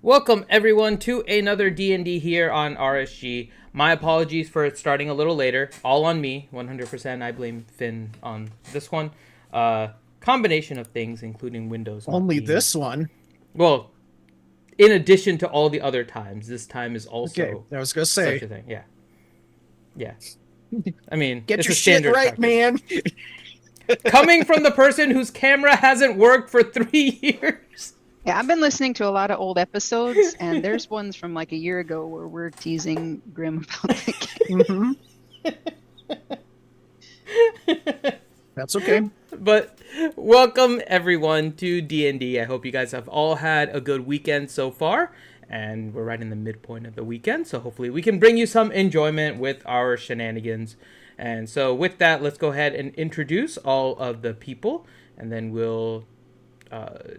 Welcome everyone to another D&D here on RSG. My apologies for it starting a little later. All on me, 100%. I blame Finn on this one. Combination of things, including Windows. Only this one. Well, in addition to all the other times, this time is also Okay, I was gonna say, such a thing. Yeah. I mean, get it's your a shit standard right, practice. man. Coming from the person whose camera hasn't worked for 3 years. Yeah, I've been listening to a lot of old episodes, and there's ones from like a year ago where we're teasing Grim about the game. That's okay. But welcome everyone to D&D. I hope you guys have all had a good weekend so far, and we're right in the midpoint of the weekend, so hopefully we can bring you some enjoyment with our shenanigans. And so with that, let's go ahead and introduce all of the people, and then we'll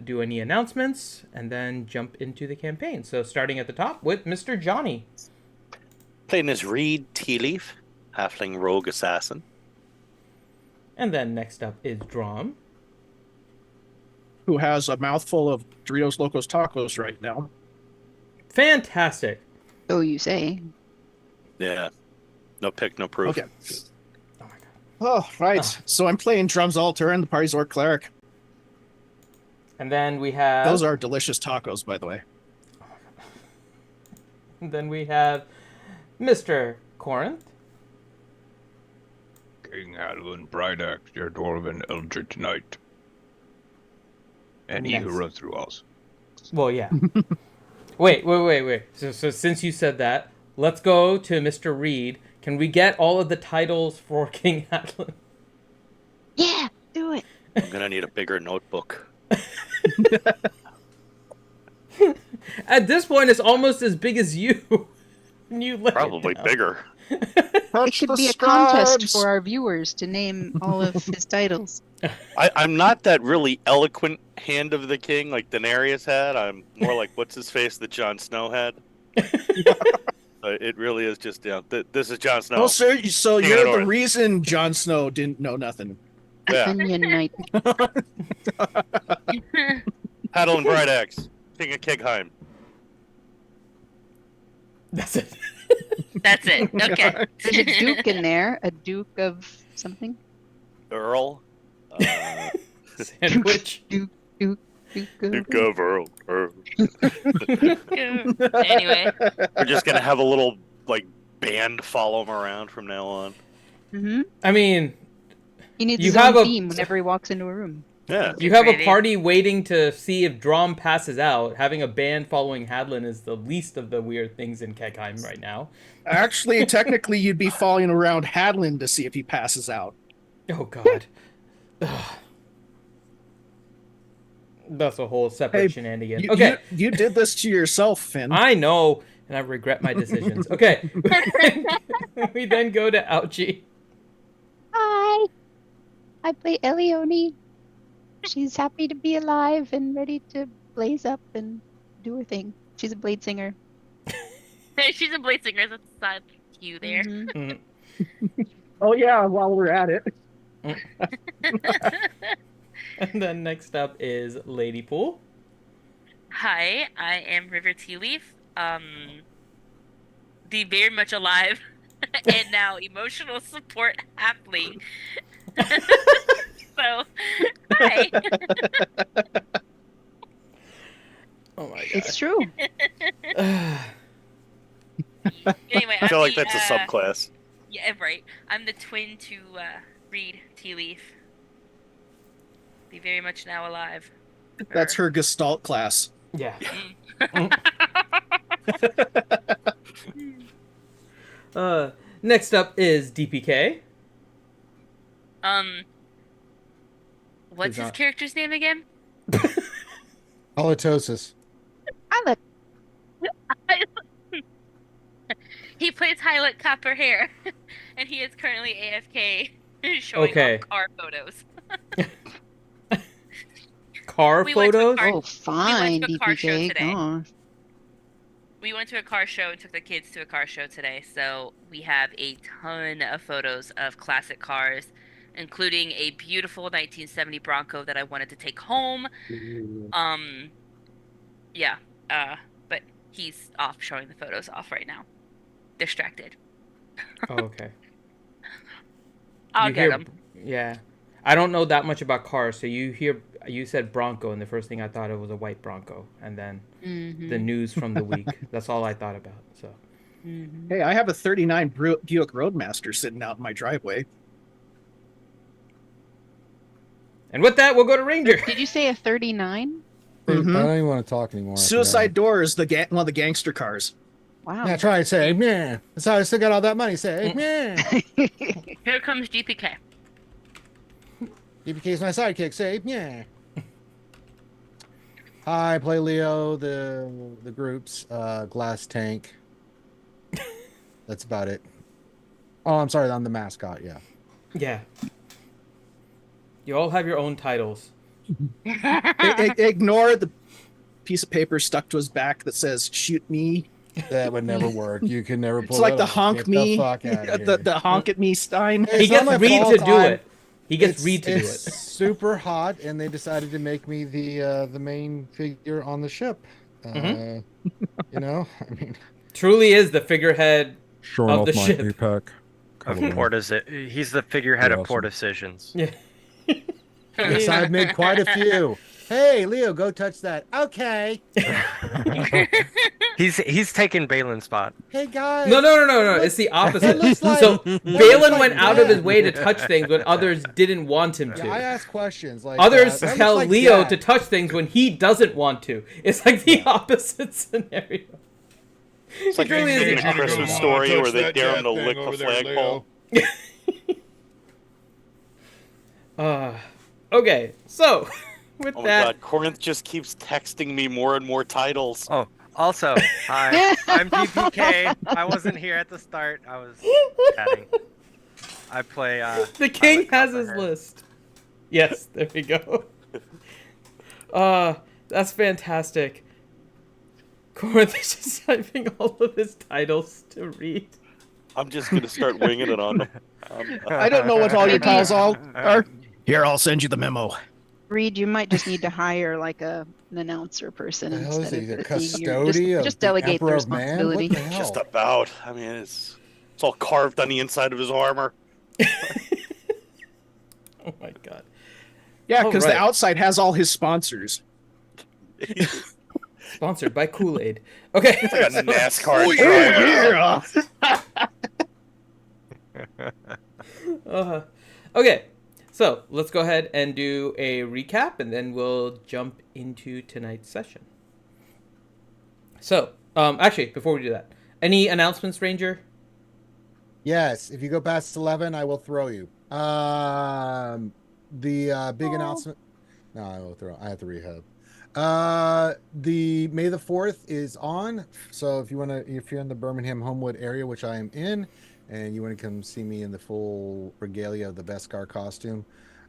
do any announcements, and then jump into the campaign. So starting at the top with Mr. Johnny. Playing as Reed Tealeaf, halfling rogue assassin. And then next up is Drom. Who has a mouthful of Doritos Locos Tacos right now? Fantastic. So you say. Yeah. No pick, no proof. Okay. Oh my god. Oh, right. So I'm playing Drums Altar and the party's Orc Cleric. And then we have... Those are delicious tacos, by the way. And then we have Mr. Corinth. King Adlin Brydax, your dwarven eldritch knight. And he who Nice. runs through us. Well, yeah. Wait. So since you said that, let's go to Mr. Reed. Can we get all of the titles for King Atlan? Yeah, do it. I'm gonna need a bigger notebook. At this point, it's almost as big as you. And you let it Probably down. bigger. It should be a contest for our viewers to name all of his titles. I'm not that really eloquent hand of the king like Daenerys had. I'm more like what's his face that Jon Snow had. It really is just this is Jon Snow. Oh, sir, so King you're of the North. reason Jon Snow didn't know nothing. Yeah. Onion Knight. Adlin Brydax, King of Kegheim. That's it. That's it. Okay. There's a duke in there. A duke of something. Earl. Sandwich. Duke Duke of Earl. Anyway, We're just gonna have a little like band follow him around from now on. Mm-hmm. I mean, He needs You his have own a- theme whenever he walks into a room. Yeah. you have a Ready. party waiting to see if Drom passes out. Having a band following Hadlin is the least of the weird things in Kekheim right now. Actually, technically, you'd be following around Hadlin to see if he passes out. Oh god. Ugh. That's a whole separate Hey, shenanigan. You, Okay. you did this to yourself, Finn. I know, and I regret my decisions. Okay. We then go to Ouchie. Hi, I play Elione. She's happy to be alive and ready to blaze up and do her thing. She's a blade singer. she's a blade singer. That's a side cue there. Mhm. Oh, yeah, while we're at it. And then next up is Lady Pool. Hi, I am River Tea Leaf. The very much alive and now emotional support halfling. So, hi. Oh my god. It's true. Anyway, I feel I'm like the, that's a subclass. Yeah, right. I'm the twin to Reed Tea Leaf. The very much now alive. That's her Gestalt class. Yeah. Mm. Next up is DPK. What's Who's his not- character's name again? Halitosis. I look. He plays Highlight Copper Hair, and he is currently AFK, showing Okay. off car photos. Car We went to a photos? car- Oh, fine, to a car show DPK. today. Gosh. We went to a car show and took the kids to a car show today, so we have a ton of photos of classic cars, including a beautiful 1970 Bronco that I wanted to take home. Yeah, but He's off showing the photos off right now. Distracted. Oh, okay. I'll You get hear, him. yeah. I don't know that much about cars, so you said Bronco, and the first thing I thought it was a white Bronco, and then the Mm-hmm. news from the week. That's all I thought about. So Mm-hmm. Hey, I have a '39 Buick Roadmaster sitting out in my driveway. and with that, we'll go to Ranger. Did you say a 39? I Mhm. don't even want to talk anymore. Suicide Door is one of the gangster cars. Wow. Yeah, try and say, man. That's how I still got all that money. Say, man. Here comes GPK. DPK's my sidekick. Say, yeah. Hi, I play Leo, the group's glass tank. That's about it. Oh, I'm sorry, I'm the mascot. Yeah. Yeah. You all have your own titles. Ignore the piece of paper stuck to his back that says "Shoot me." That would never work. You could never pull It's like that the off. honk Get me, the fuck out of here. the honk at me Stein. It's He not gets my Reed fault. to do it. He gets Reed to do It's it. super hot, and they decided to make me the main figure on the ship. You know, I mean, Truly is the figurehead Showing of off the my ship. APAC. Of Come on. poor he's the figurehead You're of poor awesome. decisions. Yeah. yes, I've made quite a few. Hey, Leo, go touch that. Okay. He's taking Balin's spot. Hey, guys. No. It's the opposite. That looks like- So that looks Balin like went out of his Dad. way to touch things when others didn't want him to. Yeah, I ask questions. Like Others that looks tell like Leo Dad. to touch things when he doesn't want to. It's like the opposite scenario. It's like It really in is. a Christmas story where they dare him to lick the flagpole. Okay, so with Oh my that, god, Corinth just keeps texting me more and more titles. Oh, also, hi, I'm GPK. I wasn't here at the start. I was chatting. I play. the king Pilot has his Copperhead. list. Yes, there we go. That's fantastic. Corinth is just typing all of his titles to read. I'm just gonna start winging it on them. I don't know what all your Maybe- tiles all are. Here, I'll send you the memo. Reed, you might just need to hire like an announcer person The hell is instead he? of The being your- custody of just the delegate the Emperor of Man? responsibility. What the hell? Just about. I mean, it's all carved on the inside of his armor. Oh my god. Yeah, Oh, because right. the outside has all his sponsors. Sponsored by Kool-Aid. Okay. It's like a NASCAR driver. Okay. So let's go ahead and do a recap, and then we'll jump into tonight's session. So, actually, before we do that, any announcements, Ranger? Yes, if you go past 11, I will throw you. The big announcement. No, I will throw. I have to rehab. The May the 4th is on. So if you're in the Birmingham Homewood area, which I am in, and you want to come see me in the full regalia of the Beskar costume,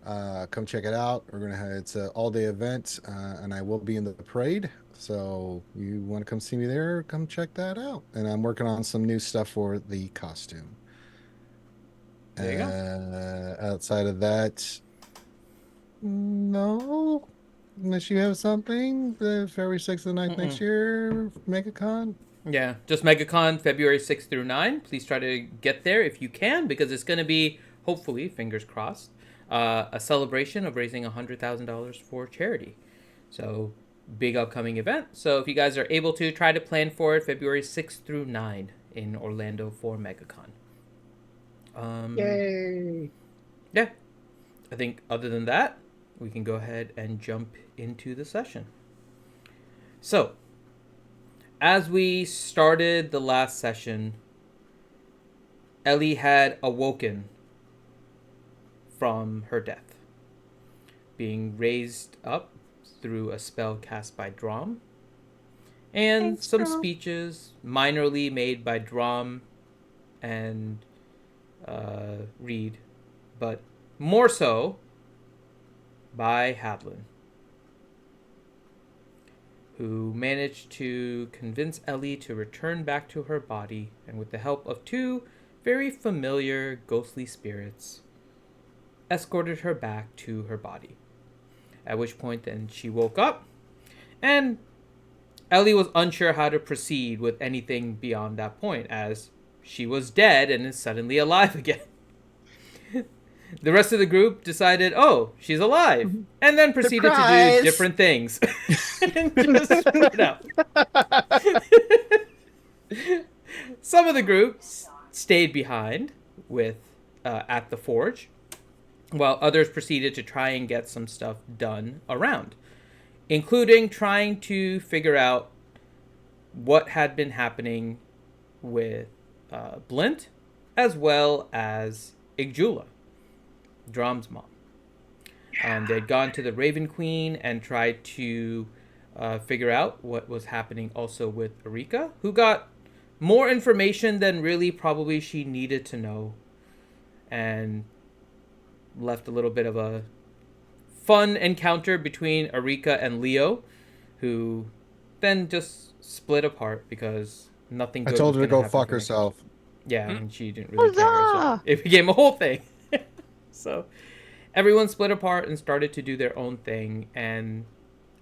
come check it out. It's an all-day event, and I will be in the parade. So you want to come see me there? Come check that out. And I'm working on some new stuff for the costume. There you go. Outside of that, no. Unless you have something, the February 6th and 9th next year, MegaCon. Yeah, just MegaCon February 6th through 9. Please try to get there if you can, because it's going to be, hopefully, fingers crossed, a celebration of raising $100,000 for charity. So, big upcoming event. So, if you guys are able to, try to plan for it February 6th through 9 in Orlando for MegaCon. Yay! Yeah. I think other than that, we can go ahead and jump into the session. So, as we started the last session, Ellie had awoken from her death, being raised up through a spell cast by Drom, and Thanks, some Drom. speeches minorly made by Drom and Reed, but more so by Hadlin, who managed to convince Ellie to return back to her body, and with the help of two very familiar ghostly spirits, escorted her back to her body. At which point then she woke up, and Ellie was unsure how to proceed with anything beyond that point, as she was dead and is suddenly alive again. The rest of the group decided, oh, she's alive, and then proceeded to Surprise! do different things. And just spread out. Some of the groups stayed behind with at the forge, while others proceeded to try and get some stuff done around, including trying to figure out what had been happening with Blint, as well as Igjula, Drom's mom. They'd gone to the Raven Queen and tried to figure out what was happening also with Erika, who got more information than really probably she needed to know, and left a little bit of a fun encounter between Erika and Leo, who then just split apart because nothing I good told was her to gonna go happen fuck from it. herself. Yeah, and she didn't really care. So Huzzah! it became a whole thing. So everyone split apart and started to do their own thing. And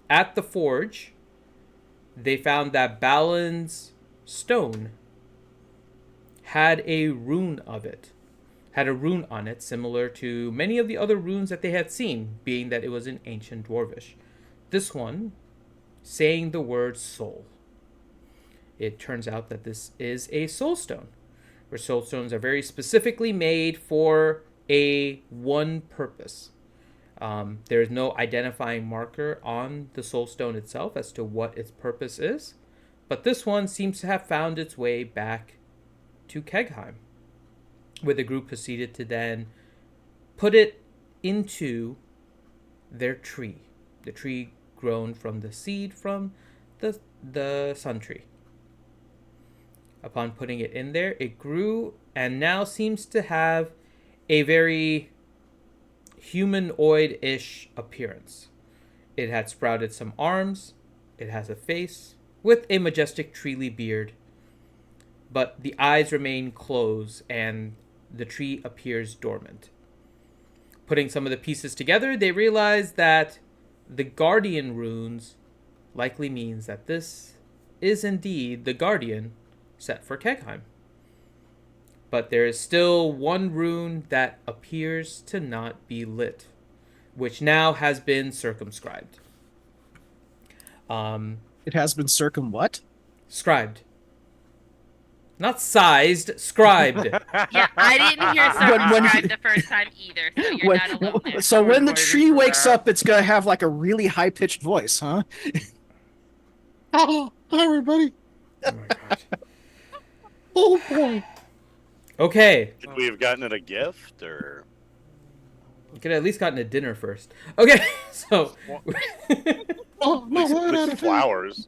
at the forge, they found that Balin's stone had a rune on it, similar to many of the other runes that they had seen, being that it was in ancient Dwarvish. This one saying the word soul. It turns out that this is a soul stone, where soul stones are very specifically made for a one purpose. There is no identifying marker on the soul stone itself as to what its purpose is, but this one seems to have found its way back to Kegheim, where the group proceeded to then put it into their tree, the tree grown from the seed from the sun tree. Upon putting it in there, it grew and now seems to have a very humanoid-ish appearance. It had sprouted some arms, it has a face with a majestic treely beard, but the eyes remain closed and the tree appears dormant. Putting some of the pieces together, they realize that the Guardian runes likely means that this is indeed the Guardian set for Kegheim. But there is still one rune that appears to not be lit, which now has been circumscribed. It has been what? Scribed. Not sized, scribed. Yeah, I didn't hear When- subscribe the first time either, so you're not alone there. So I was when the waiting tree for wakes that. up, it's gonna have like a really high pitched voice, huh? Hello, everybody. Oh my god. Oh boy. Okay. Could we have gotten it a gift or? You could have at least gotten a dinner first. Okay, so Oh no, With flowers.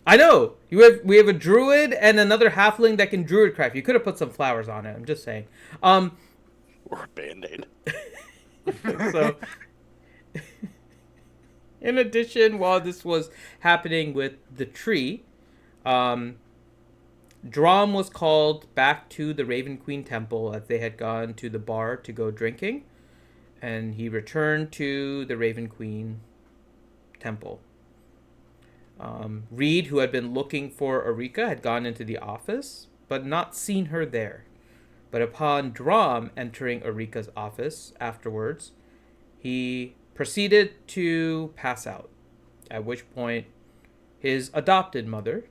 I know we have a druid and another halfling that can druidcraft. You could have put some flowers on it. I'm just saying. Or a band-aid. So, in addition, while this was happening with the tree, Drom was called back to the Raven Queen Temple as they had gone to the bar to go drinking, and he returned to the Raven Queen Temple. Reed, who had been looking for Erika, had gone into the office, but not seen her there. But upon Drom entering Erika's office afterwards, he proceeded to pass out, at which point his adopted mother,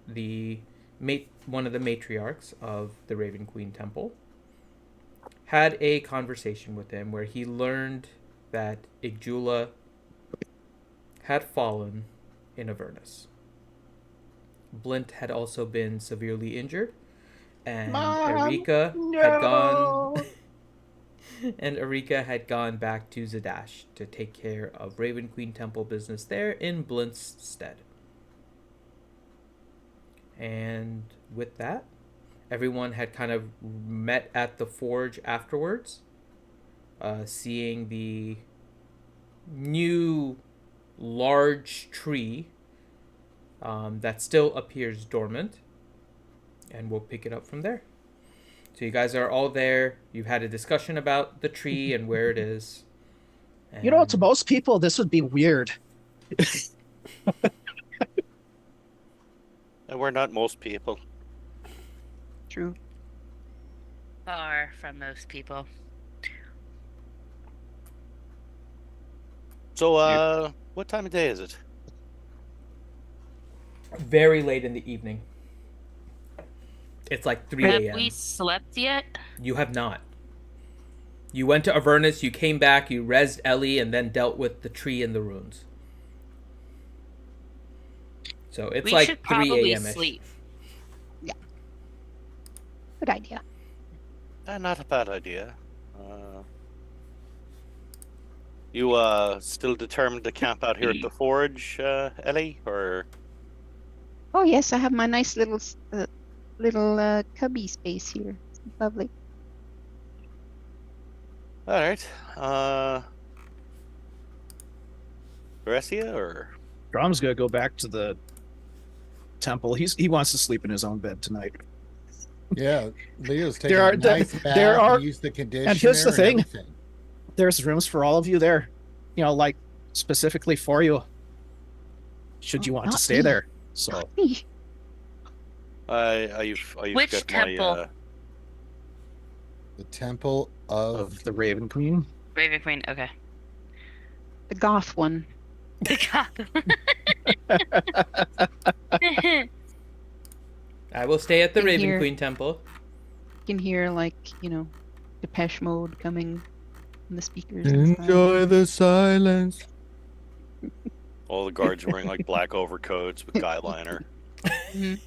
one of the matriarchs of the Raven Queen Temple, had a conversation with him where he learned that Igjula had fallen in Avernus. Blint had also been severely injured, and Erika had gone and Erika had gone back to Zadash to take care of Raven Queen Temple business there in Blint's stead. And with that, everyone had kind of met at the forge afterwards, seeing the new large tree that still appears dormant, and we'll pick it up from there. So you guys are all there. You've had a discussion about the tree and where it is. You know, to And- most people, this would be weird. And we're not most people. True. Far from most people. So, what time of day is it? Very late in the evening. It's like 3 Have a.m. we slept yet? You have not. You went to Avernus, you came back, you rezzed Ellie, and then dealt with the tree and the runes. So it's We like should 3 probably a.m. -ish. sleep. Good idea. Not a bad idea. You still determined to camp out here at the forge, Ellie, or? Oh yes, I have my nice little cubby space here. It's lovely. All right. The rest of you, or? Drom's gonna go back to the temple. He wants to sleep in his own bed tonight. Yeah, Leo's taking are- a nice bath. there are- and used the conditioner. and here's the thing. everything. There's rooms for all of you there. You know, like specifically for you. Should you Oh, want to not stay me. there? So Not me. You've Which got temple? my, The temple of of the Raven Queen. Raven Queen, okay. The goth one. I will stay at the In Raven here. Queen Temple. You can hear Depeche Mode coming from the speakers. inside. the silence. all the guards are wearing like black overcoats with guy liner. Mhm.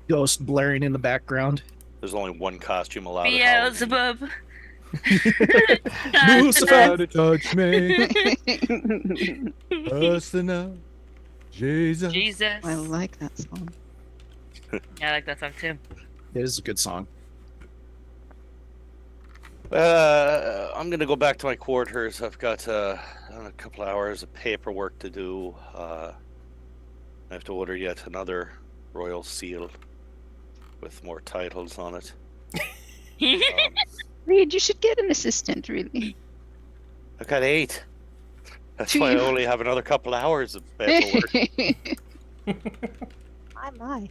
Ghost blaring in the background. There's only one costume allowed. at Halloween. Beelzebub. Lucifer. to touch me, personal, Jesus. Jesus. I like that song. Yeah, I like that song too. It is a good song. I'm gonna go back to my quarters. I've got a couple hours of paperwork to do. I have to order yet another royal seal with more titles on it. Um, Reed, you should get an assistant, really. I've got 8. That's Do why you? I only have another couple hours of paperwork. My.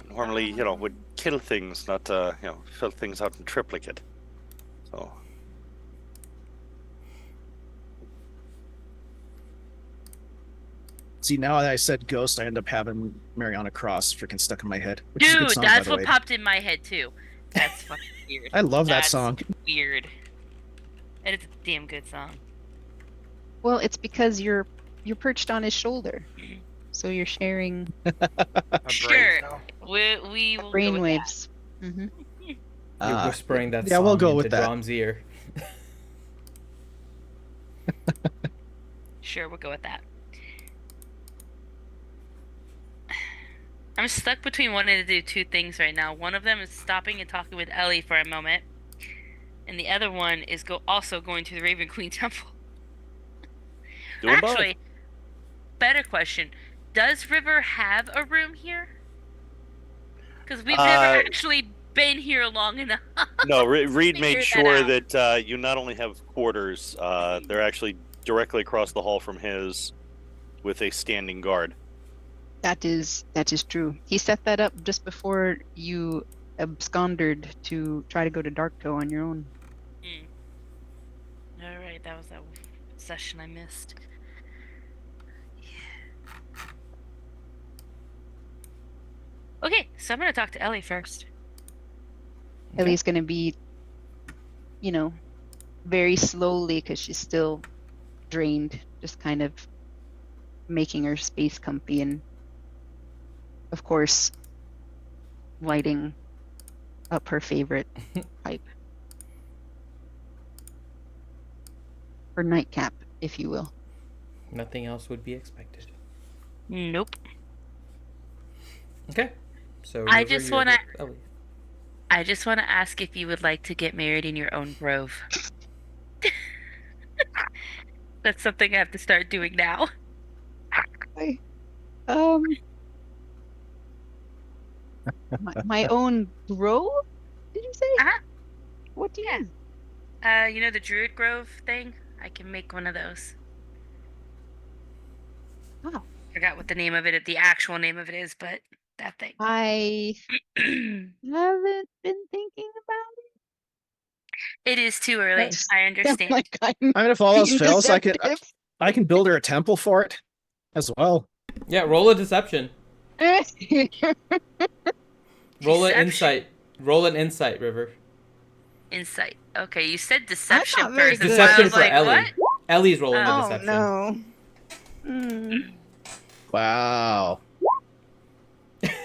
Normally, would kill things, not fill things out in triplicate. So See, now that I said ghost, I end up having Mariana Cross freaking stuck in my head. Which is a Dude, good song, by that's the what way. popped in my head too. That's fucking weird. I love that That's song. Weird. And it's a damn good song. Well, it's because you're perched on his shoulder, so you're sharing A brain Sure. cell. We will go with that. brainwaves. Mm-hmm. You're whispering that yeah, song we'll go into with that. Drom's ear. Sure, we'll go with that. I'm stuck between wanting to do 2 things right now. One of them is stopping and talking with Ellie for a moment, and the other one is also going to the Raven Queen Temple. doing both. Actually, better question: does River have a room here? Because we've never actually been here long enough. No, Reed made Figure sure that that you not only have quarters, they're actually directly across the hall from his, with a standing guard. That is true. He set that up just before you absconded to try to go to Darktoe on your own. All right, that was that session I missed. Okay, so I'm gonna talk to Ellie first. Ellie's gonna be, very slowly because she's still drained, just kind of making her space comfy and, of course, lighting up her favorite pipe. Her nightcap, if you will. Nothing else would be expected. Nope. Okay. So I River, just you're wanna- with Ellie. I just want to ask if you would like to get married in your own grove. That's something I have to start doing now. My own grove? Did you say? Uh-huh. What do you Yeah. mean? You know the Druid Grove thing? I can make one of those. Oh, Forgot what the name of it, the actual name of it is, but that thing. I haven't been thinking about It is too early. That's- I it. understand. Like I'm I mean, if all else being fails, deceptive. I can build her a temple for it as well. Yeah, roll a deception. Roll an Deception. insight. Roll an insight, River. Insight. Okay, you said deception not very first. good. and so I Deception was for like, Ellie. what? Ellie's rolling a Oh, deception. no. Mm. Wow.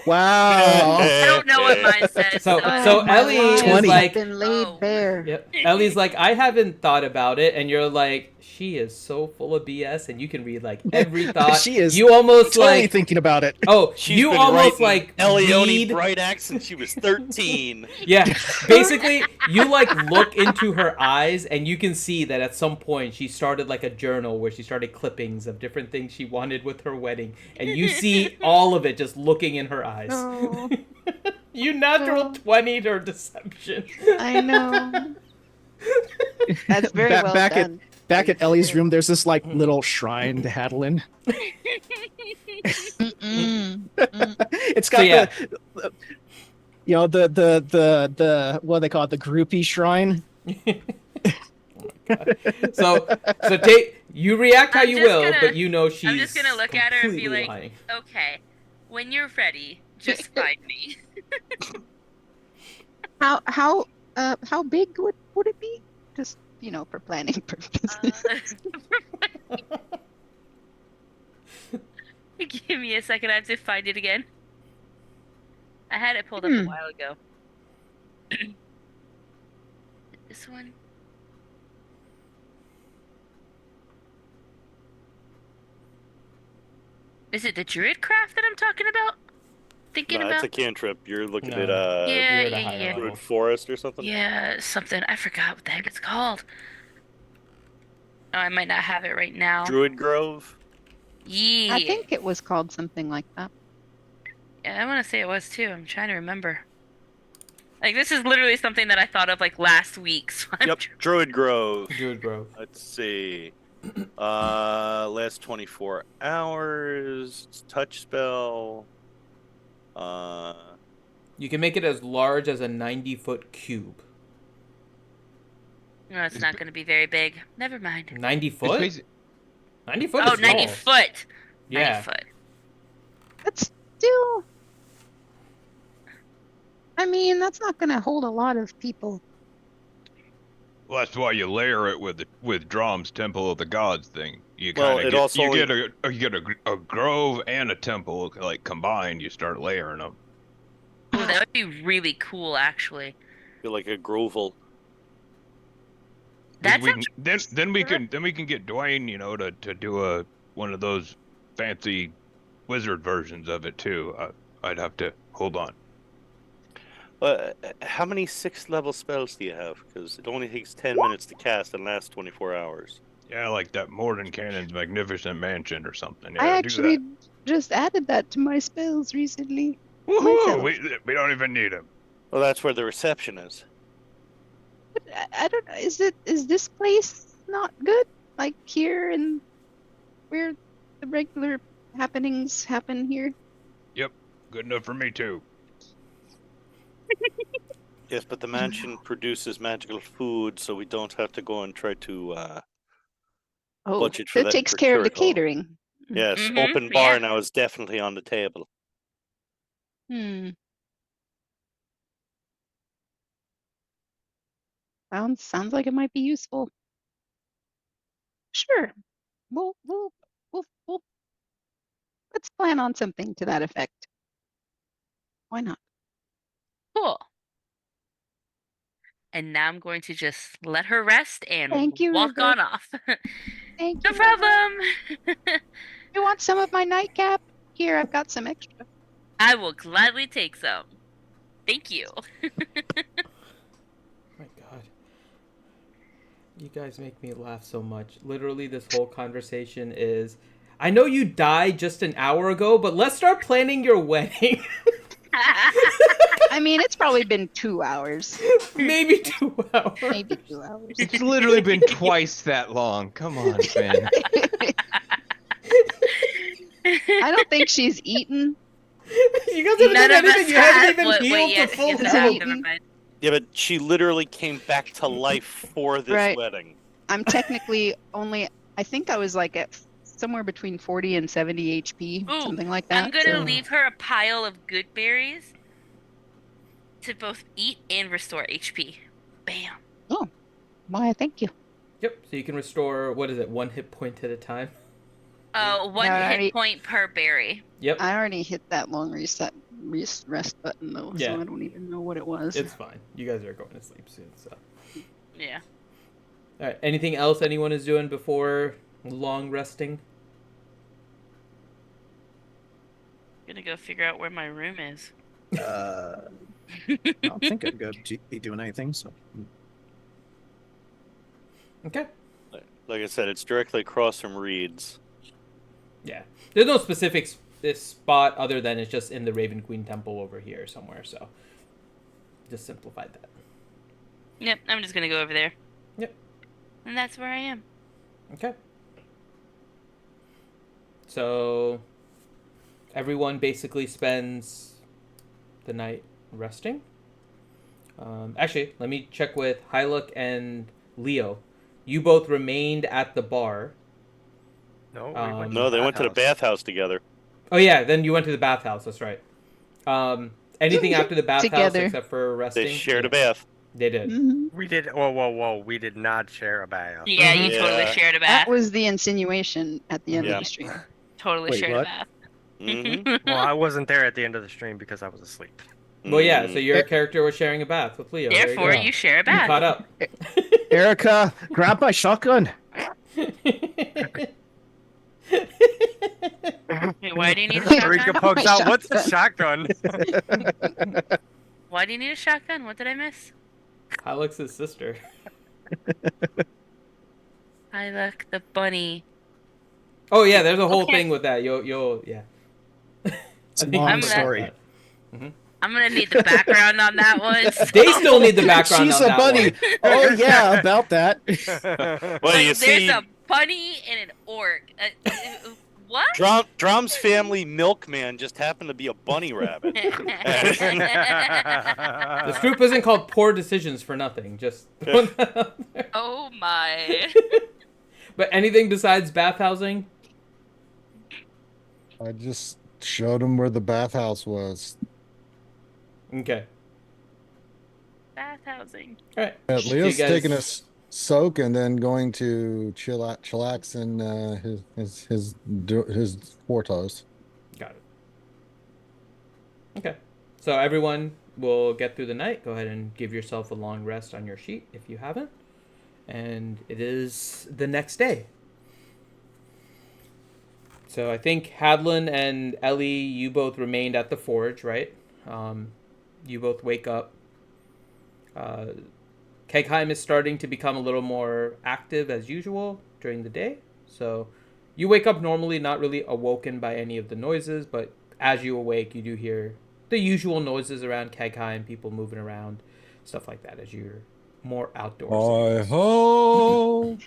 Wow. I don't know what mine says. So my Ellie is lives like, have been laid Oh. bare. yep. Ellie's like, I haven't thought about it, and you're like, she is so full of BS, and you can read like every thought. She is You almost totally like, thinking about it. oh, She's you been almost writing like Elione read. Brightax since she was 13. Yeah, basically, you like look into her eyes, and you can see that at some point she started like a journal where she started clippings of different things she wanted with her wedding, and you see all of it just looking in her eyes. No. You natural No. 20 to deception. I know. That's very well back done. Back at Ellie's room, there's this like little shrine to Hadelin. Mm-mm. It's got So, yeah. the you know the what do they call it, the groupie shrine. So take you react how I'm you just will, gonna- but you know she's I'm just gonna look at her and be completely like, lying. okay, when you're ready, just find me. How big would it be? Just for planning purposes. Give me a second. I have to find it again. I had it pulled up a while ago. This one. Is it the druid craft that I'm talking about? Thinking No, about? it's a cantrip. You're looking No. at Yeah, You're at a yeah, higher yeah. level. Druid Forest or something. Yeah, something. I forgot what the heck it's called. Oh, I might not have it right now. Druid Grove. Yeah. I think it was called something like that. Yeah, I want to say it was too. I'm trying to remember. Like, this is literally something that I thought of like last week. So I'm Yep, Druid Grove. Druid Grove. Let's see. Last 24 hours. Touch spell. You can make it as large as a 90-foot cube. No, it's not going to be very big. Never mind. 90 It's foot? basi- 90 foot Oh, is 90 tall. foot. Yeah. 90 foot. That's still. I mean, that's not going to hold a lot of people. Well, that's why you layer it with Drom's Temple of the Gods thing. You Well, kind it of also- you get a grove and a temple like combined. You start layering them. Oh, that would be really cool, actually. Feel like a grovel. That's Then we can get Dwayne, to do one of those fancy wizard versions of it too. I'd have to hold on. How many 6th level spells do you have? Because it only takes 10 minutes to cast and lasts 24 hours. Yeah, like that Morden Cannon's Magnificent Mansion or something. Yeah, I do actually that. just added that to my spells recently. Woohoo! myself. We don't even need him. Well, that's where the reception is. But I don't know. Is this place not good? Like here and where the regular happenings happen here? Yep, good enough for me too. Yes, but the mansion produces magical food, so we don't have to go and try to Oh, budget for that that takes care of the procure at all. catering. Yes, Mhm, open bar yeah. now is definitely on the table. Hmm. Sounds like it might be useful. Sure. We'll let's plan on something to that effect. Why not? cool. And now I'm going to just let her rest and Thank you, walk River. on off. Thank No you. River. problem. You want some of my nightcap? Here, I've got some extra. I will gladly take some. Thank you. My God. You guys make me laugh so much. Literally, this whole conversation is, I know you died just an hour ago, but let's start planning your wedding. I mean, it's probably been 2 hours, Maybe 2 hours. maybe 2 hours. It's literally been twice that long. Come on, man. I don't think she's eaten. You guys haven't None done of us anything. You haven't have. even Wait, healed yeah, to full yes, I Is have. it health. Never eaten? mind. Yeah, but she literally came back to life for this Right. wedding. I'm technically only, I think I was like at somewhere between 40 and 70 HP, Ooh, something like that. I'm gonna so- leave her a pile of good berries to both eat and restore HP. Bam. Why, thank you. Yep. So you can restore, what is it, 1 hit point at a time? One Yeah, I hit already- point per berry. Yep. I already hit that long rest button though, Yeah. so I don't even know what it was. It's fine. You guys are going to sleep soon, so. Yeah. All right. Anything else anyone is doing before long resting? Gonna go figure out where my room is. I don't think I'd go be doing anything. So Okay. Like I said, it's directly across from Reed's. Yeah. There's no specific this spot other than it's just in the Raven Queen Temple over here somewhere, so just simplified that. Yep, I'm just gonna go over there. Yep. And that's where I am. Okay. So everyone basically spends the night resting. Actually, let me check with Hyluk and Leo. You both remained at the bar. No, we Um, went No, they went to the bathhouse together. Oh yeah, then you went to the bathhouse. That's right. Anything after the bathhouse Together. except for resting? They shared a Yeah, bath. They did. Mhm. We did. Whoa! We did not share a bath. Yeah, Mhm. you totally Yeah. shared a That bath. was the insinuation at the end Yeah. of the stream. Totally Wait, shared what? a bath. Mm-hmm. Well, I wasn't there at the end of the stream because I was asleep. Well, yeah. So your character was sharing a bath with Leo. There Therefore, you you share a go. You bath. caught up. Erica, grab my shotgun. Wait, why do you need a Rika shotgun? pokes My out. What's a shotgun? Why do you need a shotgun? What did I miss? Alex's sister. I look the bunny. Oh yeah, there's a whole Okay. thing with that. You'll yeah. It's I a think long you forgot story. that. I'm gonna need the background on that one. They still need the background She's on a that bunny. one. Oh yeah, about that. Well, you Like, see, there's a bunny and an orc. What? Drum's family milkman just happened to be a bunny rabbit. This group isn't called Poor Decisions for nothing. Just throwing that out there. Oh my. But anything besides bathhousing? I just showed him where the bathhouse was. Okay. Bathhousing. All right. Yeah, So Leo's you guys- taking a soak and then going to chillax in his quartos. Got it. Okay. So everyone will get through the night. Go ahead and give yourself a long rest on your sheet if you haven't. And it is the next day. So I think Hadlin and Ellie, you both remained at the forge, right? You both wake up. Kegheim is starting to become a little more active as usual during the day. So you wake up normally, not really awoken by any of the noises, but as you awake, you do hear the usual noises around Kegheim, people moving around, stuff like that as you're more outdoors. Hi ho!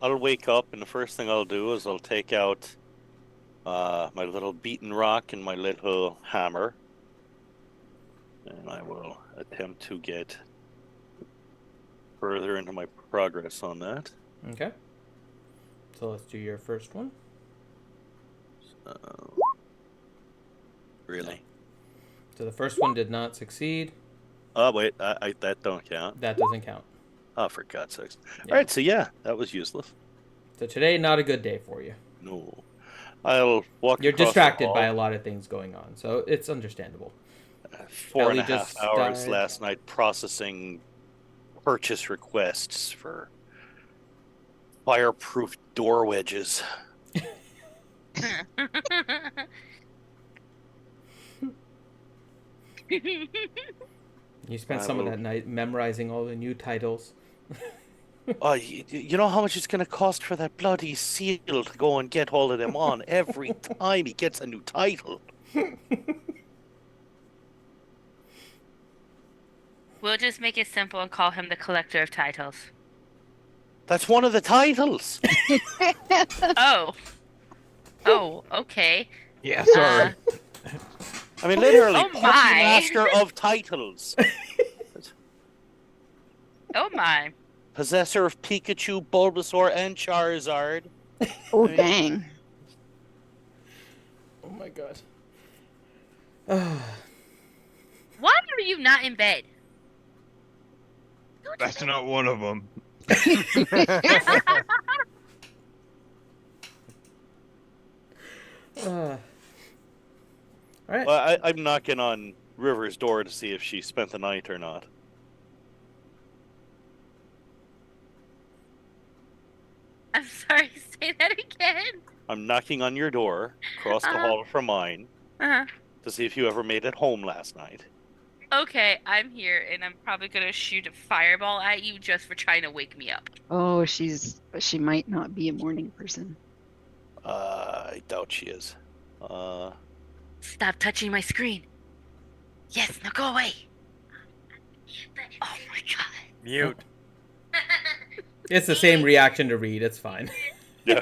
I'll wake up and the first thing I'll do is I'll take out my little beaten rock and my little hammer, and I will attempt to get further into my progress on that. Okay. So let's do your first one. Really? So the first one did not succeed. Oh wait, that don't count. That doesn't count. Oh, for God's sakes! Yeah. All right, so yeah, that was useless. So today, not a good day for you. No, I'll walk. You're across the distracted hall. by a lot of things going on, so it's understandable. 4.5 Ellie just hours died. last night processing purchase requests for fireproof door wedges. You spent I some of will- that night memorizing all the new titles. You know how much it's gonna cost for that bloody seal to go and get all of them on every time he gets a new title. We'll just make it simple and call him the collector of titles. That's one of the titles. Oh. Oh, okay. Yeah, sorry. I mean, literally, Oh Puppy my. Master of titles. Oh my. Possessor of Pikachu, Bulbasaur, and Charizard. Oh, I mean- dang. Oh my god. Why are you not in bed? Go to That's bed. not one of them. All right. Well, I'm knocking on River's door to see if she spent the night or not. I'm sorry, say that again. I'm knocking on your door across the Uh-huh. hall from mine Uh-huh. to see if you ever made it home last night. Okay, I'm here, and I'm probably gonna shoot a fireball at you just for trying to wake me up. Oh, she might not be a morning person. I doubt she is. Stop touching my screen. Yes, now go away. Oh my Mute. god. It's the same reaction to Reed. It's fine. Yeah.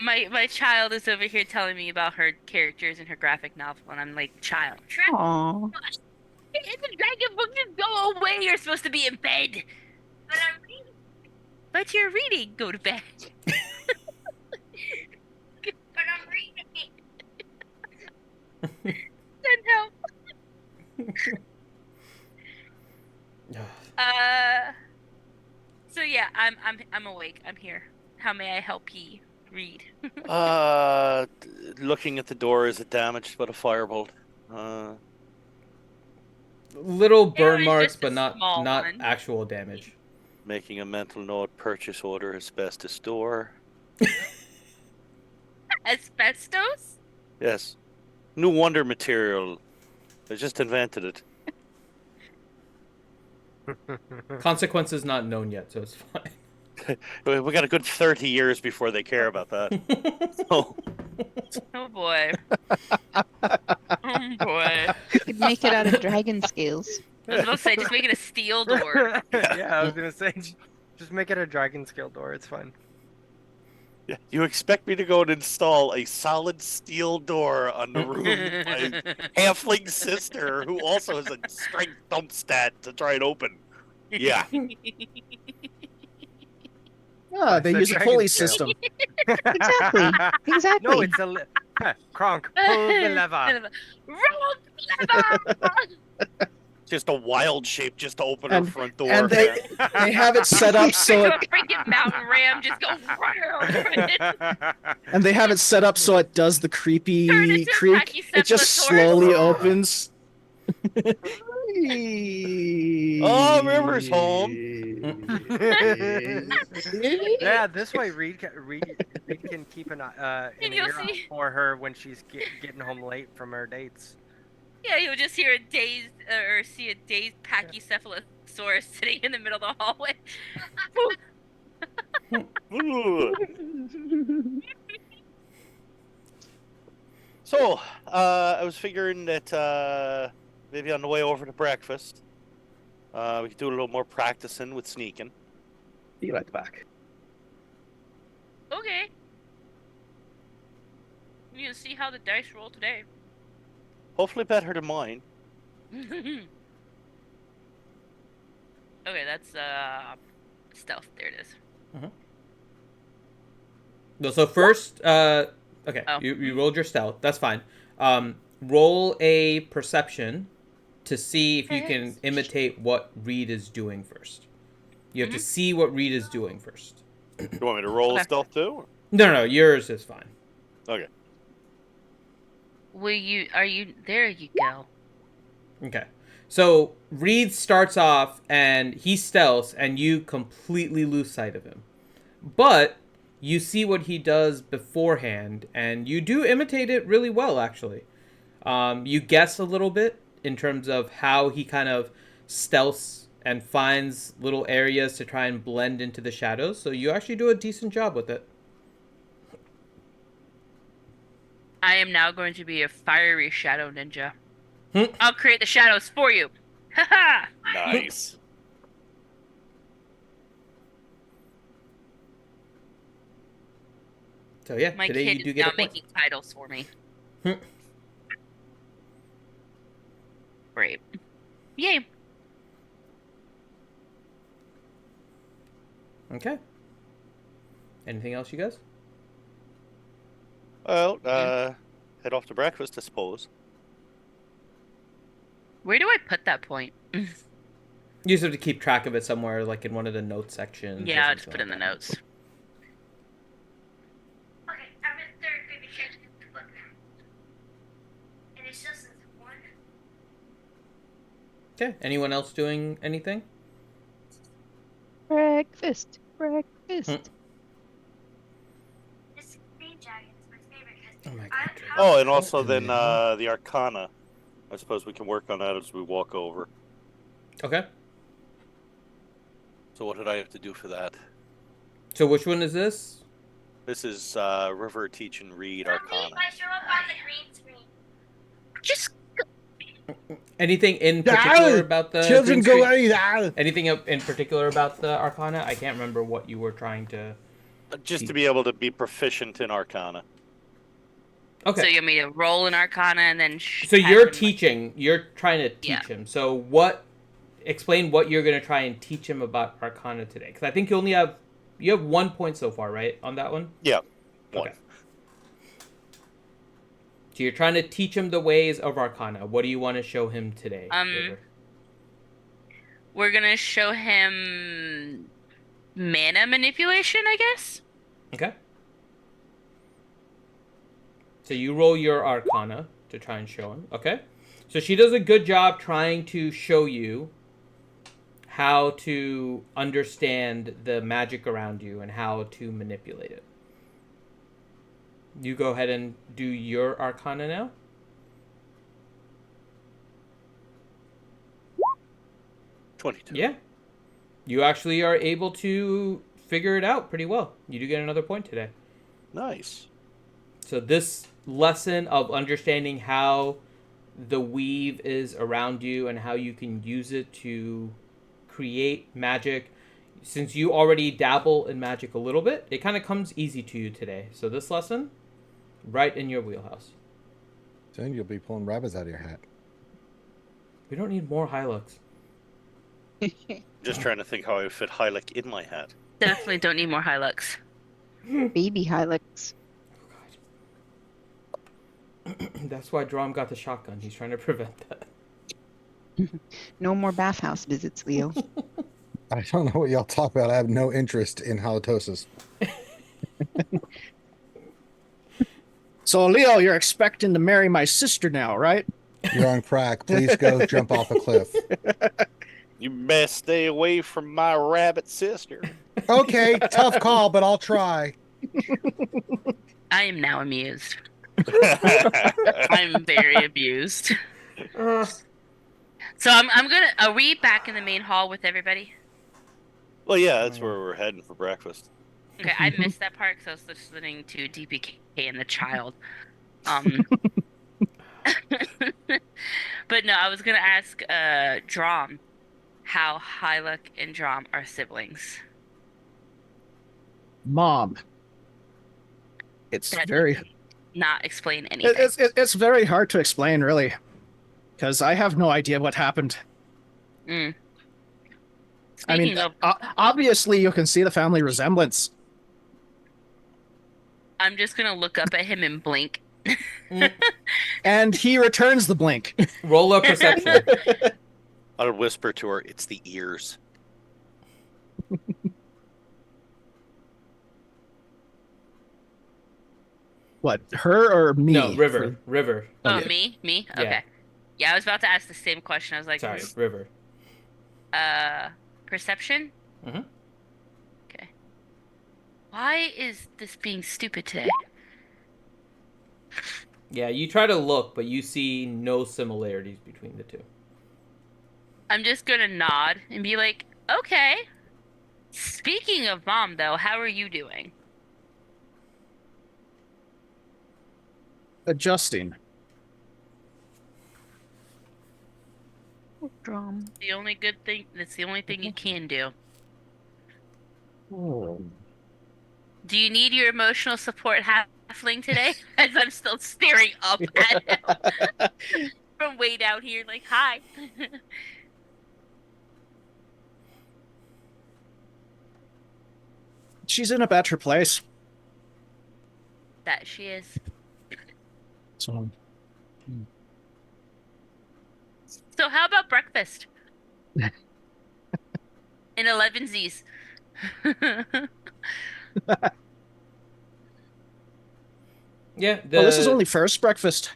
My child is over here telling me about her characters in her graphic novel, and I'm like, child. Aw. It's a dragon book. Just go away. You're supposed to be in bed. But I'm reading. But you're reading. Go to bed. But I'm reading. Send help. So yeah, I'm awake. I'm here. How may I help ye read? Looking at the door, is it damaged by the firebolt? Little It burn was marks, just a but not small not one. actual damage. Making a mental note, purchase order, asbestos door. Asbestos? Yes. New wonder material. I just invented it. Consequences not known yet, so it's fine. We got a good 30 years before they care about that. So, Oh boy. Oh boy. You could make it out of dragon scales. I was about to say, just make it a steel door. Yeah, I was gonna say, just make it a dragon scale door. It's fine. yeah, you expect me to go and install a solid steel door on the room of my halfling sister, who also has a strength dump stat to try and open? Yeah. Ah, they It's a use a dragon pulley scale. system. Exactly. Exactly. No, it's a Kronk. Pull the lever. Roll the lever! Just a wild shape just to open And- her front door. and they have it set up so a it freaking mountain ram just go and they have it set up so it does the Turn creepy into a creak. It just Pachycephalosaurus. slowly opens. Oh, River's home. Yeah, this way Reed can keep an And ear you'll out see- for her when she's getting home late from her dates. Yeah, you'll just hear a dazed, or see a dazed Pachycephalosaurus sitting in the middle of the hallway. Ooh. So, I was figuring that maybe on the way over to breakfast, we could do a little more practicing with sneaking. Be right back. Okay. We'll see how the dice roll today. Hopefully better than mine. Okay, that's stealth. There it is. No, so first, okay, Oh. you rolled your stealth. That's fine. Roll a perception to see if you can imitate what Reed is doing first. You have to see what Reed is doing first. You want me to roll Okay. stealth too? No, yours is fine. Okay. Are you, there you go. Okay. So Reed starts off and he stealths and you completely lose sight of him. But you see what he does beforehand and you do imitate it really well, actually. You guess a little bit in terms of how he kind of stealths and finds little areas to try and blend into the shadows. So you actually do a decent job with it. I am now going to be a fiery shadow ninja. Hmm. I'll create the shadows for you. Haha! Nice. So yeah, My today kid you do is get now a point. making titles for me. Hmm. Great. Yay. Okay. Anything else, you guys? Well, head off to breakfast, I suppose. Where do I put that point? You just have to keep track of it somewhere, like in one of the notes sections. Yeah, or I'll just put something it in the like notes. Okay, I'm in third baby shark book. And it's just this one. that. Okay. Anyone else doing anything? Breakfast. Hmm. This green dragon is my favorite because Oh my I god. Oh, and also then the Arcana. I suppose we can work on that as we walk over. Okay. So what did I have to do for that? So which one is this? This is River Teach and Read Mommy, Arcana. I show up on the green screen. Just Anything in particular about the Children green go screen? away. Anything in particular about the Arcana? I can't remember what you were trying to. Just to be able to be proficient in Arcana. Okay. so you want me to roll an arcana and then So have you're him, teaching. You're trying to teach Yeah. him. So what? Explain what you're going to try and teach him about Arcana today, because I think you only have 1 point so far, right, on that one? Yeah. One. Okay. So you're trying to teach him the ways of Arcana. What do you want to show him today, River? we're gonna show him mana manipulation, I guess. Okay. So you roll your Arcana to try and show him. Okay. So she does a good job trying to show you how to understand the magic around you and how to manipulate it. You go ahead and do your Arcana now. $22. Yeah. You actually are able to figure it out pretty well. You do get another point today. Nice. So this lesson of understanding how the weave is around you and how you can use it to create magic, since you already dabble in magic a little bit, it kind of comes easy to you today. So this lesson, right in your wheelhouse. Soon you'll be pulling rabbits out of your hat. We don't need more Hilux. Just trying to think how I would fit Hylic in my hat. Definitely don't need more Hilux. Baby Hilux. That's why Drom got the shotgun. He's trying to prevent that. No more bathhouse visits, Leo. I don't know what y'all talk about. I have no interest in halitosis. So, Leo, you're expecting to marry my sister now, right? You're on crack. Please go jump off a cliff. You best stay away from my rabbit sister. Okay, tough call, but I'll try. I am now amused. I'm very abused. So I'm gonna. Are we back in the main hall with everybody? Well, yeah, that's where we're heading for breakfast. Okay, I missed that part because I was listening to DPK and the child. But no, I was gonna ask Drom how Hyluck and Drom are siblings. Mom. It's That very doesn't not explain anything. it's very hard to explain, really, because I have no idea what happened. Mm. I mean, Speaking of, obviously you can see the family resemblance. I'm just gonna look up at him and blink. And he returns the blink. Roll a perception. I'll whisper to her, it's the ears. What, her or me? No, River. River. Oh, yeah. me? Yeah. Okay. Yeah, I was about to ask the same question. I was like, Sorry, River. Perception? Mhm. Okay. Why is this being stupid today? Yeah, you try to look, but you see no similarities between the two. I'm just gonna nod and be like, okay. Speaking of mom, though, how are you doing? Adjusting. Drum. The only good thing, that's the only thing you can do. Do you need your emotional support halfling today? As I'm still staring up at him from way down here, like, hi. She's in a better place. That she is. So So how about breakfast? In 11 Z's. Yeah, well, this is only first breakfast.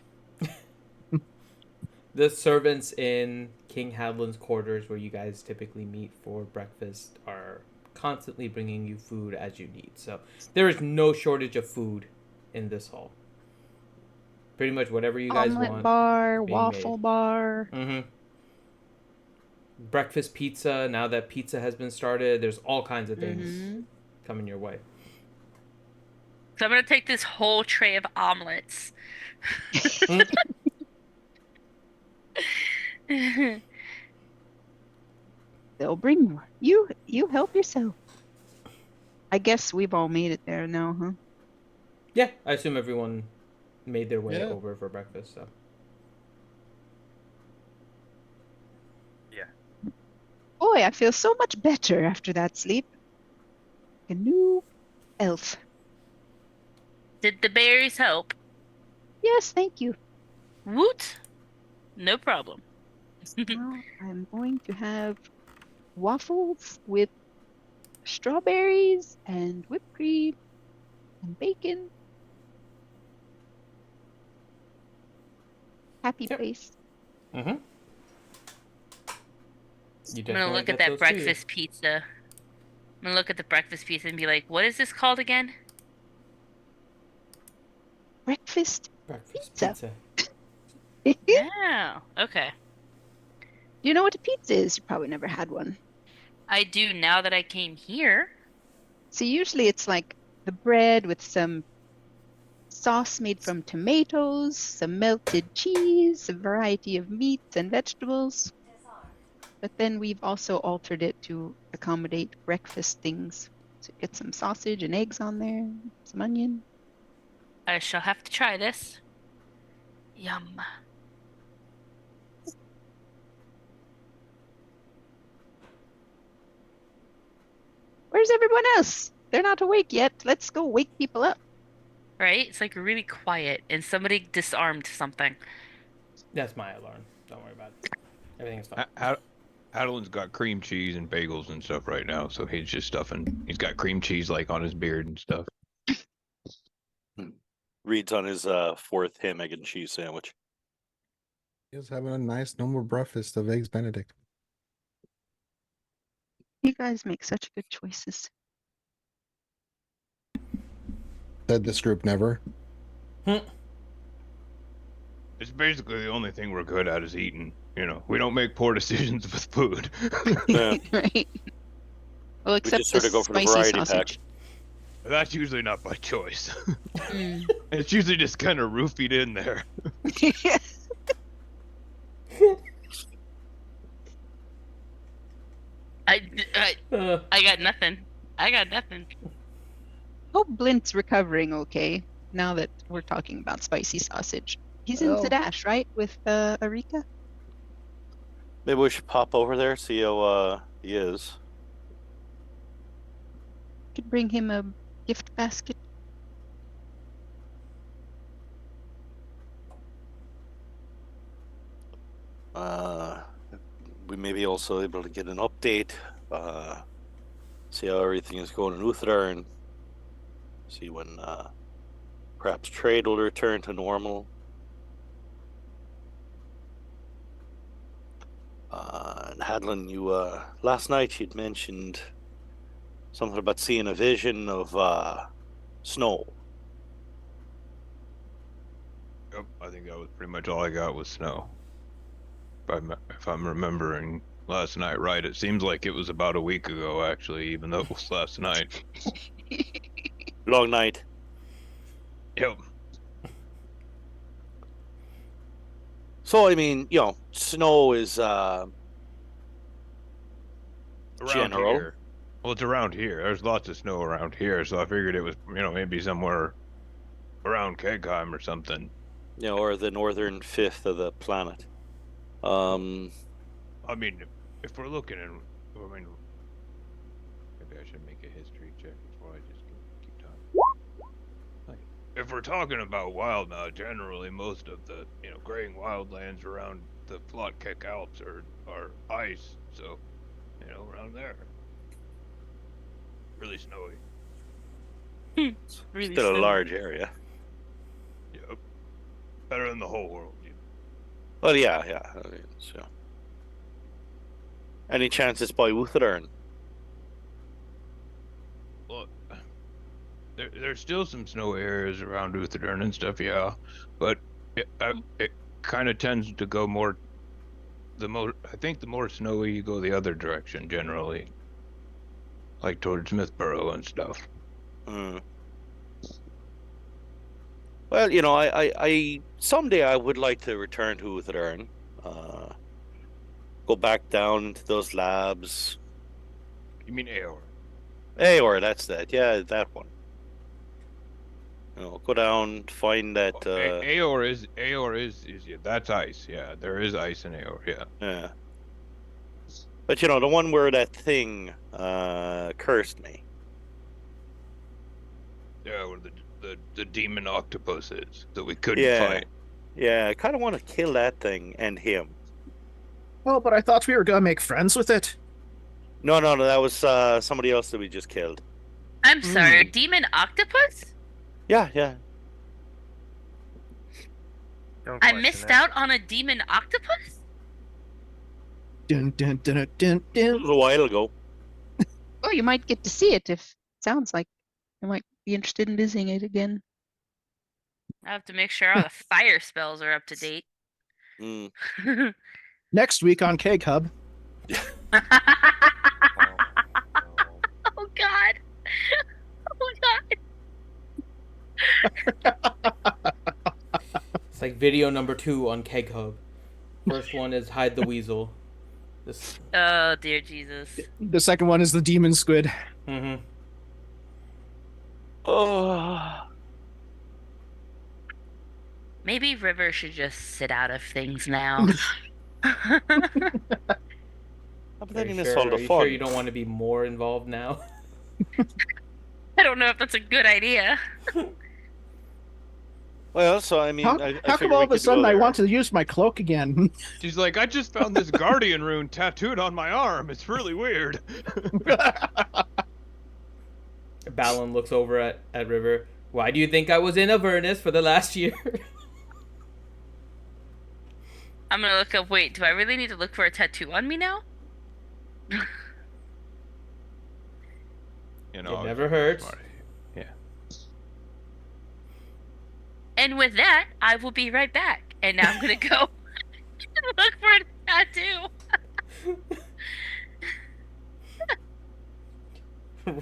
the servants in King Hadlin's quarters, where you guys typically meet for breakfast, are constantly bringing you food as you need. So there is no shortage of food in this hall. Pretty much whatever you guys Omelet want. bar, being waffle made. bar. Mm-hmm. Breakfast pizza. Now that pizza has been started, there's all kinds of things coming your way. So I'm gonna take this whole tray of omelets. They'll bring more. You help yourself. I guess we've all made it there now, huh? Yeah, I assume everyone made their way Yeah. over for breakfast. So Boy, I feel so much better after that sleep. A new elf. Did the berries help? Yes, thank you. Woot! No problem. Now I'm going to have waffles with strawberries and whipped cream and bacon. Happy Yep. place. Mm-hmm. I'm gonna look at that breakfast pizza. I'm gonna look at the breakfast pizza and be like, what is this called again? Breakfast pizza. Yeah. Okay. Do you know what a pizza is? You probably never had one. I do now that I came here. So usually it's like the bread with some sauce made from tomatoes, some melted cheese, a variety of meats and vegetables. But then we've also altered it to accommodate breakfast things. So get some sausage and eggs on there, some onion. I shall have to try this. Yum. Where's everyone else? They're not awake yet. Let's go wake people up. Right? It's like really quiet and somebody disarmed something. That's my alarm. Don't worry about it. Everything is fine. Adeline's got cream cheese and bagels and stuff right now, so he's just stuffing. He's got cream cheese like on his beard and stuff. Reads on his fourth ham, egg, and cheese sandwich. He's having a nice normal breakfast of eggs Benedict. You guys make such good choices. Said this group never. It's basically the only thing we're good at is eating. You know, we don't make poor decisions with food. Yeah. Right. Well, except just sort the of go for the spicy variety sausage. That's usually not by choice. Mm. It's usually just kind of roofied in there. I got nothing. I got nothing. Hope Blint's recovering okay now that we're talking about spicy sausage. He's in Well- Zadash, right? With Arika? Maybe we should pop over there, see how he is. Could bring him a gift basket. We may be also able to get an update, see how everything is going in Uthrar, and see when perhaps trade will return to normal. And Hadlin, you last night you'd mentioned something about seeing a vision of snow. Yep, I think that was pretty much all I got was snow. If I'm remembering last night, right? It seems like it was about a week ago, actually, even though it was last night. Long night. Yep. So I mean, snow is Around general. here. Well, it's around here. There's lots of snow around here, so I figured it was, maybe somewhere around Kegheim or something. Or the northern fifth of the planet. I mean, if we're looking at, maybe I should make a history check before I just keep talking. Like, if we're talking about Wildemount, generally most of the, graying wildlands around the Flotkeck Alps are ice, so, around there. Really snowy. Really Still a snowy. large area. Yep. Better than the whole world. Well, yeah. I mean, so. Any chance it's by Wuthering? Well, there's still some snow areas around Uthadern and stuff, yeah, but it kind of tends to go more. I think the more snowy you go the other direction generally, like towards Smithborough and stuff. Mm. Well, I someday I would like to return to Wuthering. Go back down to those labs. You mean Aor? Or that's that. Yeah, that one. Go down, find that. Aor is yeah, that's ice. Yeah, there is ice in Aor. Yeah. Yeah. But the one where that thing cursed me. Yeah, where the demon octopus is that we couldn't Yeah. fight. Yeah, I kind of want to kill that thing and him. Oh, but I thought we were gonna make friends with it. No, that was somebody else that we just killed. I'm sorry, a demon octopus? Yeah. Don't I question missed it. out on a demon octopus? Dun, dun, dun, dun, It dun. was a while ago. Oh, you might get to see it if sounds like you might be interested in visiting it again. I have to make sure all the fire spells are up to date. Mm. Next week on Keg Hub. Oh, Oh God. Oh God. It's like video number 2 on Keg Hub. First one is Hide the Weasel. This. Oh dear Jesus. The second one is the demon squid. Mm-hmm. Oh. Maybe River should just sit out of things now. But Are then you you miss sure? all the Are you fun. sure you don't want to be more involved now? I don't know if that's a good idea. Well, so I mean, How, I how figure come all we of a could sudden go I there. want to use my cloak again? She's like, I just found this guardian rune tattooed on my arm. It's really weird. Balin looks over at River. Why do you think I was in Avernus for the last year? I'm gonna look up. Wait, do I really need to look for a tattoo on me now? It never hurts. Smart. Yeah. And with that, I will be right back. And now I'm gonna go look for a tattoo.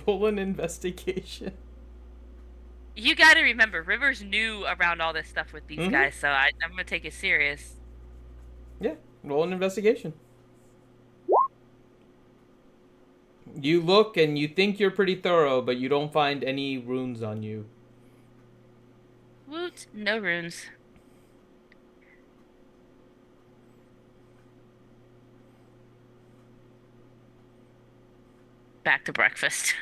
Roll an investigation. You gotta remember, River's new around all this stuff with these Mhm. guys, so I'm gonna take it serious. Yeah, roll an investigation. You look and you think you're pretty thorough, but you don't find any runes on you. Woot, no runes. Back to breakfast.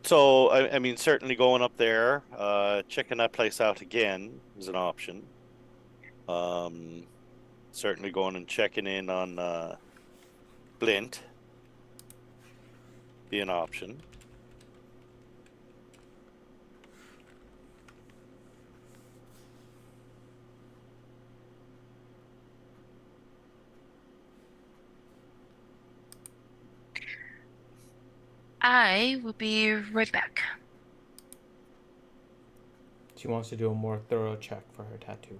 So I mean, certainly going up there, checking that place out again is an option. Certainly going and checking in on Blint be an option. I will be right back. She wants to do a more thorough check for her tattoo.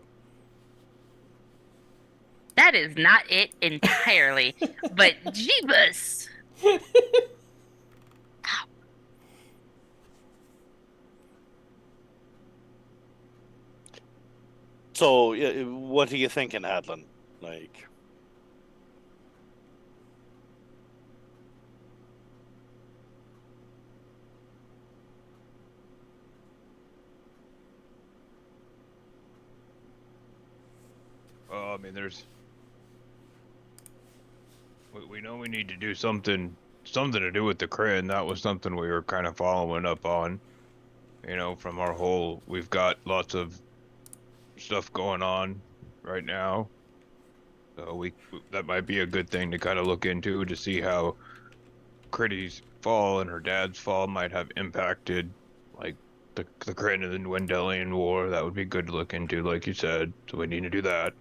That is not it entirely. But Jeebus. So, what are you thinking, Hadlin? Like, I mean, we know we need to do something to do with the Kryn. That was something we were kind of following up on. You know, from our whole, we've got lots of stuff going on right now. So that might be a good thing to kind of look into to see how Critty's fall and her dad's fall might have impacted, like, the Kryn and the Wendelian War. That would be good to look into, like you said. So we need to do that.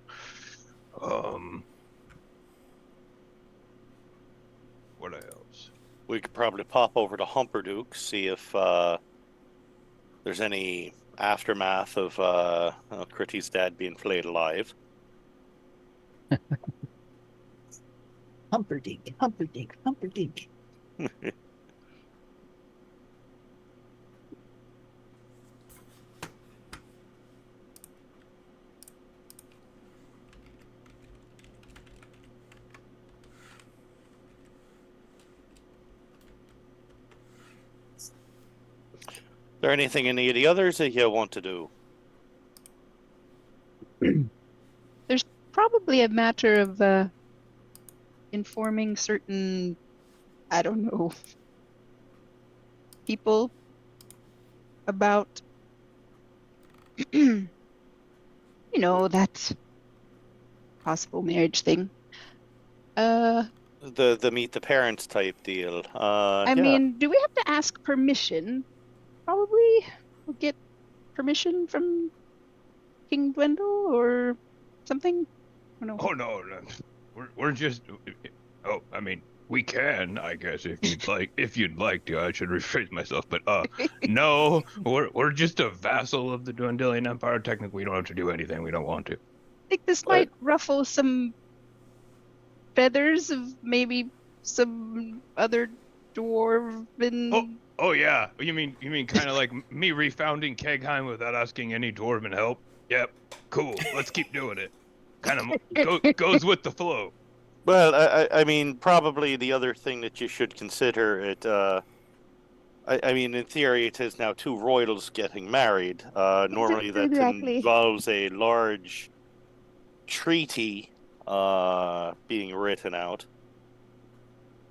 What else? we could probably pop over to Humperduke, see if there's any aftermath of Critty's dad being flayed alive. Humperdinck, Humperdinck, Humperdinck. Is there anything any of the others that you want to do? There's probably a matter of informing certain, I don't know, people about, you know, that possible marriage thing. The meet the parents type deal. I Yeah. mean, do we have to ask permission? Probably we'll get permission from King Dwendal or something. I don't know. Oh no, we're just. Oh, I mean, we can, I guess, if you'd like. If you'd like to, I should rephrase myself. But no, we're just a vassal of the Dwendalian Empire. Technically, we don't have to do anything we don't want to. I think this might ruffle some feathers of maybe some other dwarven. Oh yeah, you mean kind of like me refounding Kegheim without asking any dwarven help? Yep, cool. Let's keep doing it. Kind of goes with the flow. Well, I mean, probably the other thing that you should consider I mean, in theory, it is now two royals getting married. Normally, that involves a large treaty being written out.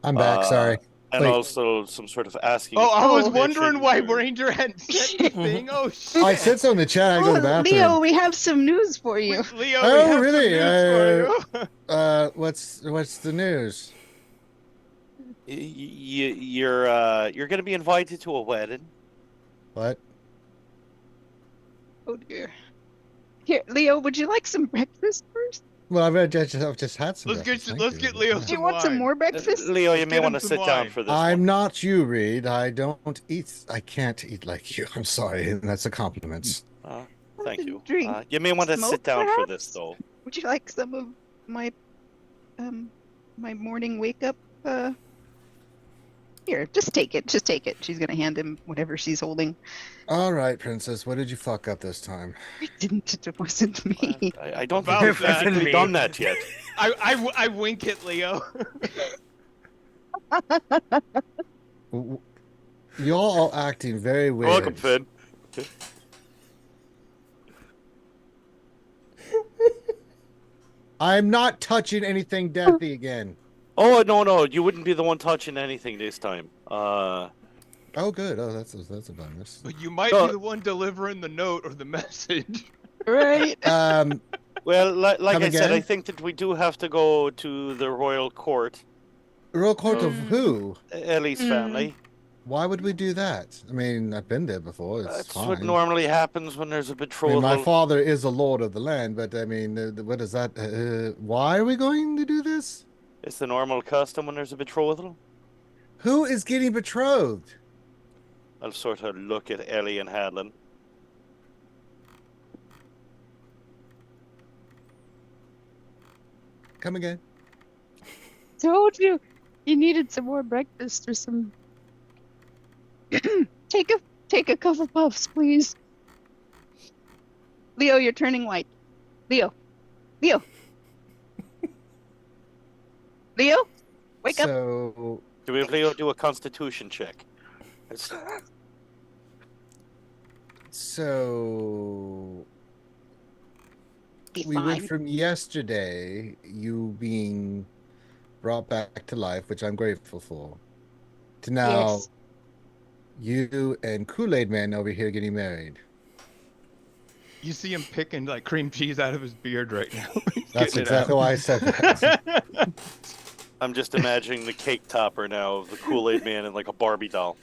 I'm back. Sorry. And Wait. also some sort of asking. Oh, I was permission wondering why to- Ranger hadn't said anything. Oh shit! I said so in the chat. I go to the bathroom. Leo, we have some news for you. Leo, Oh, we have really? some news for you. What's the news? You're going to be invited to a wedding. What? Oh dear. Here, Leo, would you like some breakfast first? Well, I've just had some. Let's breakfast, get thank you. Leo Do some you want some wine. more breakfast? Leo, you Let's may get want to him some sit down wine. for this I'm one. not you, Reed. I don't eat. I can't eat like you. I'm sorry. That's a compliment. Thank you. Drink. You may want to Smoke, sit down for perhaps? this, though. Would you like some of my my morning wake up? Here, just take it. Just take it. She's gonna hand him whatever she's holding. All right, princess. What did you fuck up this time? I didn't. It wasn't me. I don't About think we've that. physically done that yet. I wink at Leo. Y'all are acting very weird. Welcome, Finn. I'm not touching anything deathy again. Oh, no. You wouldn't be the one touching anything this time. Oh, good. Oh, that's a bonus. But you might be the one delivering the note or the message. Right. Well, like Come I said, again? I think that we do have to go to the royal court. Royal court of who? Ellie's family. Why would we do that? I mean, I've been there before. It's That's fine. what normally happens when there's a I betrothal. mean, my father is a lord of the land, but I mean, what is that? Why are we going to do this? It's the normal custom when there's a betrothal. Who is getting betrothed? I'll sort of look at Ellie and Hadlin. Come again. Told you. You needed some more breakfast or some. Take a couple puffs, please. Leo, you're turning white. Leo. Leo. Leo? Wake up. So Do we have Leo do a constitution check? So Be we went fine. from yesterday, you being brought back to life, which I'm grateful for, to now Yes. you and Kool-Aid Man over here getting married. You see him picking like cream cheese out of his beard right now. He's That's getting it exactly out. why I said that. I'm just imagining the cake topper now of the Kool-Aid Man in like a Barbie doll.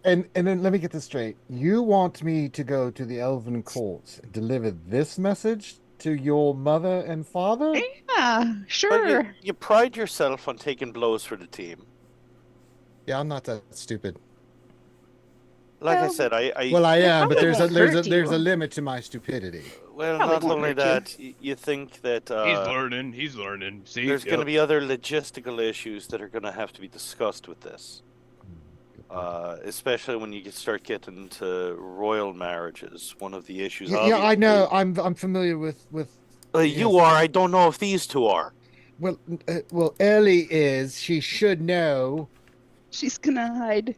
And then let me get this straight. You want me to go to the Elven court and deliver this message to your mother and father? Yeah, But sure. you pride yourself on taking blows for the team. Yeah, I'm not that stupid. Like I Well, said, I Well, I It am, but probably there's a won't there's a hurt there's a you. limit to my stupidity. well, Probably not won't only hurt you. that, you think that He's learning. He's learning. See, there's going to Yep. be other logistical issues that are going to have to be discussed with this. Especially when you start getting into royal marriages. One of the issues, Yeah, I know. obviously- I'm familiar with You yes. are. I don't know if these two are. Well, Ellie is. She should know. She's gonna hide.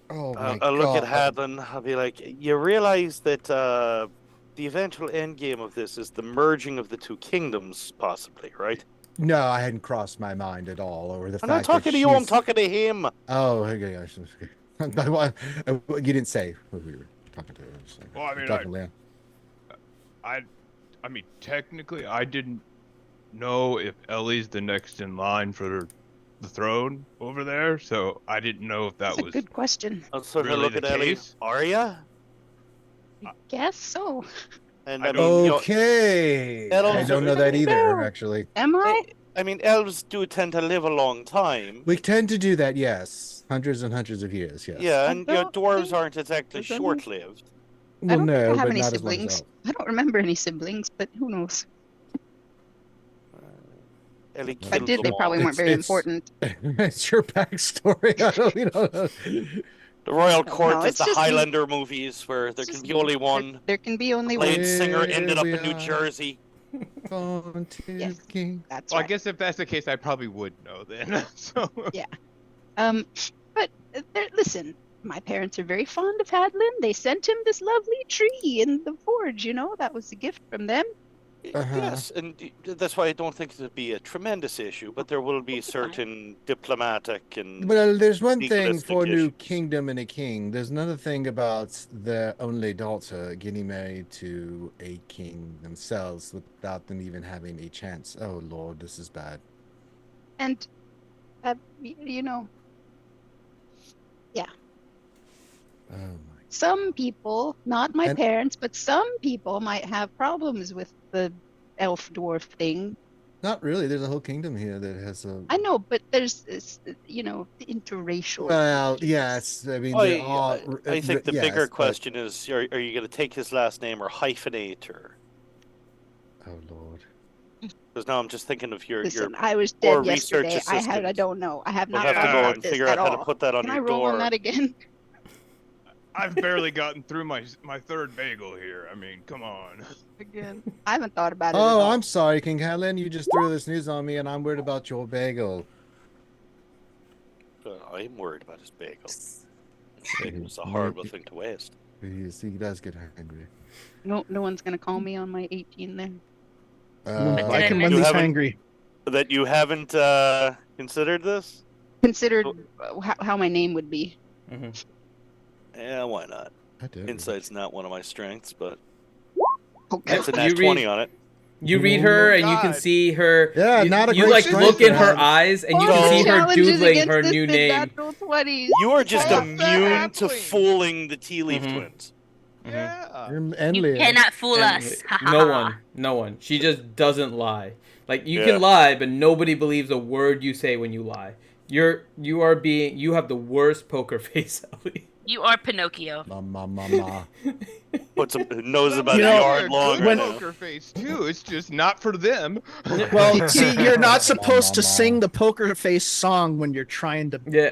Oh my I'll look at God. Hadlin. I'll be like, you realize that the eventual end game of this is the merging of the two kingdoms, possibly, right? No, I hadn't crossed my mind at all over the I'm fact not talking that to you. I'm she's. talking to him. Oh, okay. You didn't say who we were talking to. So Well, I mean, talking to Leon. I mean, technically, I didn't know if Ellie's the next in line for the throne over there, so I didn't know if that That's a was. good question. I'll sort of Really look the at Ellie. case? Are ya? I guess so. And I I don't- mean, Okay. I elves don't are- know that either, No. actually. Am I? I mean, elves do tend to live a long time. We tend to do that, yes. Hundreds and hundreds of years, yes. Yeah, I and don't dwarves think aren't exactly there's any- short-lived. I Well, don't think I no, have but any not as long as siblings. elves. I don't remember any siblings, but who knows? Ellie If I killed did, them they all. probably weren't very It's- important. It's your backstory. I don't, you know. The Royal No, Court is it's the just- Highlander movies where there can just- be only one. There can be only Blade one. singer Here ended up we in New are. Jersey. Gone to Yes. the king. That's Well, I right. guess if that's the case, I probably would know then. So But listen, my parents are very fond of Hadlin. They sent him this lovely tree in the forge. You know, that was a gift from them. Uh-huh. Yes, and that's why I don't think it'll be a tremendous issue, but there will be certain diplomatic and Well, there's one thing legalistic for a new issues. kingdom and a king. There's another thing about their only daughter getting married to a king themselves without them even having a chance. Oh, Lord, this is bad. And, you know, Oh, my. some people, not my And- parents, but some people might have problems with the elf dwarf thing. Not really. There's a whole kingdom here that has a. I know, but there's, you know, interracial. Well, issues. yes. I mean, I, they're all. I think the yes, bigger but- question is: are you going to take his last name or hyphenate, or? Oh, Lord. Because now I'm just thinking of your Listen, I was or dead research yesterday. I assistant. don't know. I have We'll not have to thought go about and this figure at out how to all. put that on Can I your roll door. on that again? I've barely gotten through my third bagel here. I mean, come on. Again. I haven't thought about it at Oh, all. I'm sorry, King Helen. You just threw this news on me, and I'm worried about your bagel. I'm worried about his bagel. Bagel's a horrible thing to waste. He does get hungry. No one's gonna call me on my 18 there. Like him You when he's haven't- hangry. That you haven't considered this? Considered how my name would be. Yeah, why not? I do. Insight's not one of my strengths, but Okay. that's a You nat read- 20 on it. You read her and you can God. see her. Yeah, you, not a you great like strength look in to her have. eyes and you All can see the her challenges doodling against her this new name. mid-natural 20s. You are just What's immune to happening? fooling the Tea Leaf Mhm. twins. Yeah. And You Leah. cannot fool And us. no one. She just doesn't lie. Like you Yeah. can lie, but nobody believes a word you say when you lie. You have the worst poker face, Ellie. You are Pinocchio. Ma. Puts a nose about You a know, yard long Good right now. poker face too. It's just not for them. Well, see, you're not supposed to Ma. sing the poker face song when you're trying to Yeah.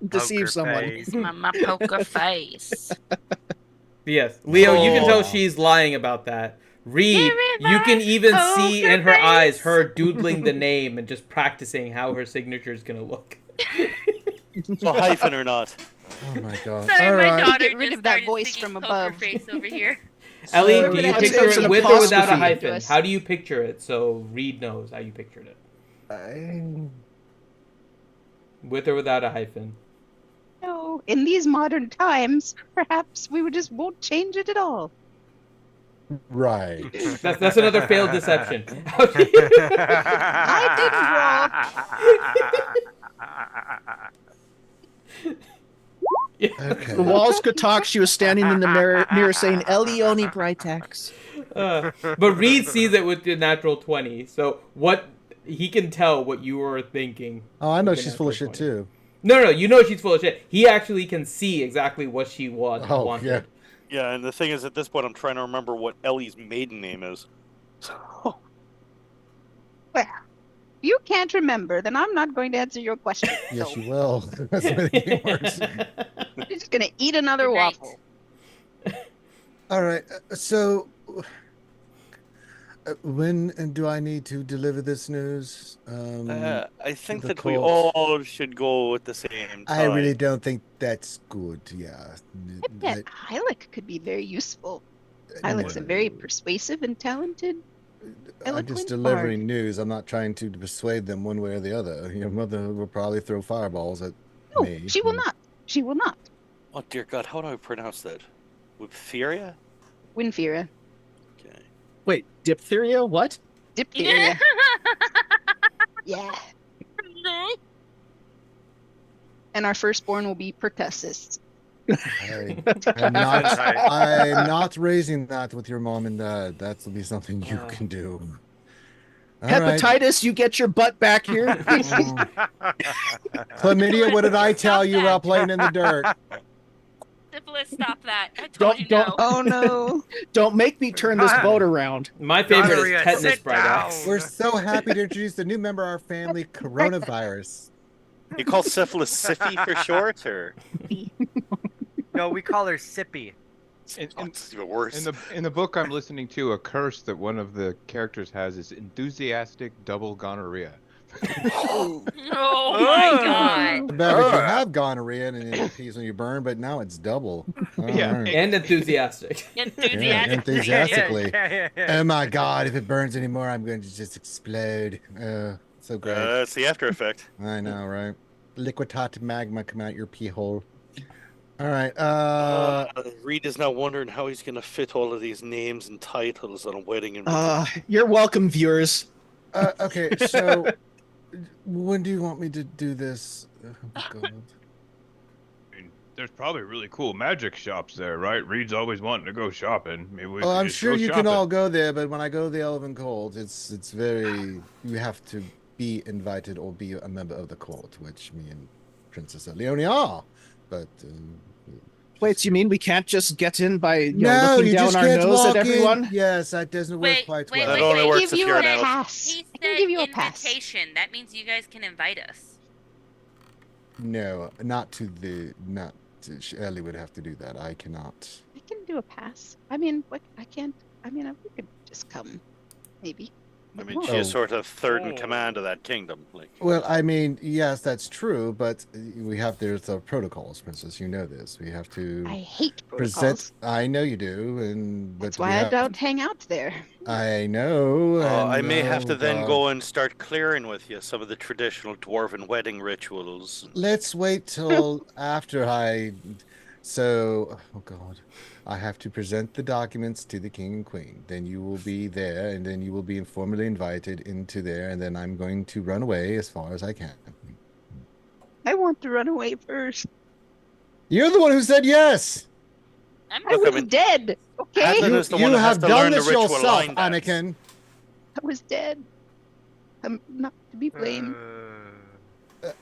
deceive someone. face. My poker face. Yes, Leo, you can tell Oh. she's lying about that. Reed, Here you can is even my see poker in her eyes face. her doodling the name and just practicing how her signature is gonna look. So hyphen or not. Oh my god. Sorry, All my right. daughter Get rid just of that started voice singing from poker above. face over here. Ellie, So- do you It's- picture it's it an with or without a apostrophe. hyphen? Yes. How do you picture it so Reed knows how you pictured it? With or without a hyphen? No, in these modern times, perhaps we would just won't change it at all. Right. That's another failed deception. Okay. The walls could talk. She was standing in the mirror saying, Elione Brightex. But Reed sees it with the natural 20, so what he can tell what you were thinking. Oh, I know with the she's full of natural shit 20. too. No, you know she's full of shit. He actually can see exactly what she wanted. Oh, yeah. Yeah, and the thing is, at this point, I'm trying to remember what Ellie's maiden name is. So, Well, you can't remember, then I'm not going to answer your question. Yes, So you will. That's making it worse. you're just gonna eat another Good night. waffle. All right. So, when do I need to deliver this news? I think the that we cult. all should go at the same time. I really don't think that's good. Yeah. I bet Hylic could be very useful. Hylic's a very persuasive and talented. I'm eloquent just delivering news. I'm not trying to persuade them one way or the other. Your mother will probably throw fireballs at No, me. she will not. She will not. Oh dear God, how do I pronounce that? Wimpheria? Winfira. Okay. Wait, diphtheria? What? Diphtheria. Yeah. And our firstborn will be pertussis. I'm not raising that with your mom and dad. That will be something you can do. All right. Hepatitis, you get your butt back here. Chlamydia, what did I tell you Stop about that. playing in the dirt? Syphilis, stop that. I told you Don't- no. Oh no. Don't make me turn this boat around. My favorite Gonorrhea, is tetanus sit bright down. We're so happy to introduce the new member of our family, coronavirus. You call syphilis Sippy for short, or? No, we call her Sippy. Oh, it's even worse. In the book I'm listening to, a curse that one of the characters has is enthusiastic double gonorrhea. Oh my god. Bad if you have gonorrhea and it pees when you burn, but now it's double. All Yeah. right. And enthusiastic. Yeah, Enthusiastic. enthusiastically. Yeah. Oh my god, if it burns anymore, I'm going to just explode. So great. That's the after effect. I know, right? Liquidat magma come out your pee hole. All right. Reed is now wondering how he's going to fit all of these names and titles on a wedding and. You're welcome, viewers. Okay, so when do you want me to do this? Oh, God. I mean, there's probably really cool magic shops there, right? Reed's always wanting to go shopping. Maybe we Well, could I'm just sure go you shopping. can all go there, but when I go to the Elven Court, it's very you have to be invited or be a member of the court, which me and Princess Leonie are. But Wait, so you mean we can't just get in by no, looking you down just our can't nose walk at everyone? in. Yes, that doesn't work Wait, quite wait, well. That only I works give if you you're a an elf. pass. He I can said give you a pass. invitation. That means you guys can invite us. No, not to the not. To, Ellie would have to do that. I cannot. I can do a pass. I mean, what? I can't. I mean, we could just come, maybe. I mean, she is Oh. sort of third in command of that kingdom. Like, Well, I mean, yes, that's true, but we have there's protocols, Princess. You know this. We have to I hate present. protocols. I know you do, and but That's we why I have- don't hang out there. I know. I and, may have to oh, then God. go and start clearing with you some of the traditional dwarven wedding rituals. Let's wait till after I. So, oh God, I have to present the documents to the king and queen. Then you will be there, and then you will be informally invited into there, and then I'm going to run away as far as I can. I want to run away first. You're the one who said yes. I'm I Look, I was mean, dead. Okay, Adlin is the one You that has have to done learn the this ritual yourself, line dance. Anakin. I was dead. I'm not to be blamed.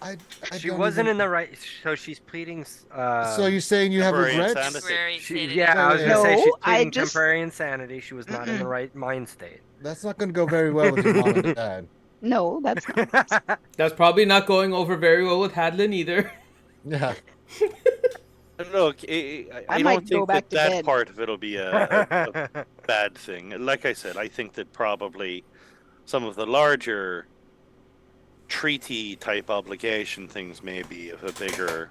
I She don't wasn't even... in the right. So she's pleading. So you're saying you have temporary regrets? insanity. Temporary insanity. Yeah, I was gonna No, say she's I pleading just- temporary insanity. She was not in the right mind state. That's not going to go very well with your mom and dad. No, that's not. That's probably not going over very well with Hadlin either. Yeah. Look, I I might don't go think back to that bed. part of it'll be a bad thing. Like I said, I think that probably some of the larger treaty type obligation things may be of a bigger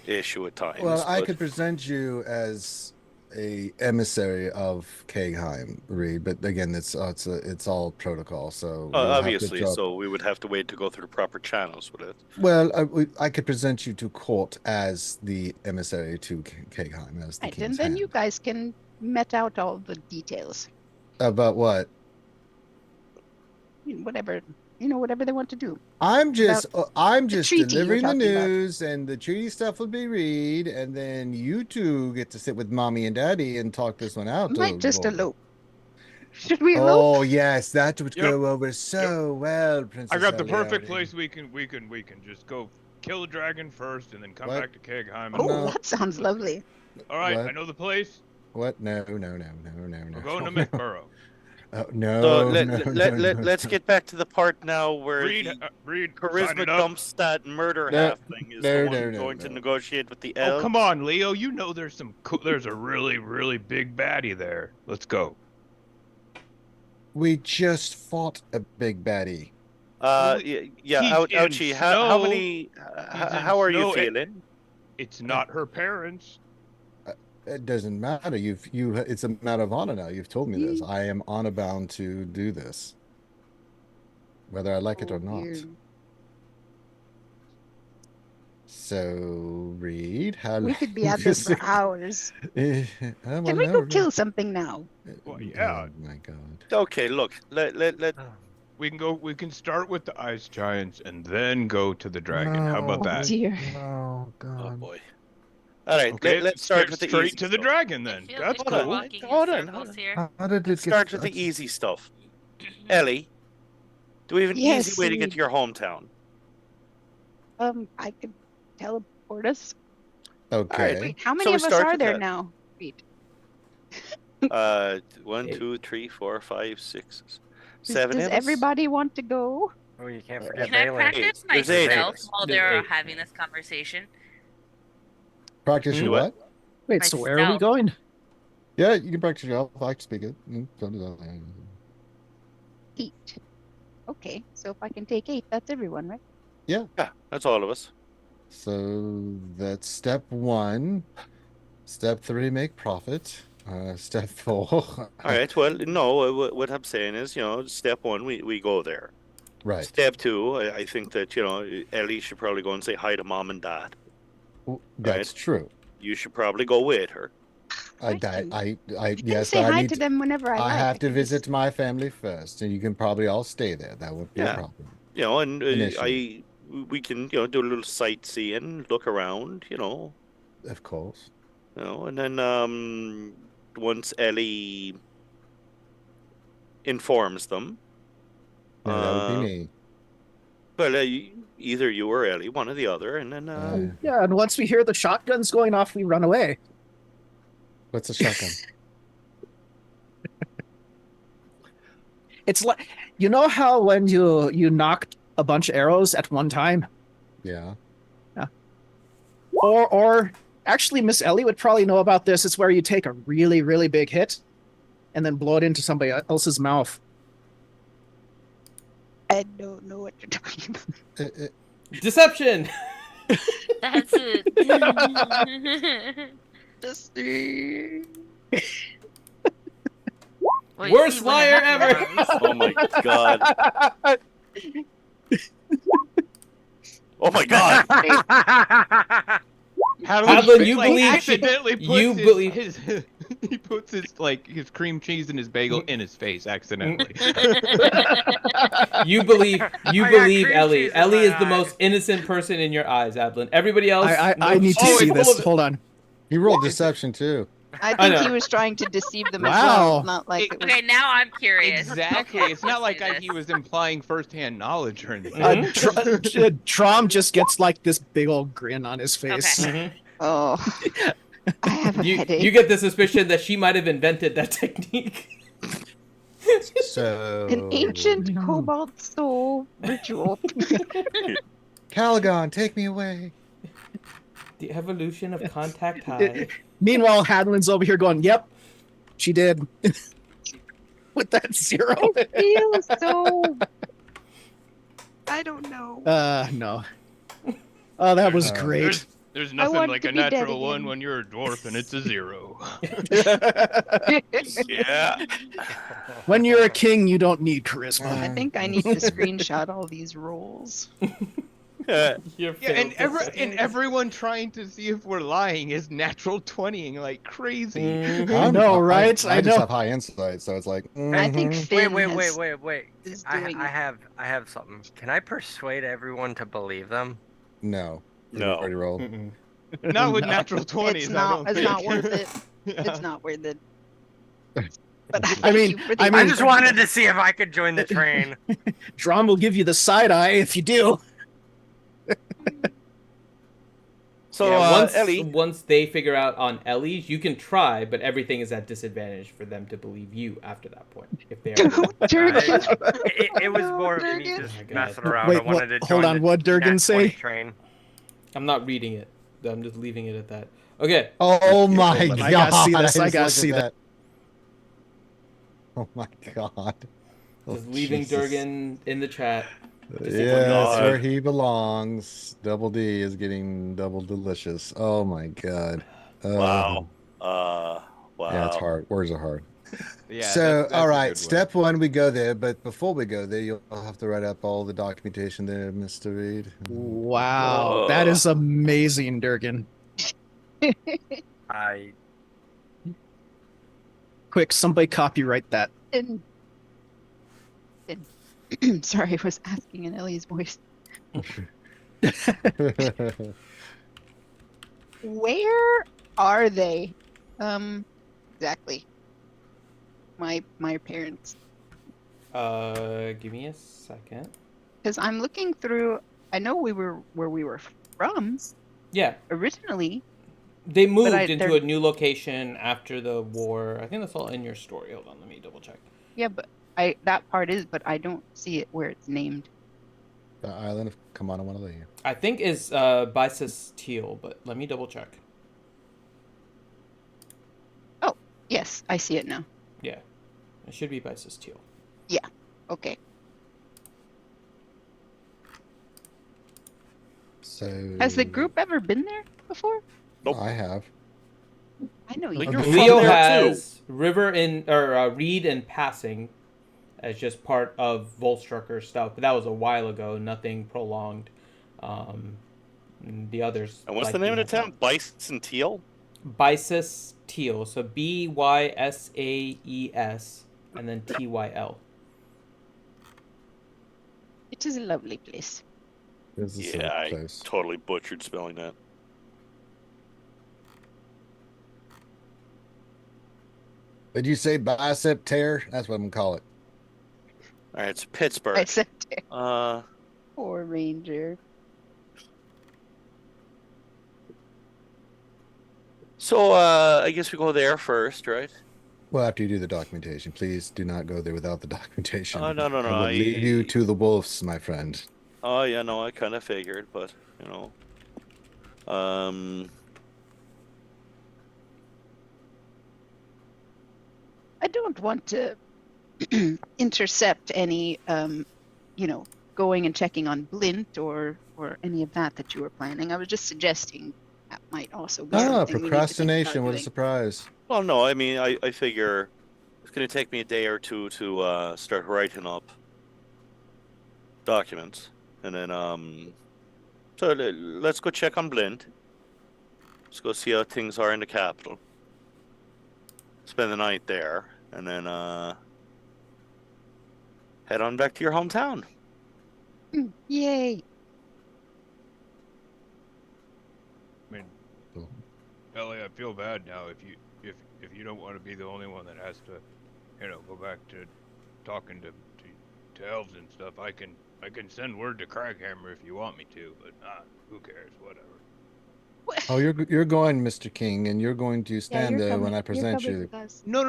issue at times. Well, I but- could present you as a emissary of Kagheim, Reed, but again, it's all protocol. So we'll have to obviously, drop- so we would have to wait to go through the proper channels with it. Well, I could present you to court as the emissary to Kagheim, as the Right, king's and then hand. you guys can met out all the details. About what? Whatever they want to do. I'm just treaty you're delivering the talking about. news, and the treaty stuff will be read, and then you two get to sit with mommy and daddy and talk this one out. Might just Lord. elope. Should we elope? Oh yes, that would Yep. go over so well, Princess. I got the perfect Eliane. place we can just go kill the dragon first and then come What? back to Kagheim. Oh, No. that sounds lovely. All right, What? I know the place. What? No. We're going to no. Mythborough. Oh, no, So let's no. get back to the part now where Read, the read, sign charisma it up. dump stat murder No, halfling is no, the one no, going to no. negotiate with the Oh, elves. come on, Leo. You know there's a really, really big baddie there. Let's go. We just fought a big baddie. Yeah, He's Ouchie, in how snow. many? He's in How are you snow. feeling? It's not her parents. It doesn't matter. It's a matter of honor now. You've told me this. I am honor bound to do this, whether I like it or Oh, not. dear. So, Reed, how We could be at this for hours. Can we go kill something now? Well, yeah. Oh my God. Okay, look, let We can start with the ice giants and then go to the dragon. How about Oh that? dear. Oh oh God. boy. All right, Okay, let's start with the straight easy to the stuff. dragon I then. feel That's like we're cool. walking Hold in on, circles hold on. here. How did it Let's get start with the such- easy stuff. Ellie, do we have an Yes, easy way to get Reed. to your hometown? I could teleport us. Okay. Wait, how So many we of us start are with there that. now? Reed? 1, 2, 3, 4, 5, 6, 7 Does of us? everybody want to go? Oh, you can't forget Can I Valen. practice There's eight of myself us. while There's they're 8. having this conversation? Practice your Do what? Wait, so where are we Myself. going? Yeah, you can practice your elf. I can speak it. Don't do that. 8. Okay, so if I can take 8, that's everyone, right? Yeah, that's all of us. So that's step 1. Step 3, make profit. Step 4. All right, well, no, what I'm saying is, step 1, we go there. Right. Step 2, I think that, Ellie should probably go and say hi to mom and dad. That's true. You should probably go with her. I I can yes, say but I hi need to them whenever I like. have to can visit just- my family first, and you can probably all stay there. That won't be a Yeah. problem. And Initially. we can, do a little sightseeing, look around, Of course. and then once Ellie informs them, No, that would be me. well, either you or Ellie, one or the other, and then Yeah, and once we hear the shotguns going off, we run away. What's a shotgun? It's like, how when you knocked a bunch of arrows at one time, Yeah. or actually, Miss Ellie would probably know about this. It's where you take a really, really big hit, and then blow it into somebody else's mouth. I don't know what you're talking about. Deception. That's it. Just Well, you Worst see what liar happened ever. was- oh my god, oh my god, Hadlin, you believe accidentally puts you his, believe- his he puts his cream cheese in his bagel in his face accidentally. You believe got Ellie. cream cheese in Ellie my is the eye. most innocent person in your eyes, Adlin. Everybody else. I knows need to she's see full this. of- Hold on. He rolled deception too. I I think he know. was trying to deceive them as Wow. well, not like it was. Okay, now I'm curious. Exactly. Okay, It's not let's like do he this. was implying firsthand knowledge or anything. Mhm. Trom just gets like this big old grin on his face. Mhm. Oh, I have a You headache. get the suspicion that she might have invented that technique. So An ancient cobalt soul ritual. Caligon, take me away. The evolution of contact high. Meanwhile, Hadlin's over here going, "Yep, she did." With that 0. I feel so. I don't know. No. Oh, that was Uh, great. There's I nothing want like to a be dead natural one again. when you're a dwarf and it's a 0. Yeah. When you're a king, you don't need charisma. I think I need to screenshot all these rolls. Your Yeah, and failed everyone trying to see if we're lying is natural 20ing like crazy. Mhm. I know, right? I I just know. have high insight, so it's like. I think mhm. Finn Wait. is I doing it. have something. Can I persuade everyone to believe them? No. No. Already rolled. Mm-mm. Not with No. natural 20s, It's I not. don't It's think. not worth it. Yeah. It's not worth it. But I I thank mean- you for the I I mean- just wanted to see if I could join the train. Drom will give you the side eye if you do. So, yeah, Ellie, once they figure out on Ellie's, you can try, but everything is at disadvantage for them to believe you after that point. If they are, Durgan. It was more of me Durgan. just Oh my God. messing around. Wait, I wanted what- to hold join on, the what Durgan Nat 20 say? train. I'm not reading it. I'm just leaving it at that. Okay. Oh You're my holding god! I gotta see this, I just gotta looked at see that. Oh my god! Oh, Just leaving Jesus. Durgan in the chat. Just Yeah, that's God. where he belongs. Double D is getting double delicious. Oh my god! wow. Wow. Yeah, it's hard. Words are hard. Yeah, So, that's all a right, good one. step one, we go there. But before we go there, you'll have to write up all the documentation there, Mr. Reed. Wow, that is amazing, Durgan. I Quick, somebody copyright that. And sorry, I was asking in Ellie's voice. Where are they? Exactly. My parents. Give me a second. Because I'm looking through. I know we were where we were from Yeah, originally. they moved I- into they're- a new location after the war. I think that's all in your story. Hold on, let me double check. Yeah, but that part is, but I don't see it where it's named. The island of Kamanawanalea. I think is Bisis Teal, but let me double check. Yes, I see it now. Yeah, it should be Bisis Teal. Okay. So Has the group ever been there before? Nope. I have. I know you. Like have. you're Leo from there, has River in or Reed in passing as just part of Volstrucker's stuff, but that was a while ago. Nothing prolonged. The others. And what's the name of the town? Bison Teal? Bisis Teal. So Bysaes and then Tyl. It is a lovely place. This is Yeah, so I close. totally butchered spelling that. Did you say bicep tear? That's what I'm gonna call it. All right, it's Pittsburgh. I said it. Uh, Poor Ranger. so I guess we go there first, right? Well, after you do the documentation, please do not go there without the documentation. Oh, no, I will I- leave you to the wolves, my friend. Oh yeah, no, I kind of figured, but you know, I don't want to intercept any, going and checking on Blint or any of that you were planning. I was just suggesting that might also be Ah, something we need to think procrastination. about What a doing. surprise. well, no, I mean, I figure it's gonna take me a day or two to start writing up documents, and then so let's go check on Blind. Let's go see how things are in the capital. Spend the night there, and then head on back to your hometown. Yay! I mean, Ellie, I feel bad now if if you don't want to be the only one that has to, go back to talking to elves and stuff, I can send word to Craghammer if you want me to, but who cares? Whatever. Oh, you're going, Mr. King, and you're going to Yeah, stand you're there coming. when I You're present coming you. with us. No.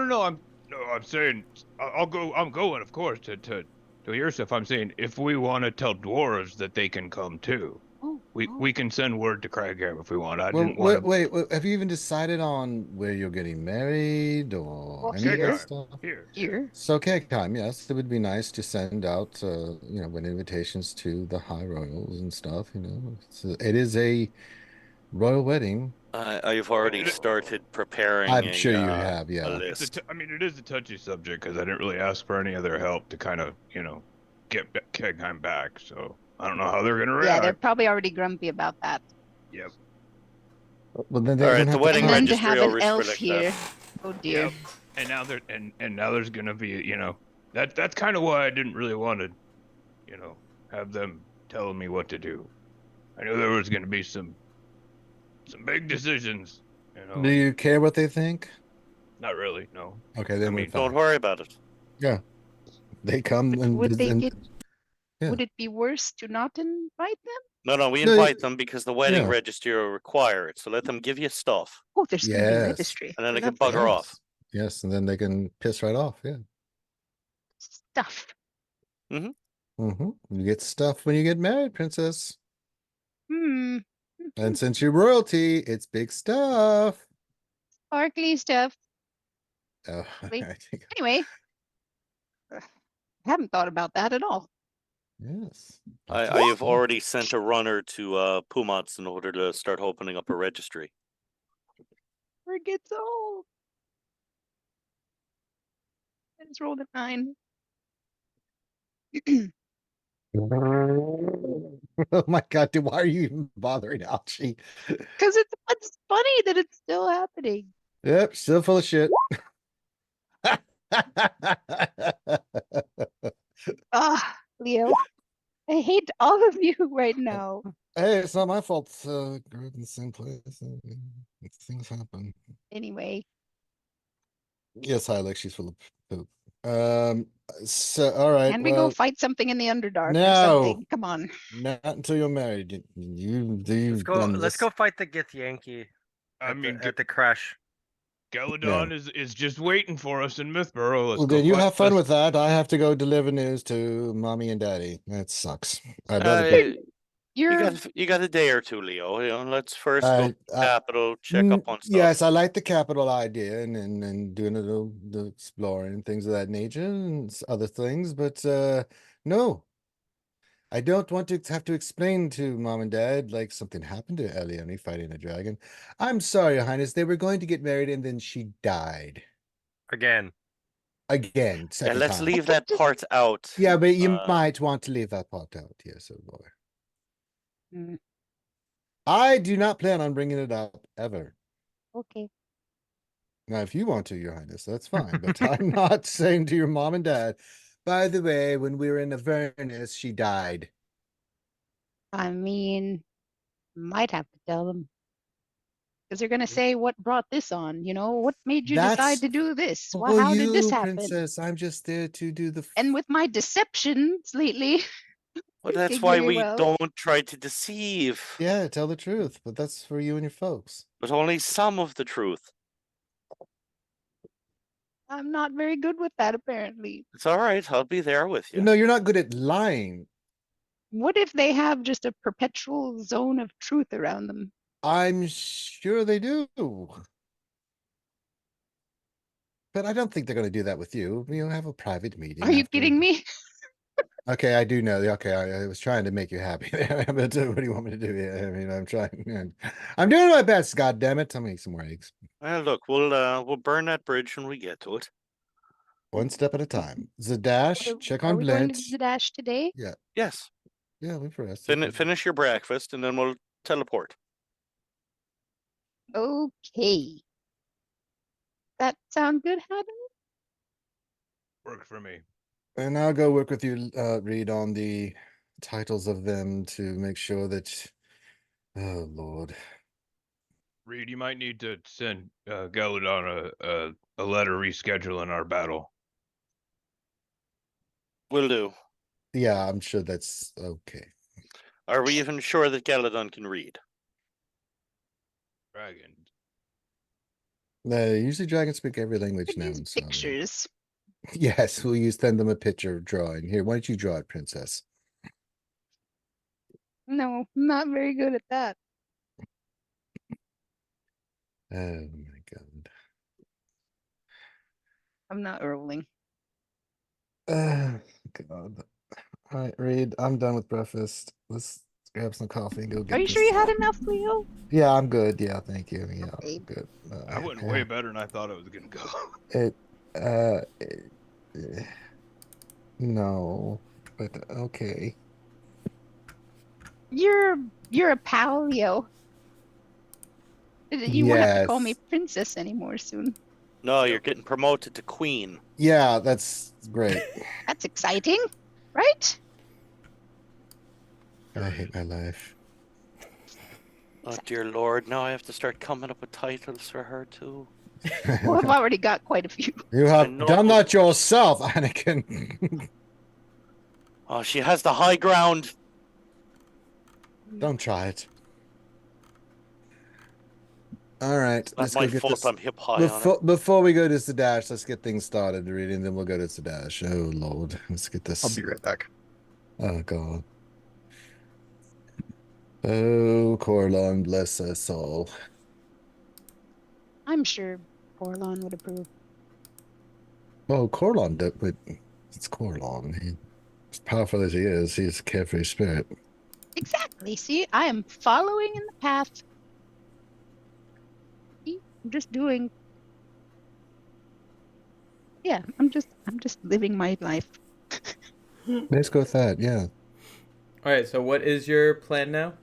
I'm saying I'll go. I'm going, of course, to your stuff. I'm saying if we want to tell dwarves that they can come too, Oh, we can send word to Craghammer if we want. I Well, didn't want wait, to. wait, have you even decided on where you're getting married or well, any of that here, stuff? Here. here. So, cake time, yes, it would be nice to send out, when invitations to the high royals and stuff. It is a royal wedding. I've already started preparing I'm sure you have, a yeah. list. I mean, it is a touchy subject because I didn't really ask for any other help to kind of, get Kegheim back. So I don't know how they're gonna Yeah, they're react. probably already grumpy about that. Yep. Well, then All they're right, gonna the have to wedding And then come. to registry have will an elf reflect here. that. Oh dear. Yep. And now now there's gonna be, that's kind of why I didn't really want to, have them telling me what to do. I knew there was gonna be some big decisions. Do you care what they think? Not really. No. Okay, I then we're mean, Don't fine. worry about it. Yeah, they come Would they and get? yeah. Would it be worse to not invite them? No, we No, invite them because the wedding yeah. registry will require it. So let them give you stuff, Oh, there's going to be a Yes, registry. and then they can Lovely. bugger off. yes, and then they can piss right off. Yeah. Stuff. You get stuff when you get married, princess. Hmm. And since you're royalty, it's big stuff. Sparkly stuff. Oh, Wait. I think Anyway, I haven't thought about that at all. yes. I have already sent a runner to Pumat's in order to start opening up a registry. Where it gets old. I just rolled a 9. Oh my god, dude, why are you even bothering Alchie? Because it's funny that it's still happening. Yep, still full of shit. Ah, Leo. I hate all of you right now. Hey, it's not my fault. Grew up in the same place. Things happen. Anyway, Yes, hi, like she's full of poop. So all right, can we go well, fight something in the Underdark or no, something? Come on. not until you're married. You've Let's done go. Let's this. go fight the Githyanki I mean, at the crash. Galadon is just waiting for us in Mythborough. Let's Well, go then you fight. have fun with that. I have to go deliver news to mommy and daddy. That sucks. I'd rather Uh, You're you got a day or two, Leo. Let's first go to the I, capital, check up on stuff. yes, I like the capital idea and doing a little the exploring and things of that nature and other things, but no, I don't want to have to explain to mom and dad like something happened to Elione fighting a dragon. I'm sorry, Your Highness, they were going to get married and then she died Again. again, Yeah, second let's time. leave that part out. Yeah, but you might want to leave that part out. Yes, oh boy. Mm, I do not plan on bringing it up ever. okay. Now, if you want to, Your Highness, that's fine. But I'm not saying to your mom and dad, by the way, when we were in Avernus, she died. I mean, might have to tell them. Because they're going to say, what brought this on? What made you decide That's to do this? Well, for how did this you, happen? princess. I'm just there to do the. And with my deceptions lately, Well, that's working why very we well. don't try to deceive. Yeah, tell the truth. But that's for you and your folks. But only some of the truth. I'm not very good with that, apparently. It's all right. I'll be there with you. No, you're not good at lying. What if they have just a perpetual zone of truth around them? I'm sure they do. But I don't think they're going to do that with you. We'll have a private meeting. Are you after. kidding me? Okay, I do know. Okay, I was trying to make you happy there. But what do you want me to do? Yeah, I mean, I'm trying. I'm doing my best. God damn it! I'll make some more eggs. Well, look, we'll burn that bridge when we get to it. One step at a time. Zadash, check on Are we going to Blint. Zadash today? Yeah, Yes. yeah, we've rested. Finish your breakfast, and then we'll teleport. Okay. That sound good, Haddon? Works for me. And I'll go work with you, Reed, on the titles of them to make sure that. Oh Lord. Reed, you might need to send Galadon a letter rescheduling our battle. Will do. Yeah, I'm sure that's okay. Are we even sure that Galadon can read? Dragon. Usually dragons speak every language These known. So pictures. yes, will you send them a picture drawing? Here, why don't you draw it, princess? No, I'm not very good at that. Oh my god. I'm not rolling. God. All right, Reed, I'm done with breakfast. Let's grab some coffee and go get Are you this. sure you had enough, Leo? Yeah, I'm good. Yeah, thank you. Yeah, Okay. I'm good. I went way better than I thought it was gonna go. No, but okay. You're a pal, Leo. You won't have to call me Yes. princess anymore soon. No, you're getting promoted to queen. Yeah, that's great. That's exciting, right? I hate my life. Oh dear lord, now I have to start coming up with titles for her too. Well, I've already got quite a few. You have know. done that yourself, Anakin. Oh, she has the high ground. Don't try it. All right, It's let's not go my get fault this. I'm hip high on it. Before we go to Sadash, let's get things started, Reed, and then we'll go to Sadash. Oh Lord, let's get this. I'll be right back. Oh God. Oh, Corlon, bless us all. I'm sure Corlon would approve. Oh, Corlon, but it's Corlon. As powerful as he is, he's a carefree spirit. Exactly. See, I am following in the path. See, I'm just doing. Yeah, I'm just living my life. Let's go with that. Yeah. All right. So what is your plan now?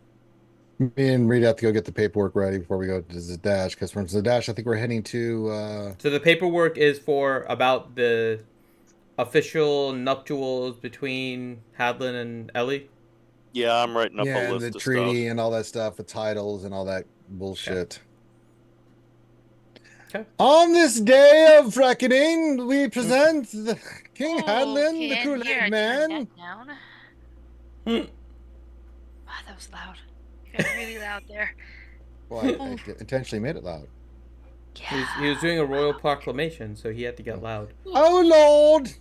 Me and Reed have to go get the paperwork ready before we go to Zadash, because from Zadash, I think we're heading to. So the paperwork is for about the official nuptials between Hadlin and Ellie. Yeah, I'm writing up a Yeah, and list the of treaty stuff. and all that stuff, the titles and all that bullshit. Okay. On this day of reckoning, we present the King Hadlin, the Okay, and Kool-Aid here, I Man. turned that down. Hmm. Wow, that was loud. You got really loud there. Well, I intentionally made it loud. He was doing a royal proclamation, so he had to get loud. Oh Lord!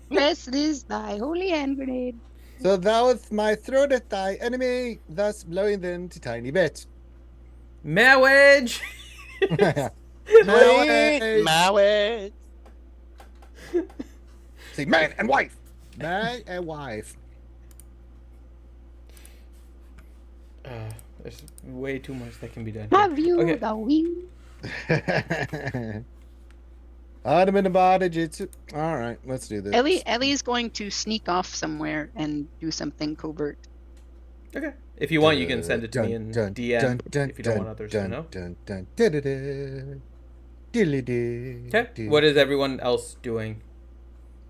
Blessed is thy holy hand grenade. So thou with my throat at thy enemy, thus blowing them to tiny bits. Marriage. Marriage. See, man and wife. Man and wife. There's way too much that can be done. Have you Okay. the wing? Adam in the body jitsu. All right, let's do this. Ellie's going to sneak off somewhere and do something covert. Okay. If you want, you can send it to me in DM if you don't want others to know. Okay. What is everyone else doing?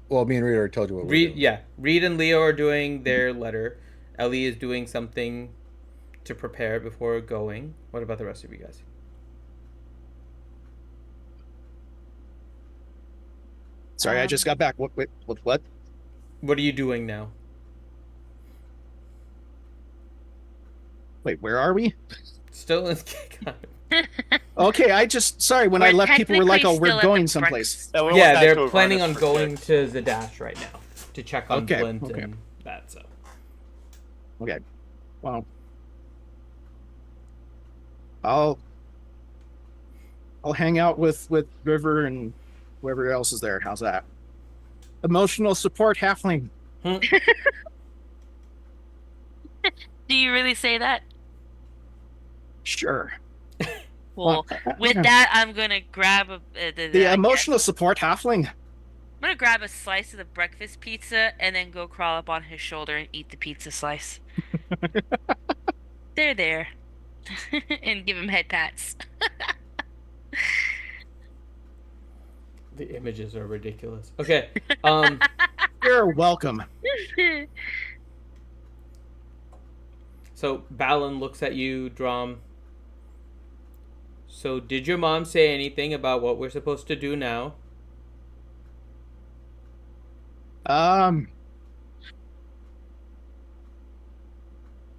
Well, me and Reed already told you what we're doing. Reed and Leo are doing their letter. Ellie is doing something to prepare before going. What about the rest of you guys? Sorry, I just got back. What? What? What are you doing now? Wait, where are we? Still in. Okay, I just sorry. When I left, people were like, "Oh, we're going someplace." Yeah, they're planning on going to Zadash right now to check on Blint and that. So. Okay. Well, I'll hang out with River and whoever else is there. How's that? Emotional support halfling. Do you really say that? Sure. Well, with that, I'm gonna grab the emotional support halfling. I'm gonna grab a slice of the breakfast pizza and then go crawl up on his shoulder and eat the pizza slice. there, and give him head pats. The images are ridiculous. Okay. You're welcome. So Balin looks at you, Drom. So, did your mom say anything about what we're supposed to do now? Well,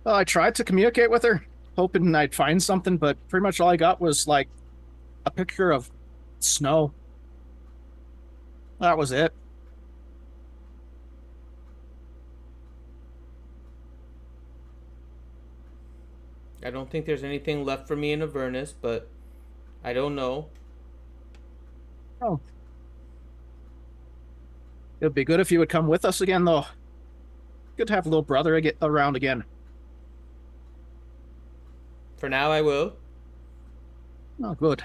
I tried to communicate with her, hoping I'd find something, but pretty much all I got was like a picture of snow. That was it. I don't think there's anything left for me in Avernus, but I don't know. Oh. It'd be good if you would come with us again, though. Good to have little brother around again. For now, I will. Oh, good.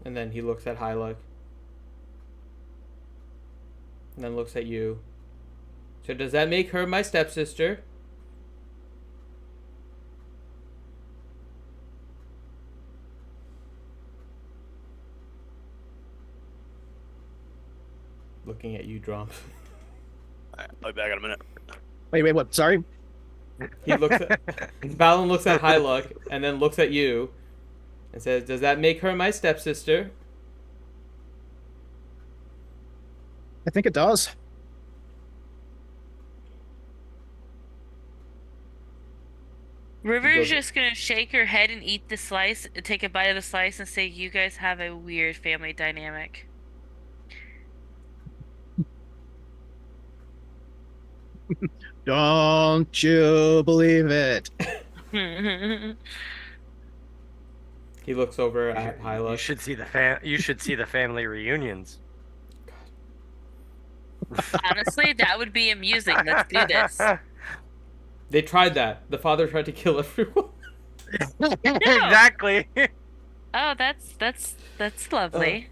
And then he looks at Hyluck. And then looks at you. So does that make her my stepsister? Looking at you, Drom. I'll be back in a minute. Wait, what? Sorry? He looks at... Balin looks at Hyluck and then looks at you and says, does that make her my stepsister? I think it does. River's just gonna shake her head and eat the slice, take a bite of the slice, and say, "You guys have a weird family dynamic." Don't you believe it? He looks over at You Hyluck. should see the family reunions. Honestly, that would be amusing. Let's do this. They tried that. The father tried to kill everyone. Exactly. Oh, that's lovely.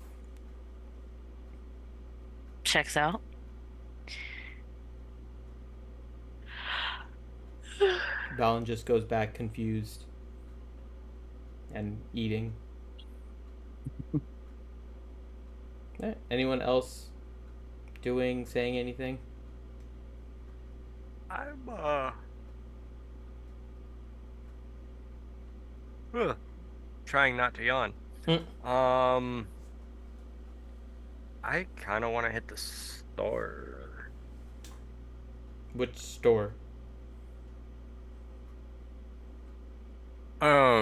Checks out. Balin just goes back confused and eating. Anyone else saying anything? I'm trying not to yawn. I kind of want to hit the store. Which store? A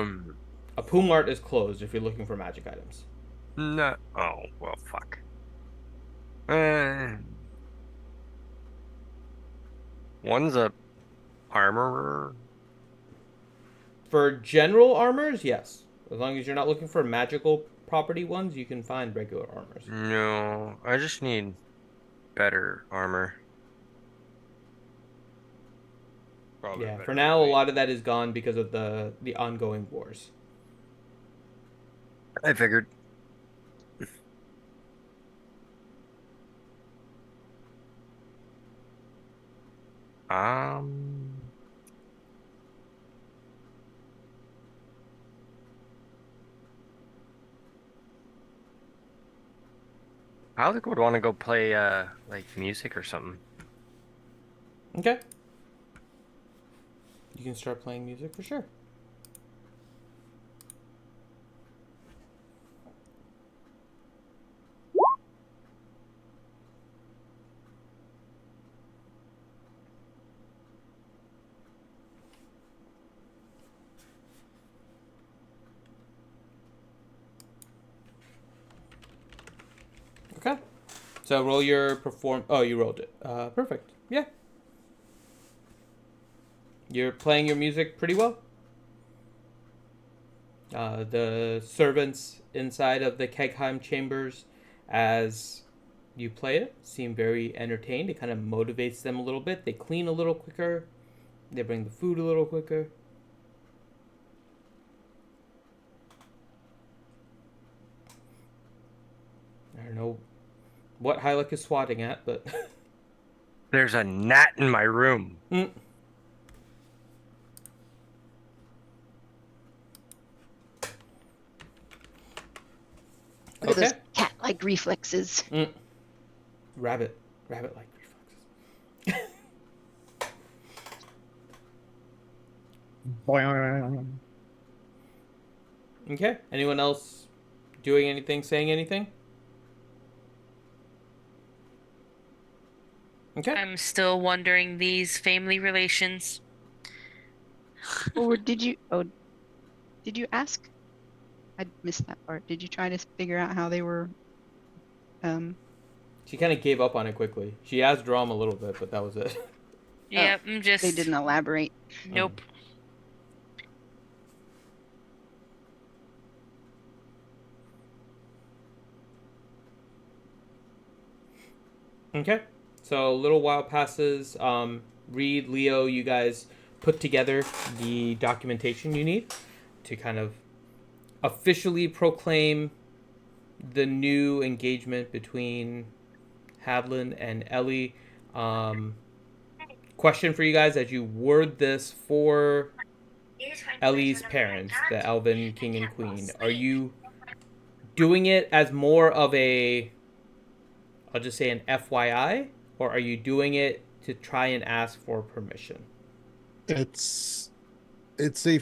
Pumart is closed if you're looking for magic items. No. Oh, well, fuck. One's a armorer. For general armors, yes. As long as you're not looking for magical property ones, you can find regular armors. No, I just need better armor. Probably Yeah, better for now, a wait. lot of that is gone because of the ongoing wars. I figured. I would want to go play like music or something. Okay. You can start playing music for sure. Okay. So roll your perform. Oh, you rolled it. Perfect. Yeah. You're playing your music pretty well. The servants inside of the Kegheim chambers, as you play it, seem very entertained. It kind of motivates them a little bit. They clean a little quicker. They bring the food a little quicker. I don't know what Hyluck is swatting at, but... There's a gnat in my room. Mm. Look at those cat-like reflexes. Rabbit-like reflexes. Boing. Okay. Anyone else doing anything, saying anything? Okay. I'm still wondering these family relations. Or did you? Oh, did you ask? I missed that part. Did you try to figure out how they were? She kind of gave up on it quickly. She asked Drum a little bit, but that was it. Yep, I'm just. They didn't elaborate. Nope. Okay. So a little while passes. Reed, Leo, you guys put together the documentation you need to kind of officially proclaim the new engagement between Hadlin and Ellie. Question for you guys as you word this for Ellie's parents, the Elven King and Queen. Are you doing it as more of a, I'll just say an FYI, or are you doing it to try and ask for permission? It's a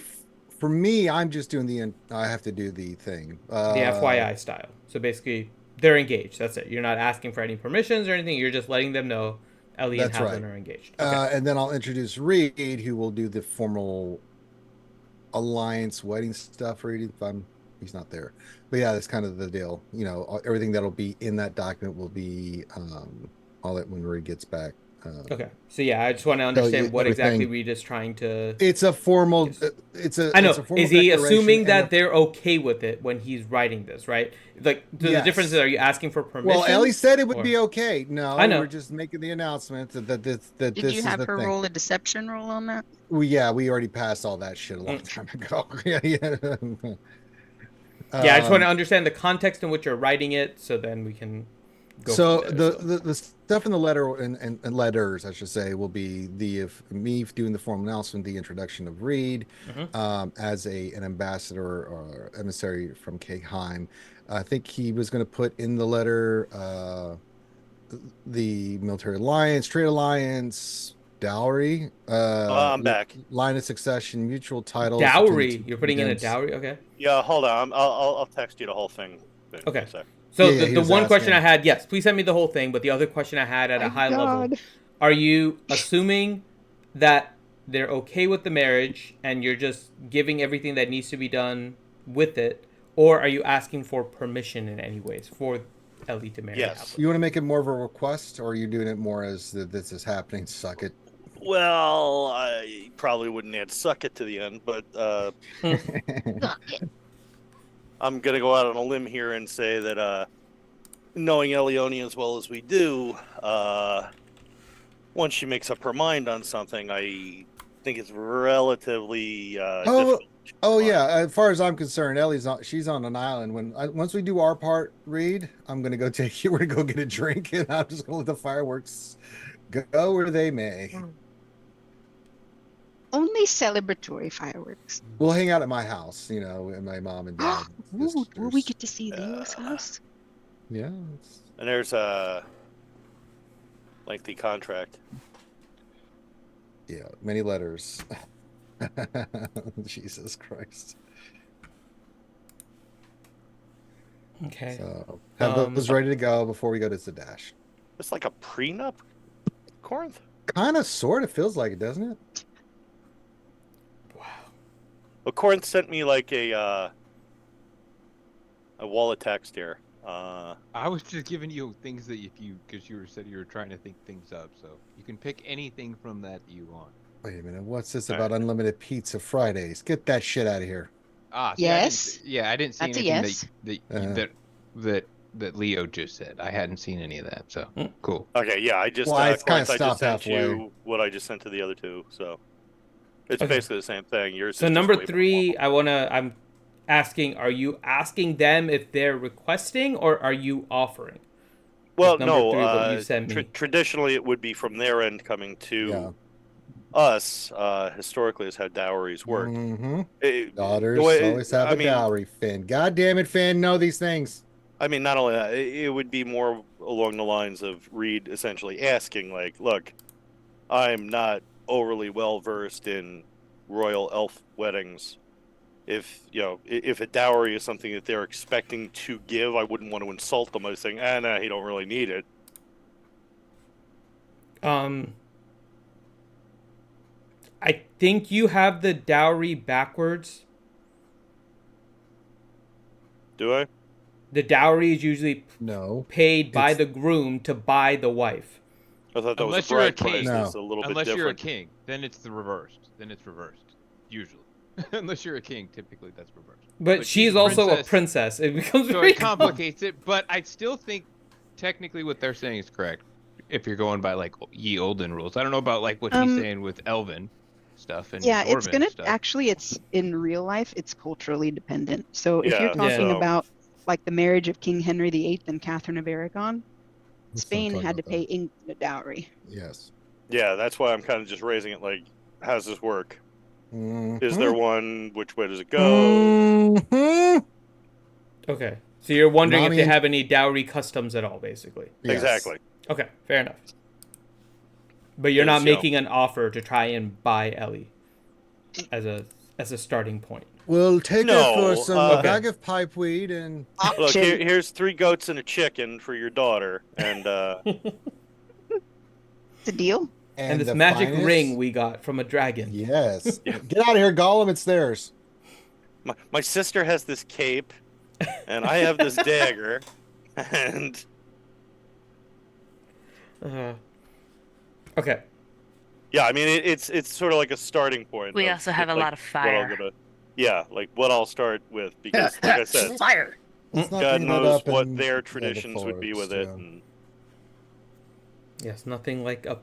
for me. I'm just doing I have to do the thing. The FYI style. So basically, they're engaged. That's it. You're not asking for any permissions or anything. You're just letting them know Ellie and That's Hadlin right. are engaged. Okay. And then I'll introduce Reed, who will do the formal alliance wedding stuff. Reed, he's not there, but yeah, that's kind of the deal. You know, everything that'll be in that document will be all that when Reed gets back. Okay. So yeah, I just want to understand what everything- exactly Reed is trying to. It's a formal. Yes. I know. It's a formal is he assuming that they're okay with it when he's writing this, right? Like, the difference is, are you asking for permission? Well, Ellie said it would be okay. No, I know. We're just making the announcement that this Did this you is have the her thing. roll a deception roll on that? Well, yeah, we already passed all that shit a long time ago. Yeah. Yeah, I just want to understand the context in which you're writing it, so then we can go. So from there, the stuff in the letter and letters, I should say, will be me doing the formal announcement, the introduction of Reed as an ambassador or emissary from Kegheim. I think he was going to put in the letter the military alliance, trade alliance, dowry, I'm back. line of succession, mutual titles. Dowry. You're putting in a dowry. Okay. Yeah, hold on. I'll text you the whole thing. Okay. So Yeah, the one question I had, yes, please send me the whole thing. But the other question I had at a high level, are you assuming that they're okay with the marriage and you're just giving everything that needs to be done with it, or are you asking for permission in any ways for Ellie to marry? Yes. You want to make it more of a request, or are you doing it more as this is happening? Suck it. Well, I probably wouldn't add "suck it" to the end, but I'm gonna go out on a limb here and say that knowing Elione as well as we do, once she makes up her mind on something, I think it's relatively difficult. Oh yeah, as far as I'm concerned, she's on an island. Once we do our part, Reed, I'm gonna go take you. We're gonna go get a drink, and I'm just gonna let the fireworks go where they may. Only celebratory fireworks. We'll hang out at my house, and my mom and dad. Ooh, will we get to see Leo's house? Yeah. And there's a lengthy contract. Yeah, many letters. Jesus Christ. Okay. So have those ready to go before we go to Zadash. It's like a prenup, Corinth. Kind of, sort of feels like it, doesn't it? Wow. Well, Corinth sent me like a wall of text here. I was just giving you things that because you said you were trying to think things up, so you can pick anything from that you want. Wait a minute, what's this about unlimited pizza Fridays? Get that shit out of here. See, Yes. I didn't see That's a anything yes. that Leo just said. I hadn't seen any of that, so cool. Okay, yeah, I just Well, it's Corinth, kinda I just stopped sent halfway. you what I just sent to the other two, so it's Okay. basically the same thing. Yours. So is just number way more 3, formal. I'm asking, are you asking them if they're requesting or are you offering? Well, Number no. 3, what you sent me. Traditionally, it would be from their end coming to us. Historically, is how dowries work. Mm-hmm. Daughters always have a dowry, Finn. God damn it, Finn, know these things. I mean, not only that, it would be more along the lines of Reed essentially asking, like, look, I'm not overly well versed in royal elf weddings. If if a dowry is something that they're expecting to give, I wouldn't want to insult them by saying, nah, he don't really need it. I think you have the dowry backwards. Do I? The dowry is usually No. paid by It's- the groom to buy the wife. I thought that Unless was a you're a bride price. king. No. Is a little Unless bit you're a different. king, then it's the reversed. Then it's reversed, usually. Unless you're a king, typically that's reversed. But she's also a princess. It becomes So very it complicates it. But I still think technically what they're saying is correct. If you're going by like ye olden rules, I don't know about like what he's saying with Elven stuff and Yeah, it's Dwarven gonna stuff. actually, it's in real life, it's culturally dependent. So if you're Yeah, talking so- about like the marriage of King Henry VIII and Catherine of Aragon, Let's not Spain talk had to about pay that. England a dowry. Yes. Yeah, that's why I'm kind of just raising it. Like, how does this work? Mhm. Is there one? Which way does it go? Mhm. Okay. So you're wondering if Nami they and- have any dowry customs at all, basically. Yes. Exactly. Okay, fair enough. But you're not Yes, yeah. making an offer to try and buy Ellie as a starting point. We'll take her No, for some okay. bag of pipeweed and Look, Option. here's 3 goats and a chicken for your daughter, and It's a deal. And this the magic finest- ring we got from a dragon. Yes. Yeah. Get out of here, Gollum. It's theirs. my sister has this cape, and I have this dagger, and Okay. yeah, I mean it's sort of like a starting point. We of also have a like lot of what I'm fire. gonna- yeah, like what I'll start with, because like I said, Fire. Let's not God bring that knows up what in their the traditions would be with forest, it. yeah. And Yes, nothing like a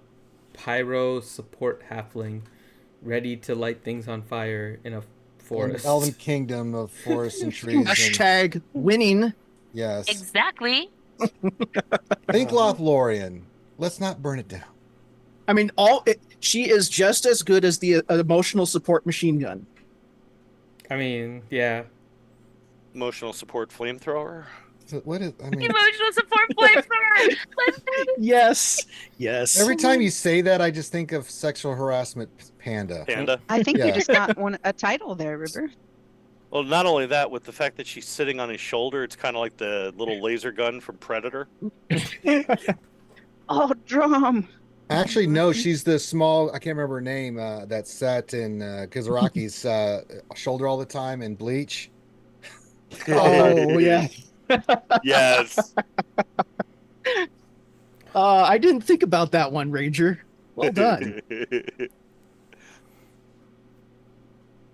pyro support halfling ready to light things on fire in a An forest. Elven kingdom of forests and trees. And, Hashtag winning. yes. Exactly. Think Lothlorien. Let's not burn it down. I mean, she is just as good as the emotional support machine gun. I mean, yeah. emotional support flamethrower. So what is? I mean, Emotional support flamethrower. Let's do it. Yes. Yes. every time you say that, I just think of sexual harassment panda. Panda. I think Yeah. you just got a title there, River. Well, not only that, with the fact that she's sitting on his shoulder, it's kind of like the little laser gun from Predator. Oh, drum. Actually, no, she's the small. I can't remember her name. That sat in Kizaraki's shoulder all the time in Bleach. Oh, yeah. Yes. I didn't think about that one, Ranger. Well done.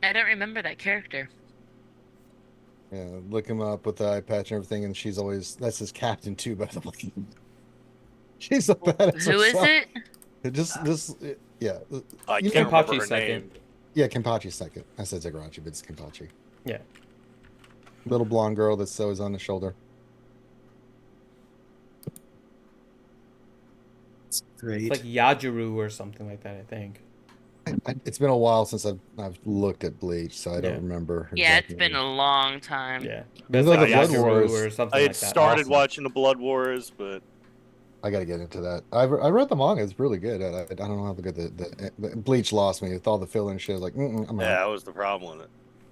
I don't remember that character. Yeah, look him up with the eye patch and everything, and she's always that's his captain too. By the way, she's a badass. Who is herself. it? Just yeah, I You can't know- remember her Kenpachi's second. name. yeah. Kenpachi's second. I said Zagarachi, but it's Kenpachi. Yeah. Little blonde girl that's always on the shoulder. Great. It's like Yajuru or something like that, I think. It's been a while since I've looked at Bleach, so I Yeah. don't remember. Yeah, it's exactly been a long time. Yeah. Those But are it's the like Blood Yajuru Wars. or something I had like that. started Awesome. watching the Blood Wars, but I got to get into that. I read the manga; it's really good. I don't know how good the Bleach lost me with all the filler and shit. I was like, I'm yeah, out. that was the problem with it.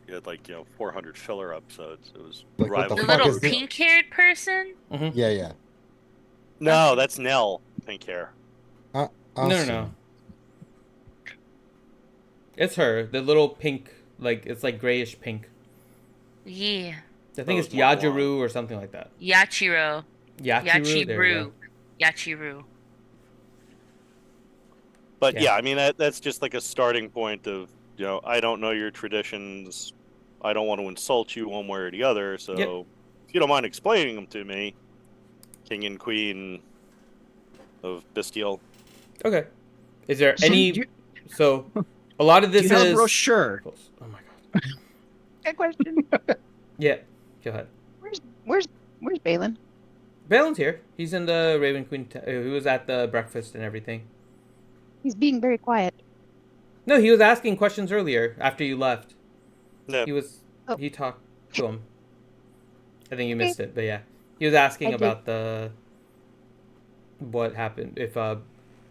You had like 400 filler episodes. It was Like, what the The fuck little is this? pink-haired person. Yeah. No, that's Nell. Pink hair. No, no. It's her. The little pink, like, it's like grayish pink. Yeah. I think was it's more Yajuru blonde. or something like that. Yachiro. Yachiru. There you Yachiru. go. Yachiru. But Yeah. yeah, I mean that's just like a starting point of I don't know your traditions. I don't want to insult you one way or the other. So Yep. if you don't mind explaining them to me, King and Queen of Bestial. Okay. Is there So any? you- So, a lot of Do this you have a is. brochure? Oh my god. Good question. Yeah. Go ahead. Where's Balin? Balin's here. He's in the Raven Queen. He was at the breakfast and everything. He's being very quiet. No, he was asking questions earlier after you left. No. He was. Oh. He talked to him. I think you missed it, but yeah, he was asking I did. about what happened if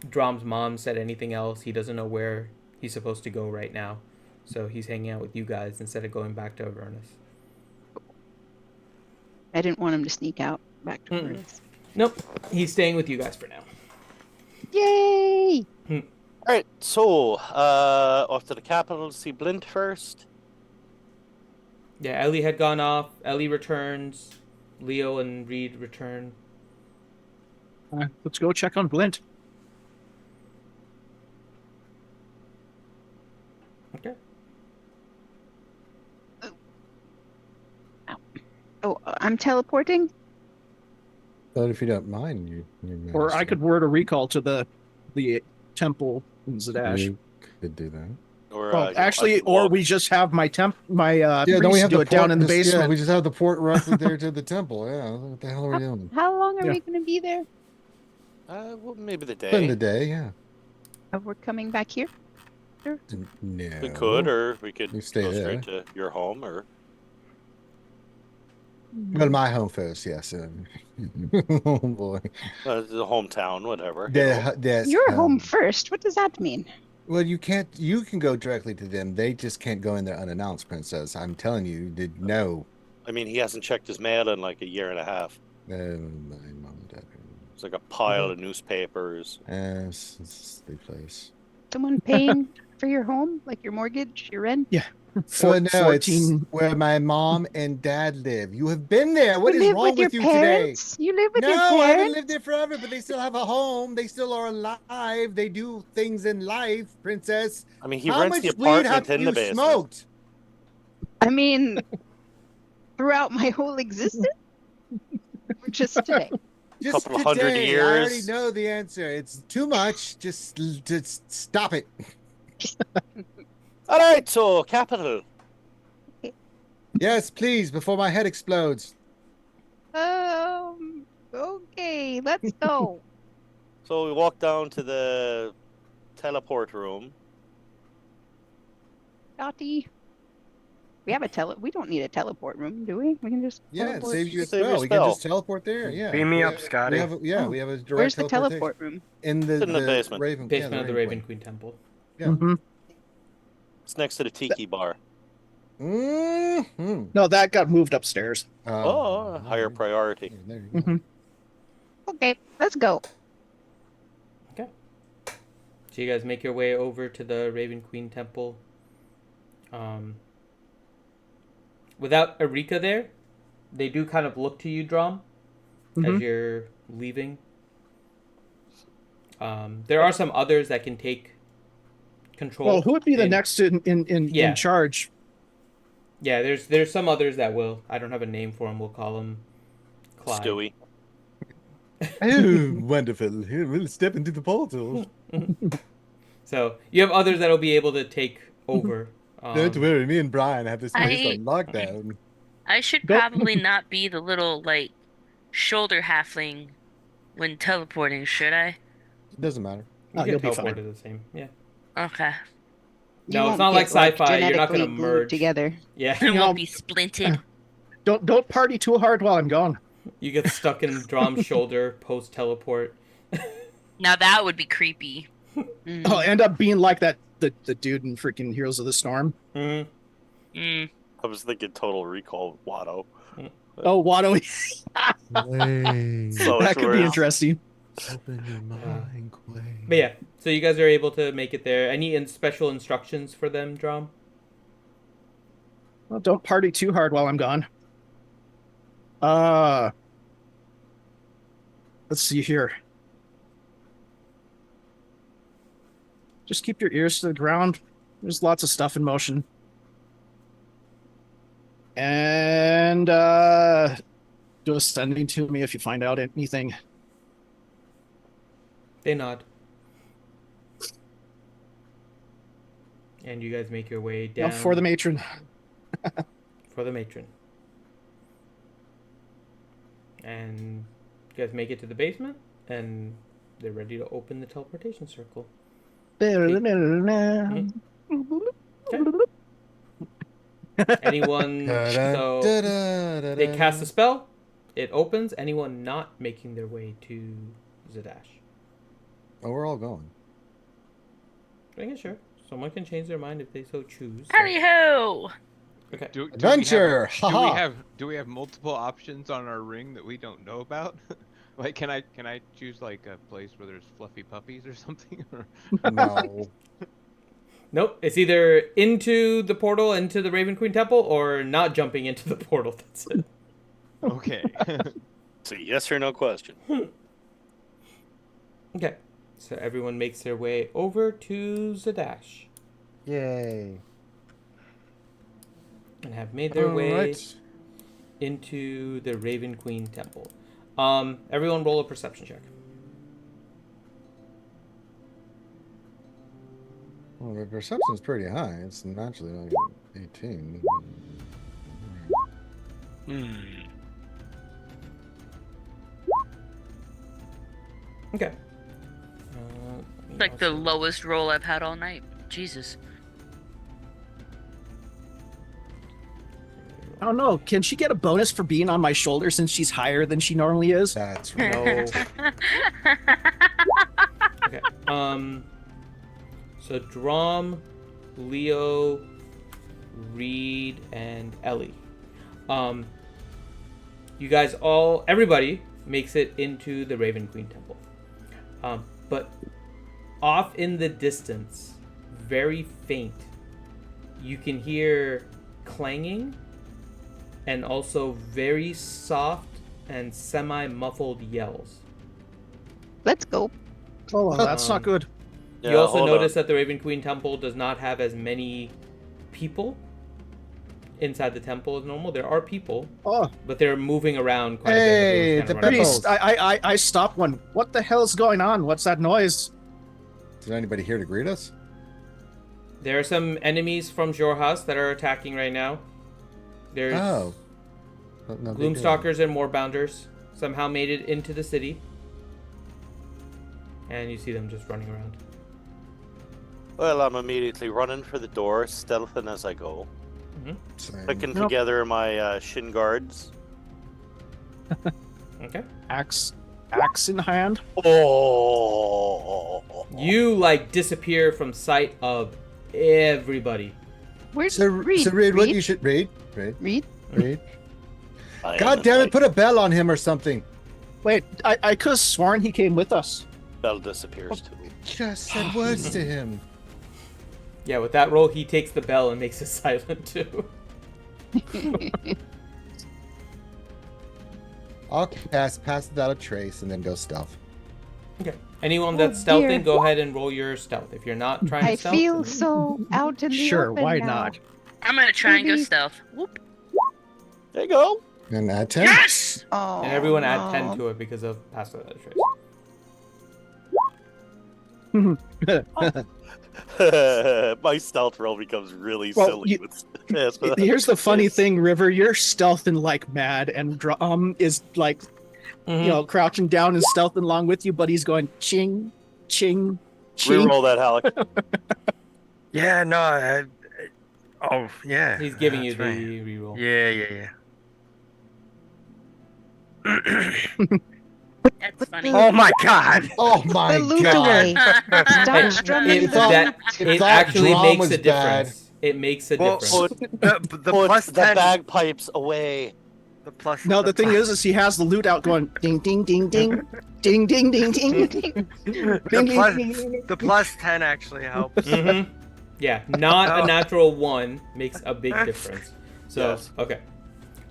Drom's mom said anything else. He doesn't know where he's supposed to go right now. So he's hanging out with you guys instead of going back to Avernus. I didn't want him to sneak out back to Mm-mm. Avernus. Nope, he's staying with you guys for now. Yay! All right, so off to the capital to see Blint first. Yeah, Ellie had gone off. Ellie returns. Leo and Reed return. Let's go check on Blint. Okay. Oh, I'm teleporting? But if you don't mind, you Or I could word a recall to the temple in Zadash. You could do that. Or Well, I actually, can or walk. we just have my Yeah, don't we priest have do the it down port in the just- Yeah, basement. we just have the port directly there to the temple. Yeah, what the hell are we doing? How long are Yeah. we going to be there? Well, maybe the Spend the day. day, yeah. We're coming back here? No. We could, or we could You stay go there. straight to your home, or Well, my home first, yes. Oh boy. the hometown, whatever. you know. That's You're home first. What does that mean? Well, you can't. You can go directly to them. They just can't go in there unannounced, Princess. I'm telling you, did no. I mean, he hasn't checked his mail in like a year and a half. My mom and dad. It's like a pile of newspapers. It's the place. Someone paying for your home? Like your mortgage, your rent? Yeah. So no, 14. it's where my mom and dad live. You have been there. What you is live wrong with your with you parents? today? You live with No, your I haven't parents? lived there forever, but they still have a home. They still are alive. They do things in life, Princess. I mean, he How rents much the weed apartment have in the you basement. smoked? I mean, throughout my whole existence? Or just today? Just Couple of hundred today. I already years. know the answer. It's too much. Just stop it. All right, so capital. Yes, please, before my head explodes. Okay, let's go. So we walk down to the teleport room. Dottie. We have we don't need a teleport room, do we? We can just Yeah, it teleport. saves you a Save your spell. We can spell. just teleport there. Yeah. Beam me We up, have- Scotty. We have, Oh, we have a direct Where's the teleportation. teleport room? In the It's in the basement. Raven, Basement of the Raven Queen. Queen Temple. Yeah. Mhm. It's next to the tiki bar. Mm-hmm. No, that got moved upstairs. Oh, higher priority. There you go. Mhm. Okay, let's go. Okay. So you guys make your way over to the Raven Queen Temple. Without Erika there, they do kind of look to you, Drom, as Mhm. you're leaving. There are some others that can take control. Well, who would be the in- next Yeah. in charge? Yeah, there's some others that will. I don't have a name for them. We'll call them Clyde. Stewie. Oh, wonderful. Here, we'll step into the portal. So you have others that'll be able to take over. Don't worry, me and Brian have this place I- on lockdown. I should Go- probably not be the little like shoulder halfling when teleporting, should I? It doesn't matter. Oh, You you'll can be teleport fine. to the same. Yeah. Okay. You No, it's won't not like get, sci-fi. You're not gonna genetically glued merge. together. Yeah. It No. won't be splinted. Don't party too hard while I'm gone. You get stuck in Drom's shoulder post teleport. Now that would be creepy. Mm. I'll end up being like that the dude in freaking Heroes of the Storm. Mm-hmm. Mm. I was thinking Total Recall Watto. Oh, Watto. Quay. So That it's could be worse. interesting. Open your mind, Quay. But yeah, so you guys are able to make it there. Any special instructions for them, Drom? Well, don't party too hard while I'm gone. Let's see here. Just keep your ears to the ground. There's lots of stuff in motion. And do a sending to me if you find out anything. They nod. And you guys make your way Now down for the matron. for the matron. And you guys make it to the basement, and they're ready to open the teleportation circle. Anyone? So they cast a spell. It opens. Anyone not making their way to Zadash? Oh, we're all going. Yeah, sure. Someone can change their mind if they so choose. So. Howdy ho! Okay. Adventure! Do we have multiple options on our ring that we don't know about? Like, can I choose like a place where there's fluffy puppies or something? No. Nope. It's either into the portal, into the Raven Queen Temple, or not jumping into the portal. That's it. Okay. It's a yes or no question. Okay. So everyone makes their way over to Zadash Yay. and have made their way Alright. into the Raven Queen Temple. Everyone roll a perception check. Well, the perception's pretty high. It's naturally like 18. Okay. It's like the lowest roll I've had all night. Jesus. I don't know. Can she get a bonus for being on my shoulder since she's higher than she normally is? That's right. No. Okay. So Drom, Leo, Reed, and Ellie. You guys everybody makes it into the Raven Queen Temple. But off in the distance, very faint, you can hear clanging and also very soft and semi-muffled yells. Let's go. Oh, that's not good. You also notice that the Raven Queen Temple does not have as many people inside the temple as normal. There are people, but they're moving around quite Hey, a bit. the Everyone's kinda running Peppos. around. I stopped one. What the hell's going on? What's that noise? Is there anybody here to greet us? There are some enemies from Jorhas that are attacking right now. There's Oh. No, they Gloomstalkers and Moorbounders somehow made it into the city. And you see them just running around. Well, I'm immediately running for the door, stealthing as I go. Mm-hmm. Same. Clicking together my shin guards. Okay. Axe in hand. Oh! You disappear from sight of everybody. Where's So, Reed? Reed, what Reed? you should read? Reed? God damn it! Put a bell on him or something. Wait, I could have sworn he came with us. Bell disappears too. Just said words to him. Yeah, with that roll, he takes the bell and makes it silent too. I'll pass without a trace and then go stealth. Okay. Anyone Oh, that's stealthing, dear. go ahead and roll your stealth. If you're not trying to I stealth, feel so out in the Sure, open why now. not? I'm gonna try and go Maybe- stealth. Whoop. There you go. And add 10. Yes! Oh, and everyone add no. 10 to it because of pass without a trace. My stealth roll becomes really Well, silly. Here's the funny thing, River. You're stealthing like mad, and Drum is Mhm. crouching down and stealthing along with you, but he's going ching, ching, ching. Reroll that, Halleck. Yeah, no. Oh, yeah. He's giving you that's the right. reroll. Yeah. That's funny. Oh my god. Oh my The loot god. away. Stop It, strumming it, the that, loot. it thought actually drum makes was a bad. difference. It makes a Well, difference. The Put plus the 10. bagpipes away. The plus. No, the thing is he has the loot out going ding, ding, ding, ding, ding, ding, ding, ding, ding, The plus 10 actually helps. hmm Yeah, not a natural 1 makes a big difference. So, Yes. okay.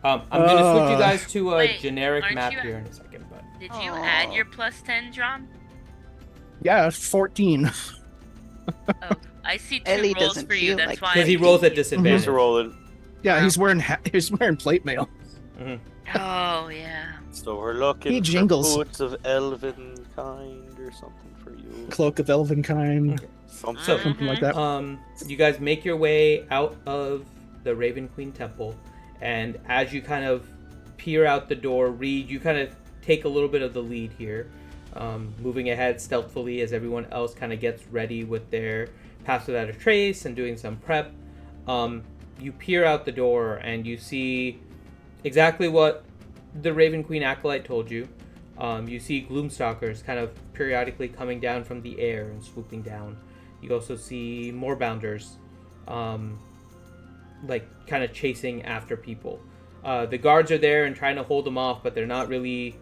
I'm going to switch you guys to a Wait, generic aren't map you- here in a second. But Did you add your plus 10, John? Yeah, 14. Oh, I see 2 Ellie rolls doesn't for you. feel That's like why. because he rolls at He's disadvantage. rolling. Yeah, he's wearing plate mail. Oh yeah. So we're looking He for jingles. boots of elven kind or something for you. Cloak of Elvenkind, Something. something like that. You guys make your way out of the Raven Queen Temple, and as you kind of peer out the door, Reed, you kind of take a little bit of the lead here, moving ahead stealthily as everyone else kind of gets ready with their pass without a trace and doing some prep. You peer out the door and you see exactly what the Raven Queen Acolyte told you. You see Gloomstalkers kind of periodically coming down from the air and swooping down You also see more bounders, like kind of chasing after people. The guards are there and trying to hold them off, but they're not in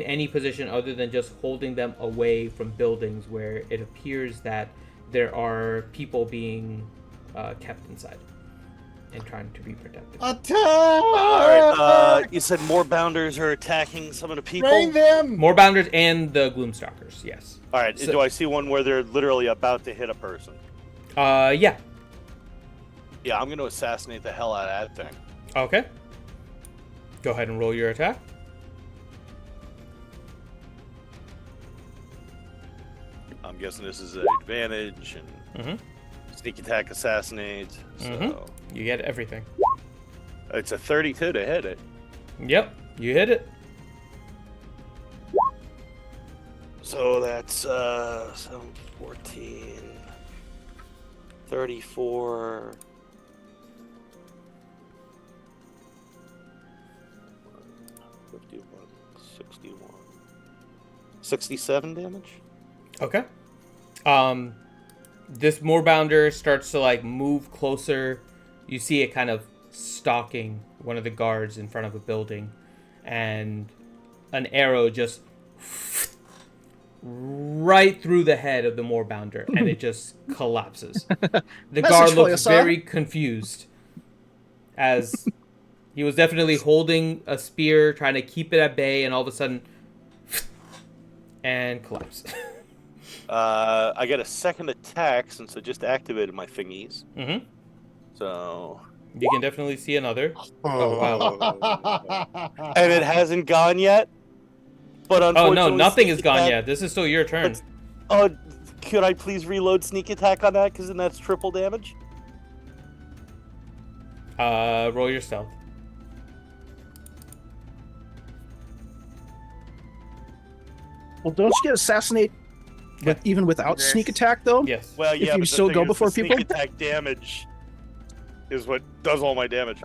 any position other than just holding them away from buildings where it appears that there are people being kept inside and trying to be protected. Attack! All right. You said more bounders are attacking some of the people. Bring them! More bounders and the Gloomstalkers, yes. All right. So- Do I see one where they're literally about to hit a person? Yeah. Yeah, I'm going to assassinate the hell out of that thing. Okay. Go ahead and roll your attack. I'm guessing this is an advantage and sneak attack, assassinate. So You get everything. it's a 32 to hit it. Yep, you hit it. So that's 7, 14, 34. 51, 61, 67 damage. Okay. This Moorbounder starts to like move closer. You see it kind of stalking one of the guards in front of a building, and an arrow just right through the head of the Moorbounder, and it just collapses. The guard for you, looks son. very confused, as he was definitely holding a spear, trying to keep it at bay, and all of a sudden, and collapse. I get a second attack since I just activated my thingies. Mm-hmm. So. You can definitely see another. Oh, wow. And it hasn't gone yet. But Oh, unfortunately, no, nothing sneak is gone attack- yet. This is still your turn. Oh, could I please reload sneak attack on that? Because then that's triple damage. Roll your stealth. Well, don't you get assassinate even without This- sneak attack though? Yes. Well, If yeah, you but still the go thing is, before the sneak people? attack damage is what does all my damage.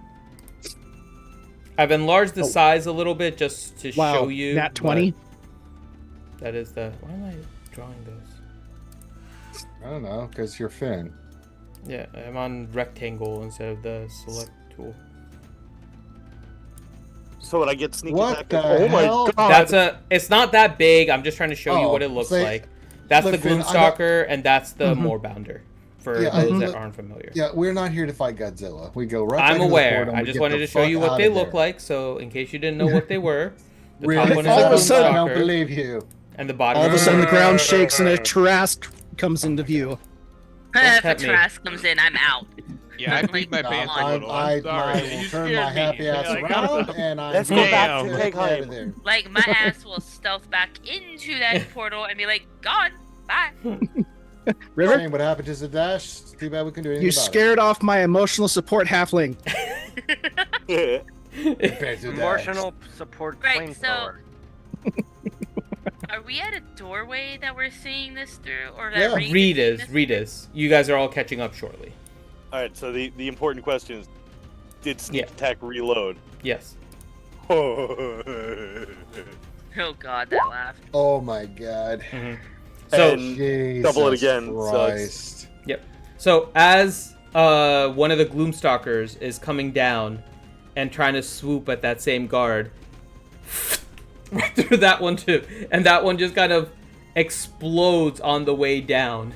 I've enlarged the size a little bit just to Wow, show you. nat 20. but That is the... Why am I drawing those? I don't know, because you're Finn. Yeah, I'm on rectangle instead of the select tool. So would I get sneak What attack? the Oh my hell? god! It's not that big. I'm just trying to show you Oh, what it looks say- like. That's look, the Finn, I got- Gloomstalker, and that's the Moorbounder. For Yeah, those that look- aren't familiar. Yeah, we're not here to fight Godzilla. We go right back I'm into the aware. portal and I we just get wanted the to show you fuck what out they of look there. like. So in case you didn't know what they were, the Really? top one is All the of a sudden- I don't Gloomstalker, believe you. and the bottom All of a is sudden, the ground shakes and a Trask comes into view. If a pet me. Trask comes in, I'm out. Yeah, I peed my Like, pants come a on. little. I I'm sorry. will You turn scared my me. happy ass Like, around and I'm Let's go going back to the Take heck out Home. of there. Like, my ass will stealth back into that portal and be like, gone, bye. River, Shame what happened to Zadash. It's too bad we can do anything you about scared off my emotional support halfling. it. Compared to Zadash. Emotional support Right, so- flamethrower. Are we at a doorway that we're seeing this through? Or Yeah. that Reed Reed seeing is. this Reed through? is. You guys are all catching up shortly. All right. So the important question is, did sneak Yeah. attack reload? Yes. Oh god, that laugh. Oh my god. So And Jesus double it again, so Christ. So as one of the Gloomstalkers is coming down and trying to swoop at that same guard, right through that one too, and that one just kind of explodes on the way down,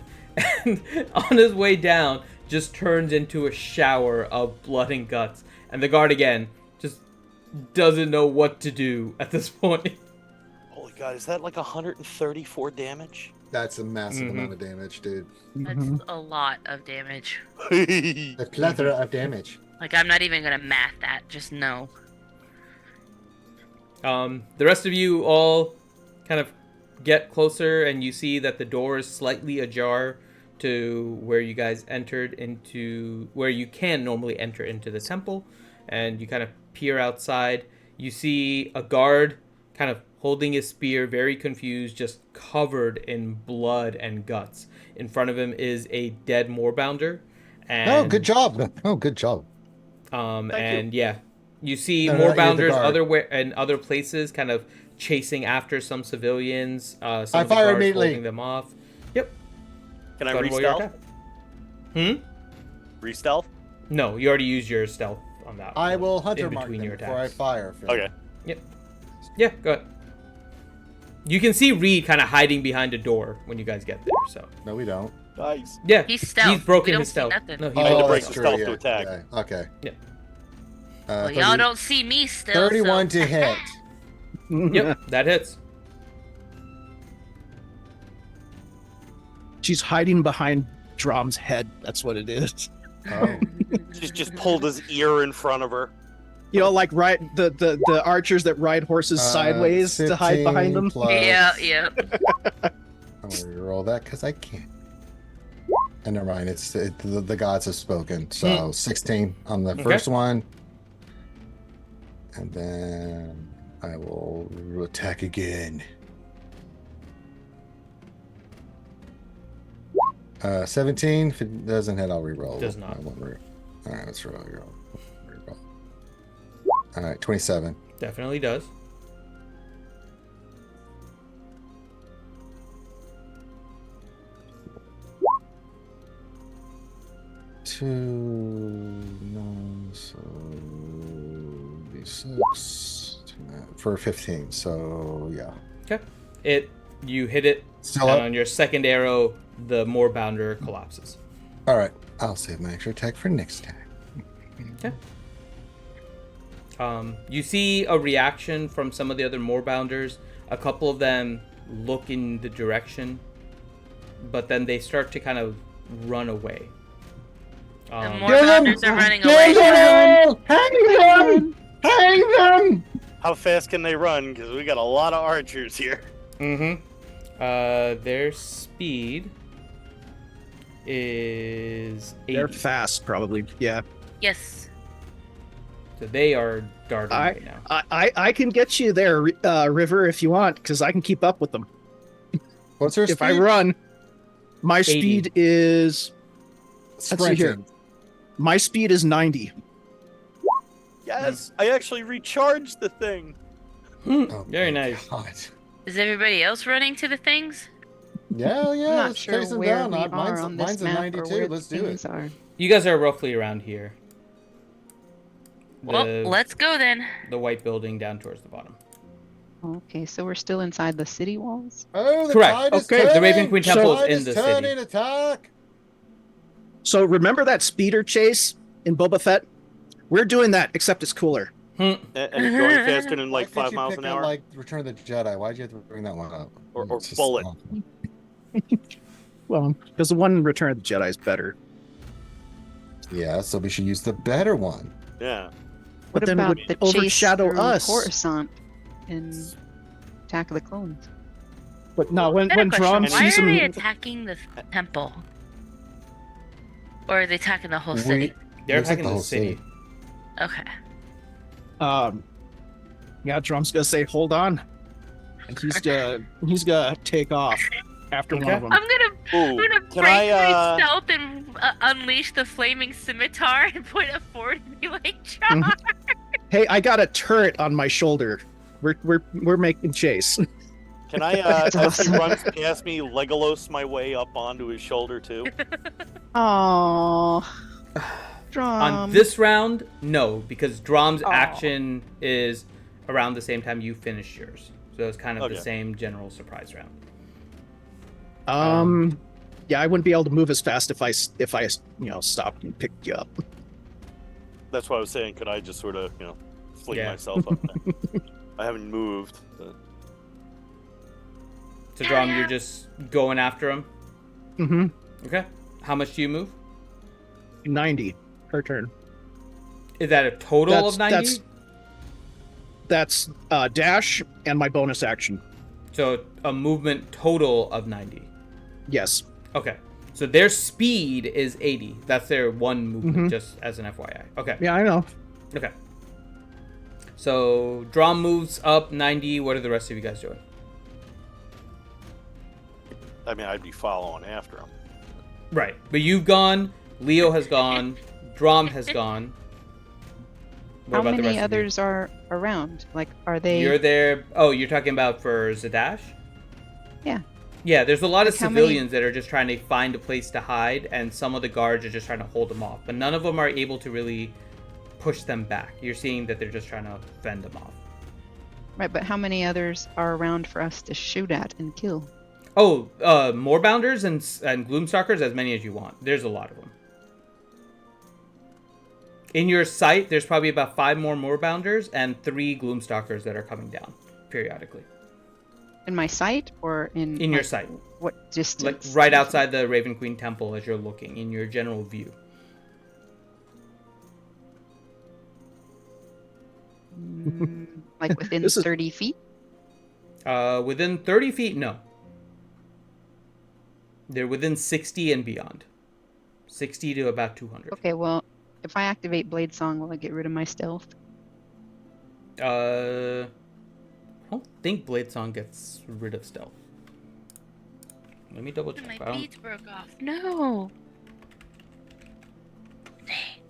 and on his way down just turns into a shower of blood and guts, and the guard again just doesn't know what to do at this point. Holy god! Is that like 134 damage? That's a massive Mhm. amount of damage, dude. That's Mhm. a lot of damage. A plethora of damage. Like, I'm not even gonna math that, just know. The rest of you all kind of get closer, and you see that the door is slightly ajar to where you guys entered into, where you can normally enter into the temple, and you kind of peer outside. You see a guard kind of holding his spear, very confused, just covered in blood and guts. In front of him is a dead Moorbounder. And, Oh, good job. Oh, good job. and yeah, you see No, more not you, the bounders guard. in other places, kind of chasing after some civilians. Some I of the fire guards immediately. holding them off. Yep. Can I Go ahead and roll your re-stealth? attack. Re-stealth? No, you already used your stealth on that. I one, will hunter in mark between them your before I attacks. fire. Okay. Yeah, go ahead. You can see Reed kind of hiding behind a door when you guys get there. So No, we don't. Nice. yeah, He's stealth. He's broken We don't his see stealth. nothing. No, he I had to broke break his the stealth. stealth to attack. Yeah, okay. Yeah. Well, y'all don't see me still. 31 so. to hit. Yep, that hits. She's hiding behind Drom's head. That's what it is. Oh. She's just pulled his ear in front of her. You know, like the archers that ride horses sideways to hide behind 15 them. plus- Yeah. I'm going to roll that because I can't. And never mind, the gods have spoken. So 16 on the first one. And then I will attack again. 17. If it doesn't hit, I'll reroll. Does not. All right, let's reroll. All right, 27. Definitely does. Two, nine, so d6 for 15. So yeah. Okay. You hit it, Still and up. on your second arrow, the Moorbounder collapses. All right, I'll save my extra attack for next time. You see a reaction from some of the other Moorbounders. A couple of them look in the direction, but then they start to kind of run away. The Moorbounders are running away. Hang them! How fast can they run? Because we got a lot of archers here. Mm-hmm. Their speed is 80. They're fast, probably. Yeah. Yes. So they are darting right now. I can get you there, River, if you want, because I can keep up with them. What's her speed? If I run, my 80. speed is. Let's see here. Sprinting. My speed is 90. Yes, I actually recharged the thing. Oh Very my nice. God. Is everybody else running to the things? Yeah, I'm yeah. not Let's sure chase them where down. we are Mine's on this mine's a map 92. or where Let's the do it. things are. You guys are roughly around here. Well, let's go then. The white building down towards the bottom. Okay, so we're still inside the city walls. Oh, the Correct. tide is Okay. turning. The Raven Queen Temple is Tide in the city. turning. Attack. So remember that speeder chase in Boba Fett? We're doing that, except it's cooler. And it's going faster than like Why 5 couldn't you miles pick an a, hour. Like Return of the Jedi. Why'd you have to bring that one up? Or It's just Bullet. awful. Well, because the one in Return of the Jedi is better. Yeah, so we should use the better one. Yeah. But What then it about would the chase overshadow through us. Coruscant in Attack of the Clones? But no, when I got a question. Drom Why sees are they him, attacking the temple? Or are they attacking the whole We- city? They're Looks like attacking the the whole city. Okay. yeah, Drom's gonna say, "Hold on," and he's gonna take off after one Okay. of them. I'm gonna Ooh, break can I, my stealth and unleash the flaming scimitar and point it forward and be like, charge! Hey, I got a turret on my shoulder. We're making chase. Can I, That's as he awesome. runs past me, Legolas my way up onto his shoulder too? Oh, Drom. On this round, no, because Drom's Aw. action is around the same time you finish yours. So it's kind of the Okay. same general surprise round. Yeah, I wouldn't be able to move as fast if I stopped and picked you up. That's what I was saying. Could I just sort of, fling Yeah. myself up there? I haven't moved. But... So Drom, you're just going after him. Mm-hmm. Okay. How much do you move? 90 per turn. Is that a total of 90? That's dash and my bonus action. So a movement total of 90. Yes. Okay. So their speed is 80. That's their one movement, Mhm. just as an FYI. Okay. Yeah, I know. Okay. So Drom moves up 90. What are the rest of you guys doing? I mean, I'd be following after him. Right. But you've gone. Leo has gone. Drom has gone. What How about the many rest others are around? Like, are of they? you? You're there. Oh, you're talking about for Zadash? Yeah. Yeah, there's a lot of Like, how many- civilians that are just trying to find a place to hide, and some of the guards are just trying to hold them off. But none of them are able to really push them back. You're seeing that they're just trying to fend them off. Right, but how many others are around for us to shoot at and kill? Oh, Moorbounders and Gloomstalkers, as many as you want. There's a lot of them. In your sight, there's probably about 5 more Moorbounders and 3 Gloomstalkers that are coming down periodically. In my sight or in In your like, sight. What Like distance? right outside the Raven Queen Temple as you're looking, in your general view. Like within This is- 30 feet? Within 30 feet, no. They're within 60 and beyond. 60 to about 200. Okay, well, if I activate Blade Song, will I get rid of my stealth? I don't think Blade Song gets rid of stealth. Let me double check. My I don't- beads broke off. No. Dang.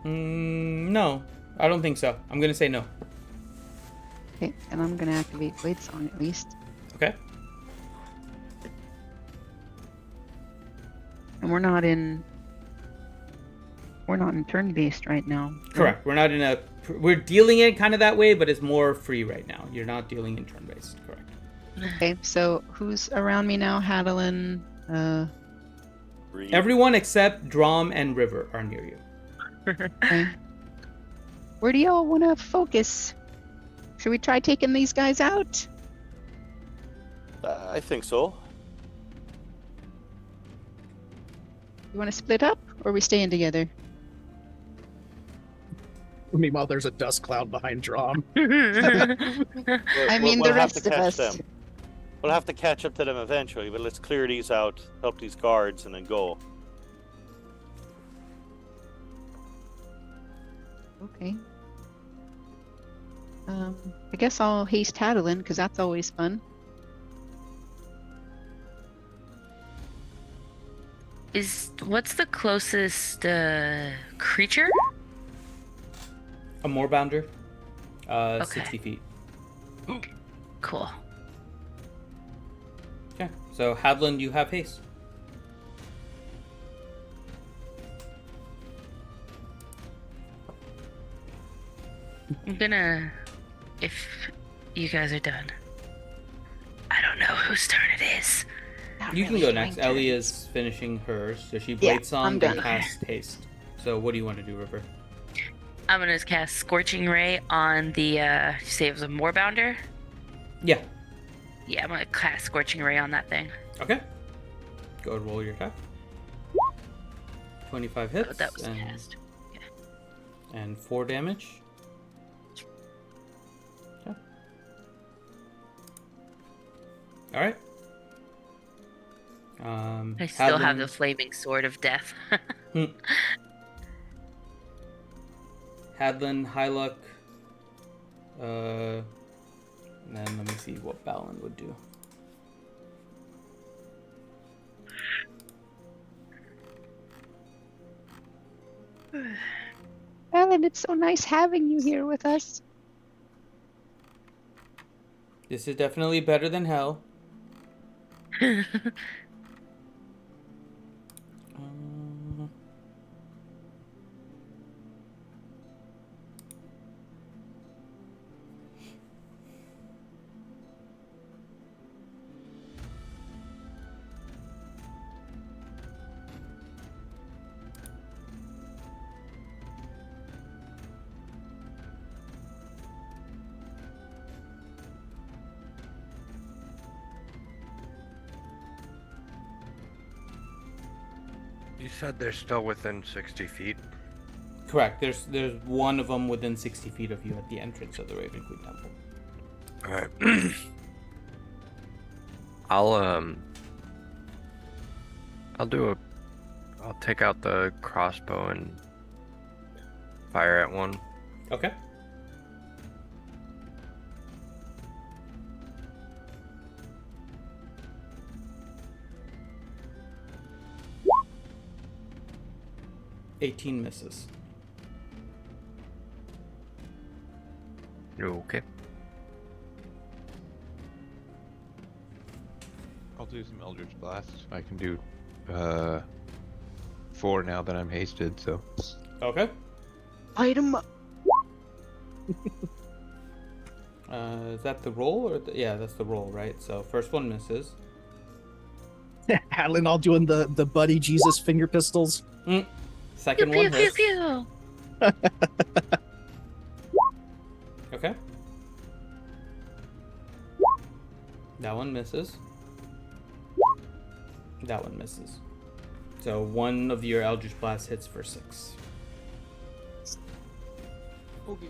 No, I don't think so. I'm gonna say no. Okay, and I'm gonna activate Blade Song at least. Okay. And we're not in turn based right now. right? Correct. We're dealing it kind of that way, but it's more free right now. You're not dealing in turn based. Correct. Okay, so who's around me now? Hadalin, Breathe. Everyone except Drom and River are near you. okay. Where do y'all want to focus? Should we try taking these guys out? I think so. You want to split up, or are we staying together? Meanwhile, there's a dust cloud behind Drom. I mean, We'll the have to rest of catch us. them. We'll have to catch up to them eventually, but let's clear these out, help these guards, and then go. Okay. I guess I'll haste Hadalin, because that's always fun. What's the closest creature? A Moorbounder. Okay. 60 feet. Cool. Okay. So Hadlin, you have haste. I'm gonna, if you guys are done. I don't know whose turn it is. Not You can really go doing next. Ellie turns. is finishing hers, so she Yeah, Blade Song I'm and done. cast haste. So what do you want to do, River? I'm gonna cast Scorching Ray on the, say it was a Moorbounder? Yeah. Yeah, I'm gonna cast Scorching Ray on that thing. Okay. Go and roll your attack. 25 Oh, hits that was and, cast. and 4 damage. Okay. All right. I still have Hadlin- the Flaming Sword of Death. Hadlin, Hyluck, and then let me see what Balin would do. Alan, it's so nice having you here with us. This is definitely better than hell. You said they're still within 60 feet. Correct. There's one of them within 60 feet of you at the entrance of the Raven Queen Temple. Alright. I'll take out the crossbow and fire at one. Okay. 18 misses. Okay. I'll do some Eldritch Blast. I can do 4 now that I'm hasted, so. Okay. Item up. Is that the roll? Or yeah, that's the roll, right? So first one misses. Hadlin all doing the buddy Jesus finger pistols. Second one hits. Okay. That one misses. That one misses. So one of your Eldritch Blast hits for 6. Okay.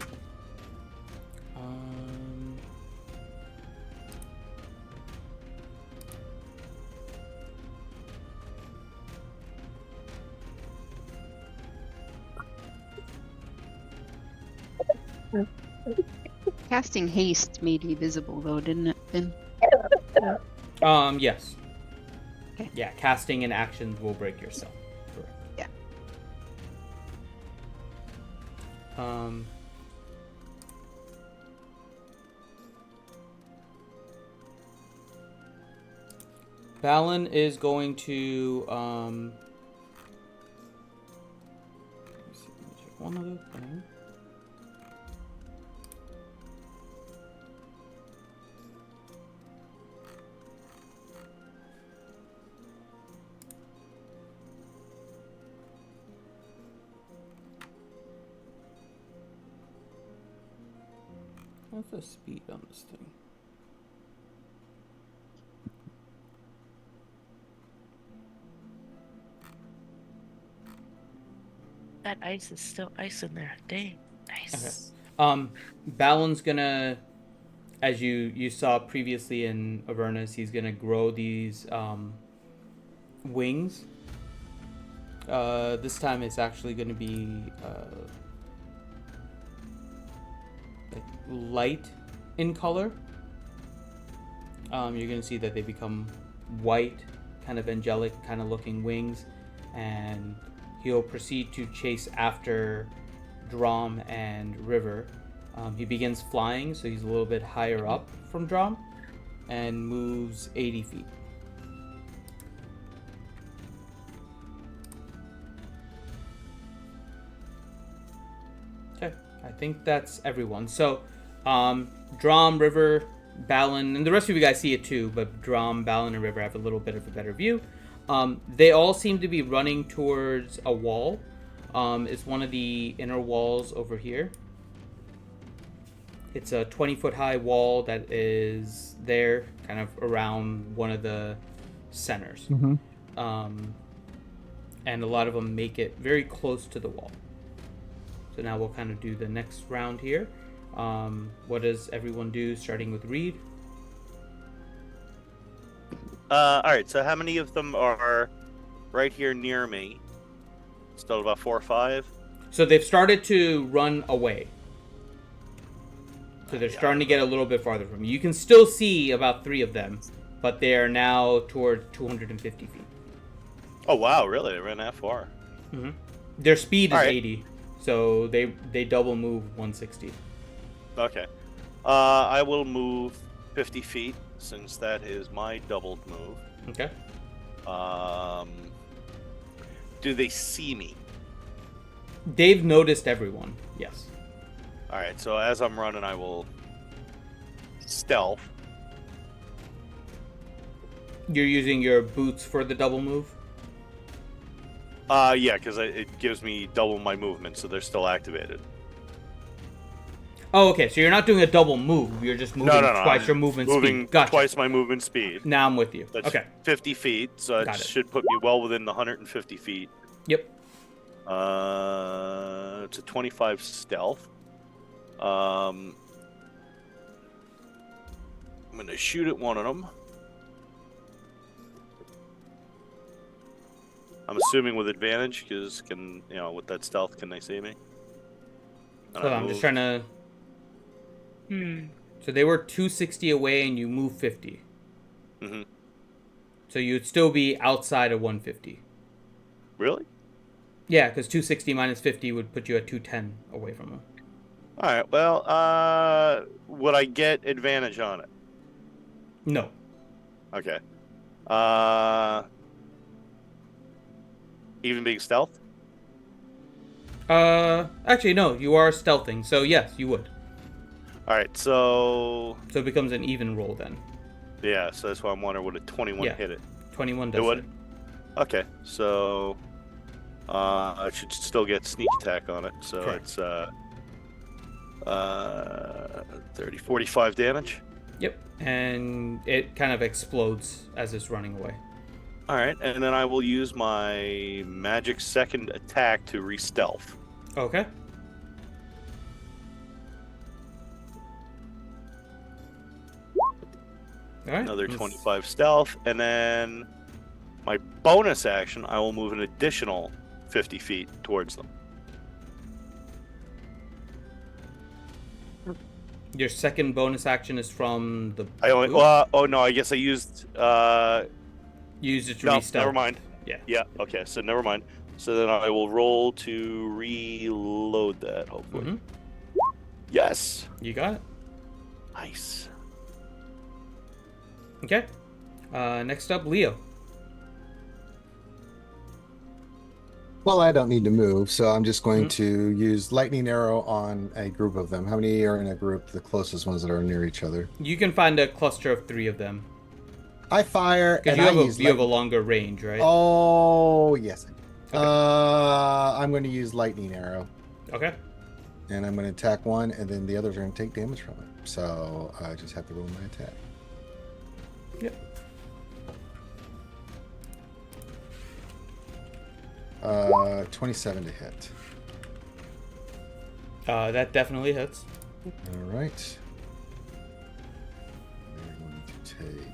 Casting haste made you visible, though, didn't it, Finn? Yes. Okay. Yeah, casting and actions will break your spell. Correct. Yeah. Balin is going to let me see, let me check one other thing. What's the speed on this thing? That ice is still ice in there. Dang. Nice. Okay. Balin's gonna, as you saw previously in Avernus, he's gonna grow these wings. This time it's actually gonna be like light in color. You're gonna see that they become white, kind of angelic, kind of looking wings, and he'll proceed to chase after Drom and River. He begins flying, so he's a little bit higher up from Drom, and moves 80 feet. Okay, I think that's everyone. So, Drom, River, Balin, and the rest of you guys see it too, but Drom, Balin, and River have a little bit of a better view. They all seem to be running towards a wall. It's one of the inner walls over here. It's a 20-foot high wall that is there, kind of around one of the centers. Mm-hmm. And a lot of them make it very close to the wall. So now we'll kind of do the next round here. What does everyone do, starting with Reed? All right. So how many of them are right here near me? Still about 4 or 5. So they've started to run away. So they're starting to get a little bit farther from you. You can still see about 3 of them, but they are now toward 250 feet. Oh wow! Really? They ran that far? Mm-hmm. Their speed is All right. 80, so they double move 160. Okay. I will move 50 feet since that is my doubled move. Okay. Do they see me? They've noticed everyone. Yes. All right. So as I'm running, I will stealth. You're using your boots for the double move? Yeah, because it gives me double my movement, so they're still activated. Oh, okay. So you're not doing a double move. You're just moving No. twice I'm your movement moving speed. Gotcha. twice my movement speed. Now I'm with you. That's Okay. 50 feet, so Got it it. should put me well within the 150 feet. Yep. It's a 25 stealth. I'm gonna shoot at one of them. I'm assuming with advantage, because with that stealth, can they see me? And Hold I on, I'm just move- trying to... So they were 260 away and you move 50. Mhm. So you'd still be outside of 150. Really? Yeah, because 260 minus 50 would put you at 210 away from him. All right. Well, would I get advantage on it? No. Okay. Even being stealth? Actually, no. You are stealthing, so yes, you would. All right. So it becomes an even roll then. Yeah. So that's why I'm wondering, would a 21 hit it? 21 does It would. hit. Okay. So I should still get sneak attack on it. So Correct. it's 30, 45 damage. Yep. And it kind of explodes as it's running away. All right, and then I will use my magic second attack to re-stealth. Okay. All right. Another 25 stealth, and then my bonus action, I will move an additional 50 feet towards them. Your second bonus action is from the. I only. No, I guess I used. You used it to No, re-stealth. never mind. Yeah. Yeah. Okay. So never mind. So then I will roll to reload that. Hopefully. Mm-hmm. Yes. You got it. Nice. Okay. Next up, Leo. Well, I don't need to move, so I'm just going to use lightning arrow on a group of them. How many are in a group? The closest ones that are near each other. You can find a cluster of 3 of them. I fire, Because and you have a longer range, right? Oh, yes. Okay. I'm going to use lightning arrow, Okay. and I'm going to attack one, and then the others are going to take damage from it. So I just have to roll my attack. Yep. 27 to hit. That definitely hits. All right. They're going to take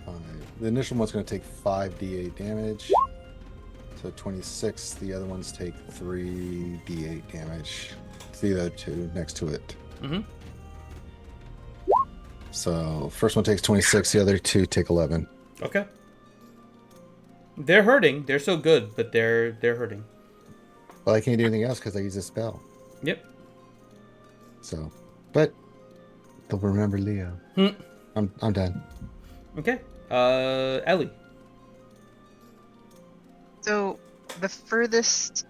5. The initial one's going to take 5d8 damage. So 26. The other ones take 3d8 damage. The other two next to it. Mm-hmm. So first one takes 26. The other two take 11. Okay. They're hurting. They're so good, but they're hurting. Well, I can't do anything else because I use a spell. Yep. So, but they'll remember Leo. I'm done. Okay. Ellie. So the furthest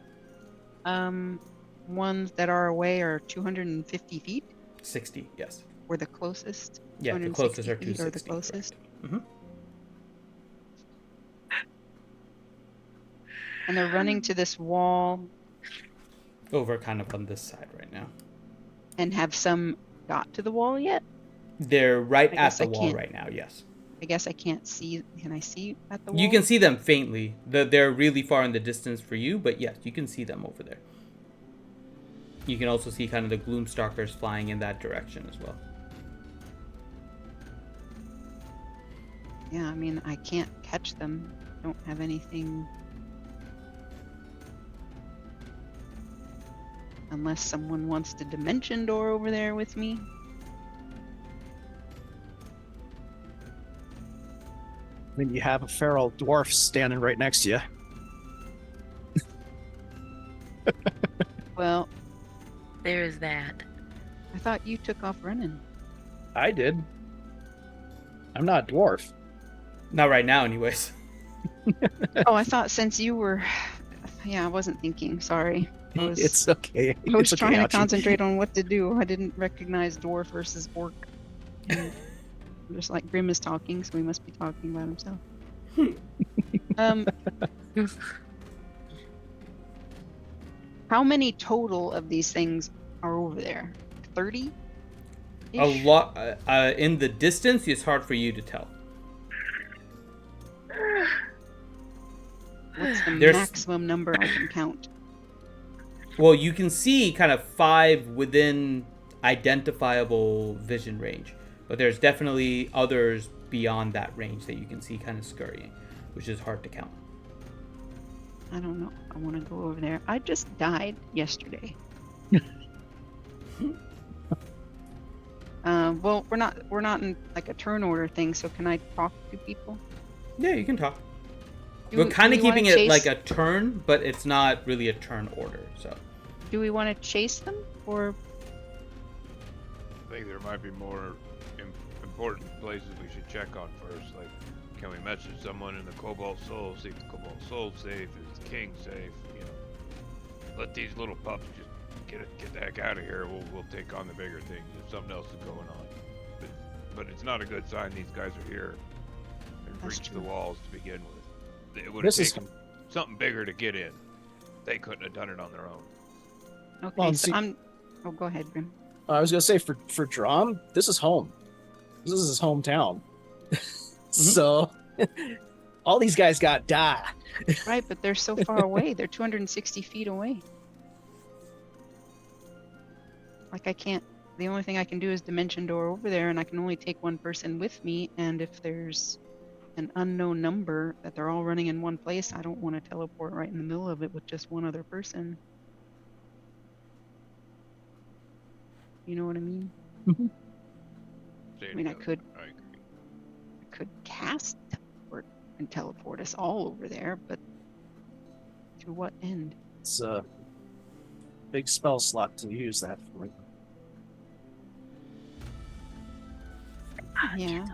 ones that are away are 250 feet, 60. Yes. or the closest? Yeah, the closest are 260 feet, or the 260. closest. Mm-hmm. And they're running to this wall, Over kind of on this side right now. and have some got to the wall yet? They're right I at guess the I wall can't- right now. Yes. I guess I can't see. Can I see at the wall? You can see them faintly. They're really far in the distance for you, but yes, you can see them over there. You can also see kind of the gloomstalkers flying in that direction as well. Yeah, I mean, I can't catch them. Don't have anything. Unless someone wants the dimension door over there with me. I mean, you have a feral dwarf standing right next to you. Well, There's that. I thought you took off running. I did. I'm not a dwarf. Not right now, anyways. Oh, I thought since you were. Yeah, I wasn't thinking. Sorry. I was, It's okay. I was It's okay, trying to Ouchie. concentrate on what to do. I didn't recognize dwarf versus orc. And just like Grim is talking, so he must be talking about himself. How many total of these things are over there? 30? A lot in the distance. It's hard for you to tell. What's the There's- maximum number I can count? Well, you can see kind of 5 within identifiable vision range, but there's definitely others beyond that range that you can see kind of scurrying, which is hard to count. I don't know. I want to go over there. I just died yesterday. Well, we're not in like a turn order thing. So can I talk to people? Yeah, you can talk. We're kind do of we wanna keeping it chase- like a turn, but it's not really a turn order. So Do we want to chase them, or I think there might be more important places we should check on first. Like, can we message someone in the Cobalt Soul, see if the Cobalt Soul's safe, is the King safe? You know, let these little pups just get the heck out of here. We'll take on the bigger things if something else is going on. But it's not a good sign these guys are here and That's breached the true. walls to begin with. It would have This is- taken something bigger to get in. They couldn't have done it on their own. okay? Well, so see- I'm. Oh, go ahead, Grim. I was gonna say for Drum, this is home. This is his hometown. So all these guys got die. Right, but they're so far away. They're 260 feet away. Like I can't. The only thing I can do is dimension door over there, and I can only take one person with me. And if there's an unknown number that they're all running in one place, I don't want to teleport right in the middle of it with just one other person. You know what I mean? Say I mean, I together. could- I agree. I could cast teleport and teleport us all over there, but to what end? It's a big spell slot to use that for. Yeah.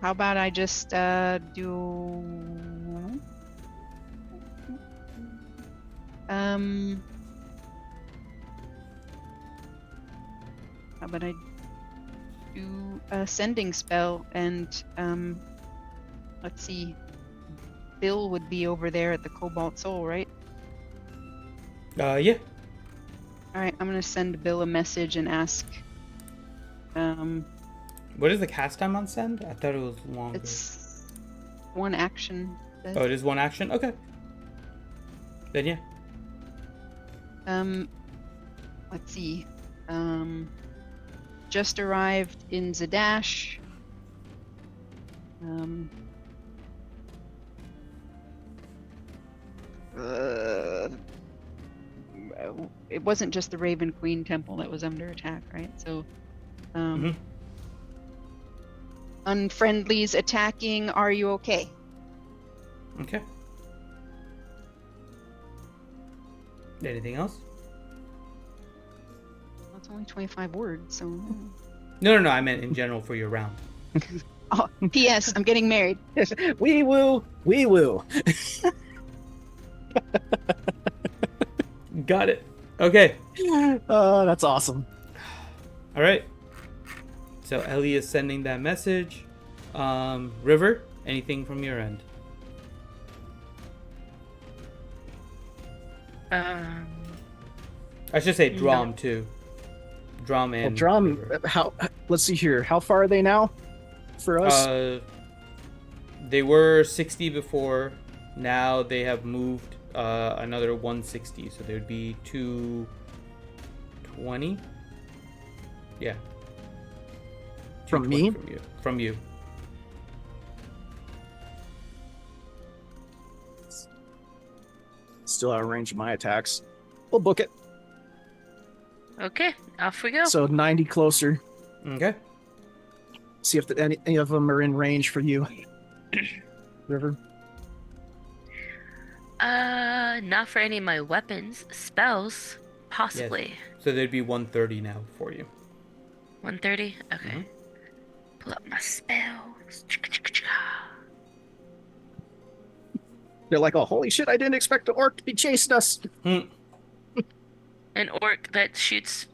How about I just do how about I do a sending spell and let's see. Bill would be over there at the Cobalt Soul, right? yeah. All right, I'm gonna send Bill a message and ask. What is the cast time on send? I thought it was longer. It's one action. Oh, it is one action. Okay. Then yeah. Let's see. Just arrived in Zadash. It wasn't just the Raven Queen Temple that was under attack, right? So, unfriendlies attacking. Are you okay? Okay. Anything else? Well, it's only 25 words, so. No. I meant in general for your round. Oh, P.S. I'm getting married. Wee woo, wee woo. Got it. Okay. That's awesome. All right. So Ellie is sending that message. River, anything from your end? I should say Drum too. Drum Well, and Drum, River. how? Let's see here. How far are they now? For us, They were 60 before. Now they have moved another 160, so there would be 220. Yeah. From 220 me? From you. From you. still out of range of my attacks. We'll book it. Okay, off we go. So 90 closer. Okay. See if any of them are in range for you, River. Not for any of my weapons. Spells, possibly. So there'd be 130 now for you. 130? Okay. Pull up my spells. They're like, oh, holy shit, I didn't expect the orc to be chasing us. An orc that shoots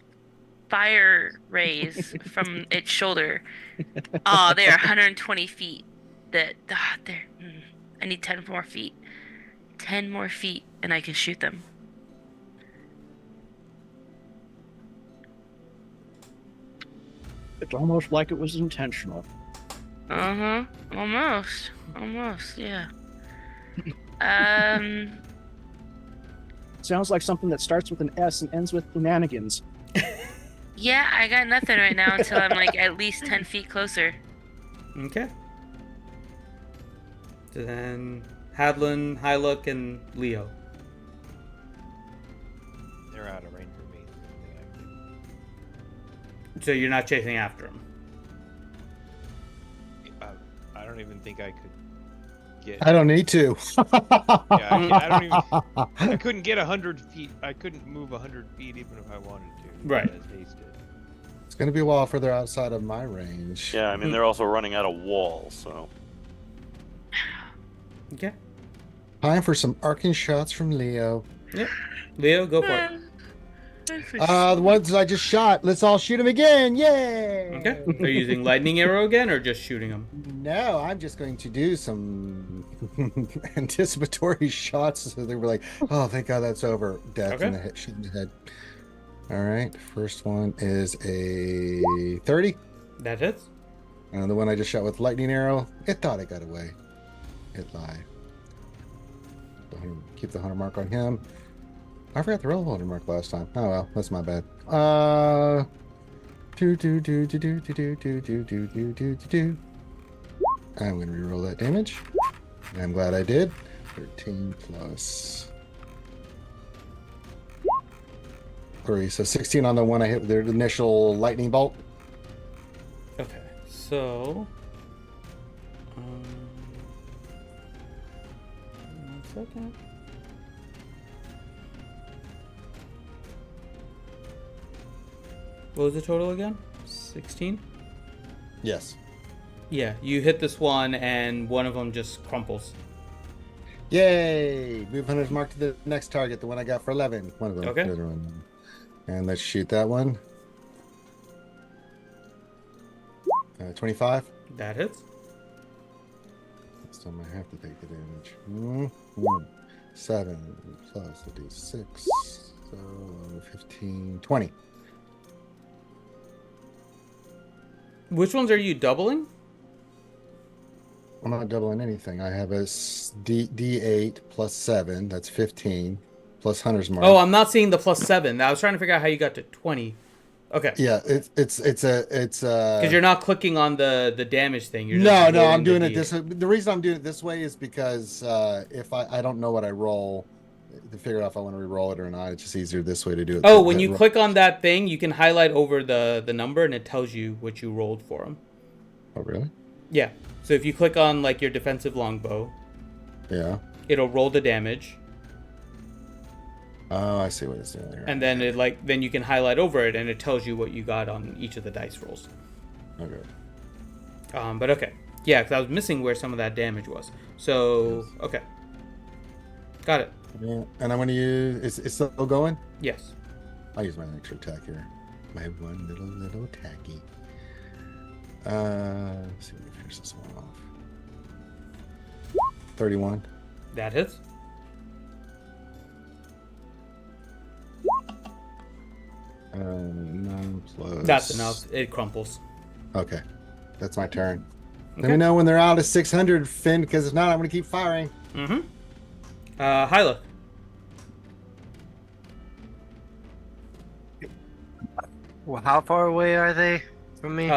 fire rays from its shoulder. Oh, they're 120 feet. I need 10 more feet. 10 more feet, and I can shoot them. It's almost like it was intentional. Almost, yeah. Sounds like something that starts with an S and ends with shenanigans. Yeah, I got nothing right now until I'm like at least 10 feet closer. Okay. So then Hadlin, Hyluck, and Leo. They're out of range for me. So you're not chasing after him. don't even think I could get. I don't need to. I don't even. I couldn't get 100 feet. I couldn't move 100 feet even if I wanted to. Right. As hasted. It's going to be a while further outside of my range. Yeah, I mean they're also running out of walls, so. Okay. Time for some arcing shots from Leo. Yep. Leo, go for it. The ones I just shot. Let's all shoot them again. Yay! Okay. Are you using lightning arrow again, or just shooting them? No, I'm just going to do some anticipatory shots. So they were like, "Oh, thank God that's over." Death in the head, shit in the head. All right. First one is a 30. That hits. And the one I just shot with lightning arrow, it thought it got away. It lied. Keep the 100 mark on him. I forgot to roll the 100 mark last time. Oh well, that's my bad. I'm gonna reroll that damage. I'm glad I did. 13 plus 3, so 16 on the one I hit with their initial lightning bolt. Okay, so 1 second. What was the total again? 16? Yes. Yeah, you hit this one and one of them just crumples. Yay! Move 100 mark to the next target, the one I got for 11. One of them. Okay. The other one. And let's shoot that one. 25. That hits. This time I have to take the damage. 7 plus a d6. So 15, 20. Which ones are you doubling? I'm not doubling anything. I have a D8 plus 7. That's 15. Plus Hunter's Mark. Oh, I'm not seeing the plus 7. I was trying to figure out how you got to 20. Okay. Yeah, it's because you're not clicking on the damage thing. You're no, just I'm doing the it this way. The reason I'm doing it this way is because if I don't know what I roll to figure out if I want to re-roll it or not, it's just easier this way to do it. Oh, when you click on that thing, you can highlight over the number and it tells you what you rolled for them. Oh, really? Yeah. So if you click on like your defensive longbow, yeah, it'll roll the damage. Oh, I see what it's doing there. And then then you can highlight over it and it tells you what you got on each of the dice rolls. Okay. But okay. Yeah, because I was missing where some of that damage was. So, okay. Got it. Yeah, and I'm going to use... It's still going? Yes. I'll use my extra attack here. My one little attacky. Let's see if we can finish this one off. 31. That hits. Plus... That's enough. It crumples. Okay. That's my turn. Okay. Let me know when they're out of 600, Finn, because if not, I'm going to keep firing. Mm-hmm. Hyla. Well, how far away are they from me?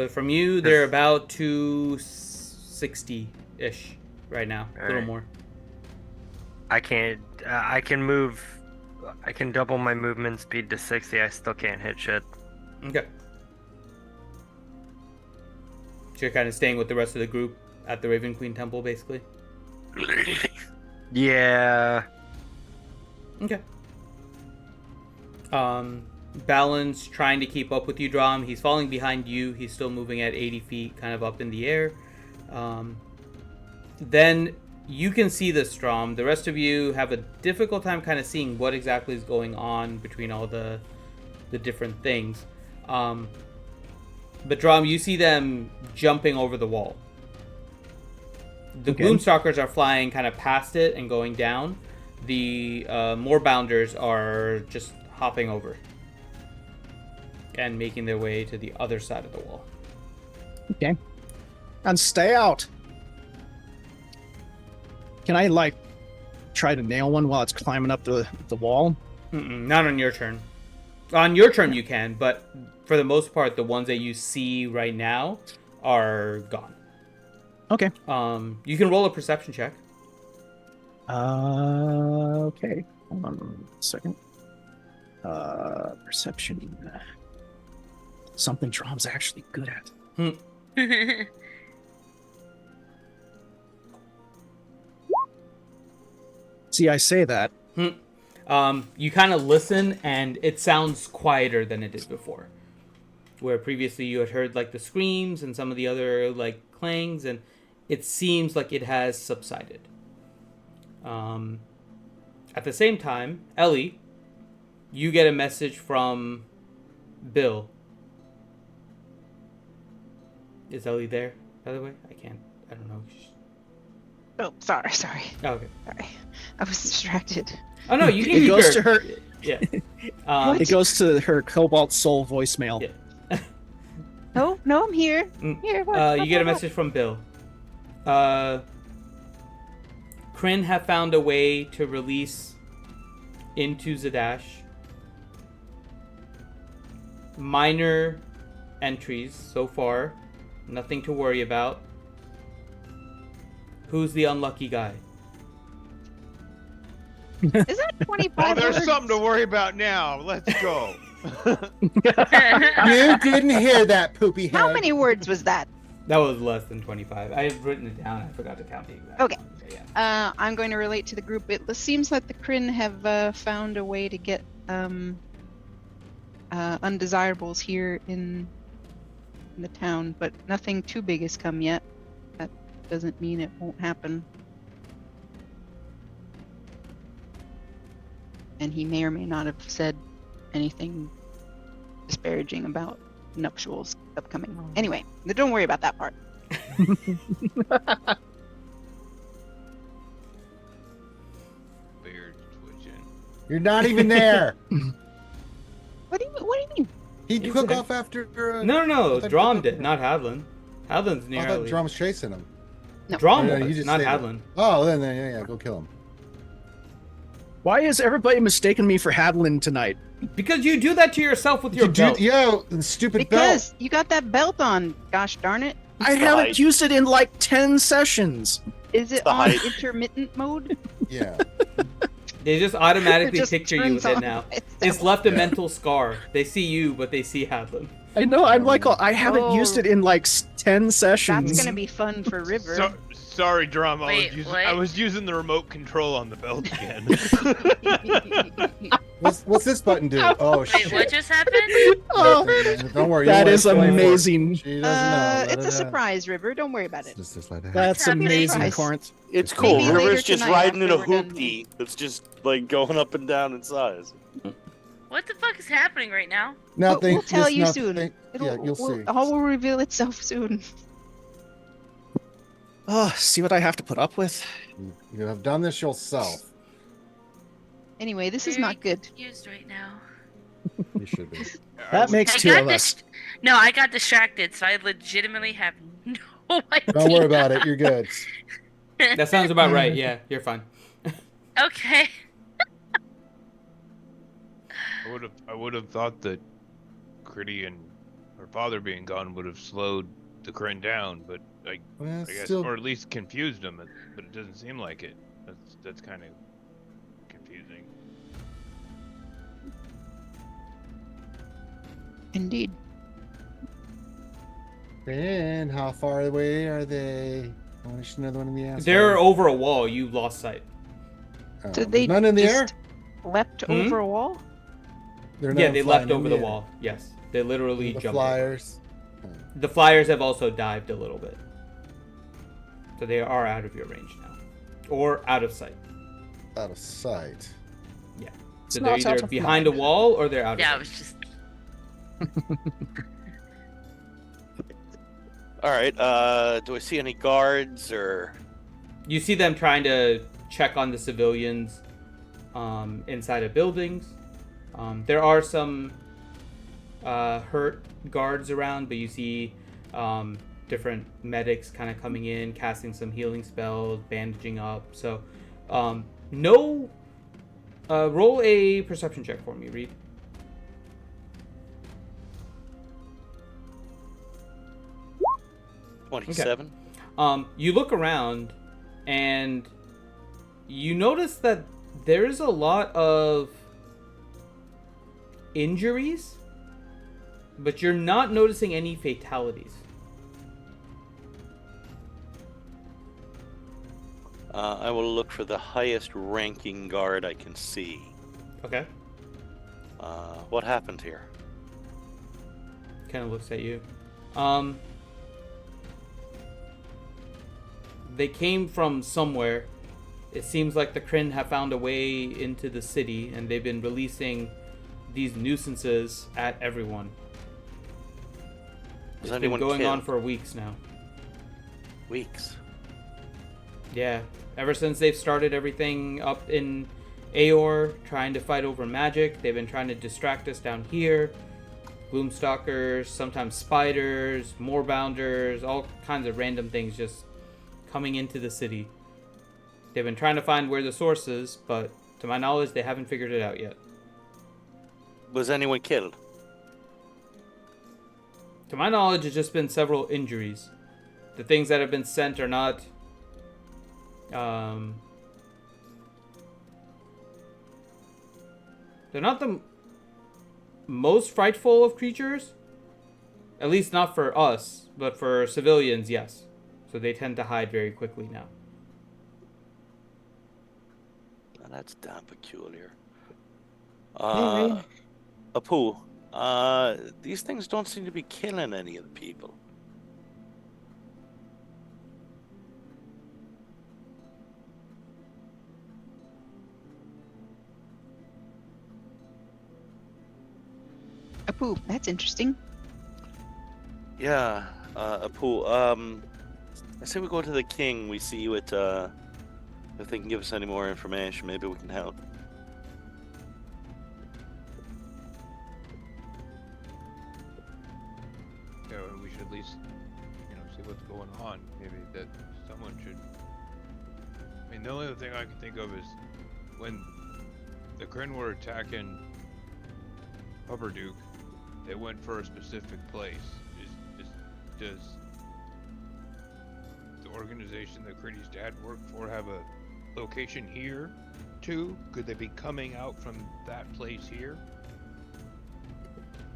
From you, they're about 260-ish right now. A little more. I can't. I can move. I can double my movement speed to 60. I still can't hit shit. Okay. So you're kind of staying with the rest of the group at the Raven Queen Temple, basically? Yeah. Okay. Balance trying to keep up with you, Drom. He's falling behind you. He's still moving at 80 feet, kind of up in the air. Then you can see this, Drom. The rest of you have a difficult time kind of seeing what exactly is going on between all the different things. But Drom, you see them jumping over the wall. The Gloomstalkers are flying kind of past it and going down. The Moorbounders are just hopping over and making their way to the other side of the wall. Okay. And stay out. Can I, like, try to nail one while it's climbing up the wall? Not on your turn. On your turn you can, but for the most part, the ones that you see right now are gone. Okay. You can roll a perception check. Okay. Hold on a second. Perception. Something Drom's actually good at. See, I say that. You kind of listen, and it sounds quieter than it did before. Where previously you had heard like the screams and some of the other like clangs, and it seems like it has subsided. At the same time, Ellie, you get a message from Bill. Is Ellie there, by the way? I don't know. Oh, sorry. Oh, okay. Sorry. I was distracted. Oh, no, you can It keep goes her. to her. Yeah. It goes to her Cobalt Soul voicemail. Yeah. No, I'm here. Here, what? You get a message from Bill. Kryn have found a way to release into Zadash minor entries so far. Nothing to worry about. Who's the unlucky guy? Is that 25 There's words? something to worry about now. Let's go. You didn't hear that, poopy head. How many words was that? That was less than 25. I had written it down. I forgot to count the exact. Okay. one, but yeah. I'm going to relate to the group. It seems like the Kryn have found a way to get undesirables here in the town, but nothing too big has come yet. That doesn't mean it won't happen. And he may or may not have said anything disparaging about nuptials upcoming. Anyway, don't worry about that part. Beard's twitching. You're not even there. What do you mean? He He's took there. off after. No. I thought- Drom did, not Hadlin. Hadlin's I near thought Ellie. Drum's chasing him. Drom Oh, was, yeah, you just not saved it. Hadlin. Oh, then yeah, go kill him. Why is everybody mistaking me for Hadlin tonight? Because you do that to yourself with your belt. Yo, the stupid Because belt. you got that belt on, gosh darn it. I haven't used it in like 10 sessions. Is it the on height. intermittent mode? Yeah. They just automatically It just picture you turns with it on now. by It's itself. left a Yeah. mental scar. They see you, but they see Hadlin. I know, I'm like, I haven't Oh. used it in like 10 sessions. That's gonna be fun for River. Sorry, Drum. Wait, what? I was using the remote control on the belt again. What's this button do? Oh Wait, shit. what just happened? Oh, Don't worry. that you'll is let it play for it. amazing. She doesn't know. Let It's it a surprise, River. Don't worry about it. Just let it That's happening? amazing, Surprise. Corinth. It's cool. Maybe later River's just tonight riding in a after we're done. hoopty that's just like going up and down in size. What the fuck is happening right now? Nothing. We'll tell just you nothing. soon. Yeah, you'll see. All will reveal itself soon. Oh, see what I have to put up with? You have done this yourself. Anyway, this is Very not good. confused right now. You should be. That makes two of us. No, I got distracted, so I legitimately have no idea. Don't worry about it. You're good. That sounds about right. Yeah, you're fine. Okay. I would have thought that Critty and her father being gone would have slowed the Kryn down, but I Well, guess, still, or at least confused them. But it doesn't seem like it. That's kind of confusing. Indeed. and how far away are they? I want to shoot another one in the ass. They're over a wall. You lost sight. Did they none in the air? just leapt Hmm? over a wall? They're Yeah, not they flying leapt in over the air. wall. Yes, they literally The jumped. flyers. The flyers have also dived a little bit, so they are out of your range now, or out of sight. Out of sight. Yeah, It's so not they're out either of behind a mind. wall or they're out Yeah, I of was sight. just. All right. Do I see any guards or? You see them trying to check on the civilians inside of buildings. There are some hurt guards around, but you see different medics kind of coming in, casting some healing spells, bandaging up. So, no. Roll a perception check for me, Reed. 27. You look around and you notice that there's a lot of injuries, but you're not noticing any fatalities. I will look for the highest ranking guard I can see. Okay. What happened here? Kind of looks at you. They came from somewhere. It seems like the Kryn have found a way into the city, and they've been releasing these nuisances at everyone. Was It's been anyone going killed? on for weeks now. Weeks. Yeah, ever since they've started everything up in Aor, trying to fight over magic, they've been trying to distract us down here. Gloomstalkers, sometimes spiders, moorbounders, all kinds of random things just coming into the city. They've been trying to find where the source is, but to my knowledge, they haven't figured it out yet. Was anyone killed? To my knowledge, it's just been several injuries. The things that have been sent are not... they're not the most frightful of creatures. At least not for us, but for civilians, yes. So they tend to hide very quickly now. Well, that's damn peculiar. Yeah, right. Apu, these things don't seem to be killing any of the people. Apu, that's interesting. Yeah, Apu, I say we go to the king, we see what, if they can give us any more information, maybe we can help. Yeah, we should at least, see what's going on. Maybe that someone should. I mean, the only other thing I can think of is when the Kryn were attacking Hubberduke, they went for a specific place. Does the organization that Critty's dad worked for have a location here too? Could they be coming out from that place here?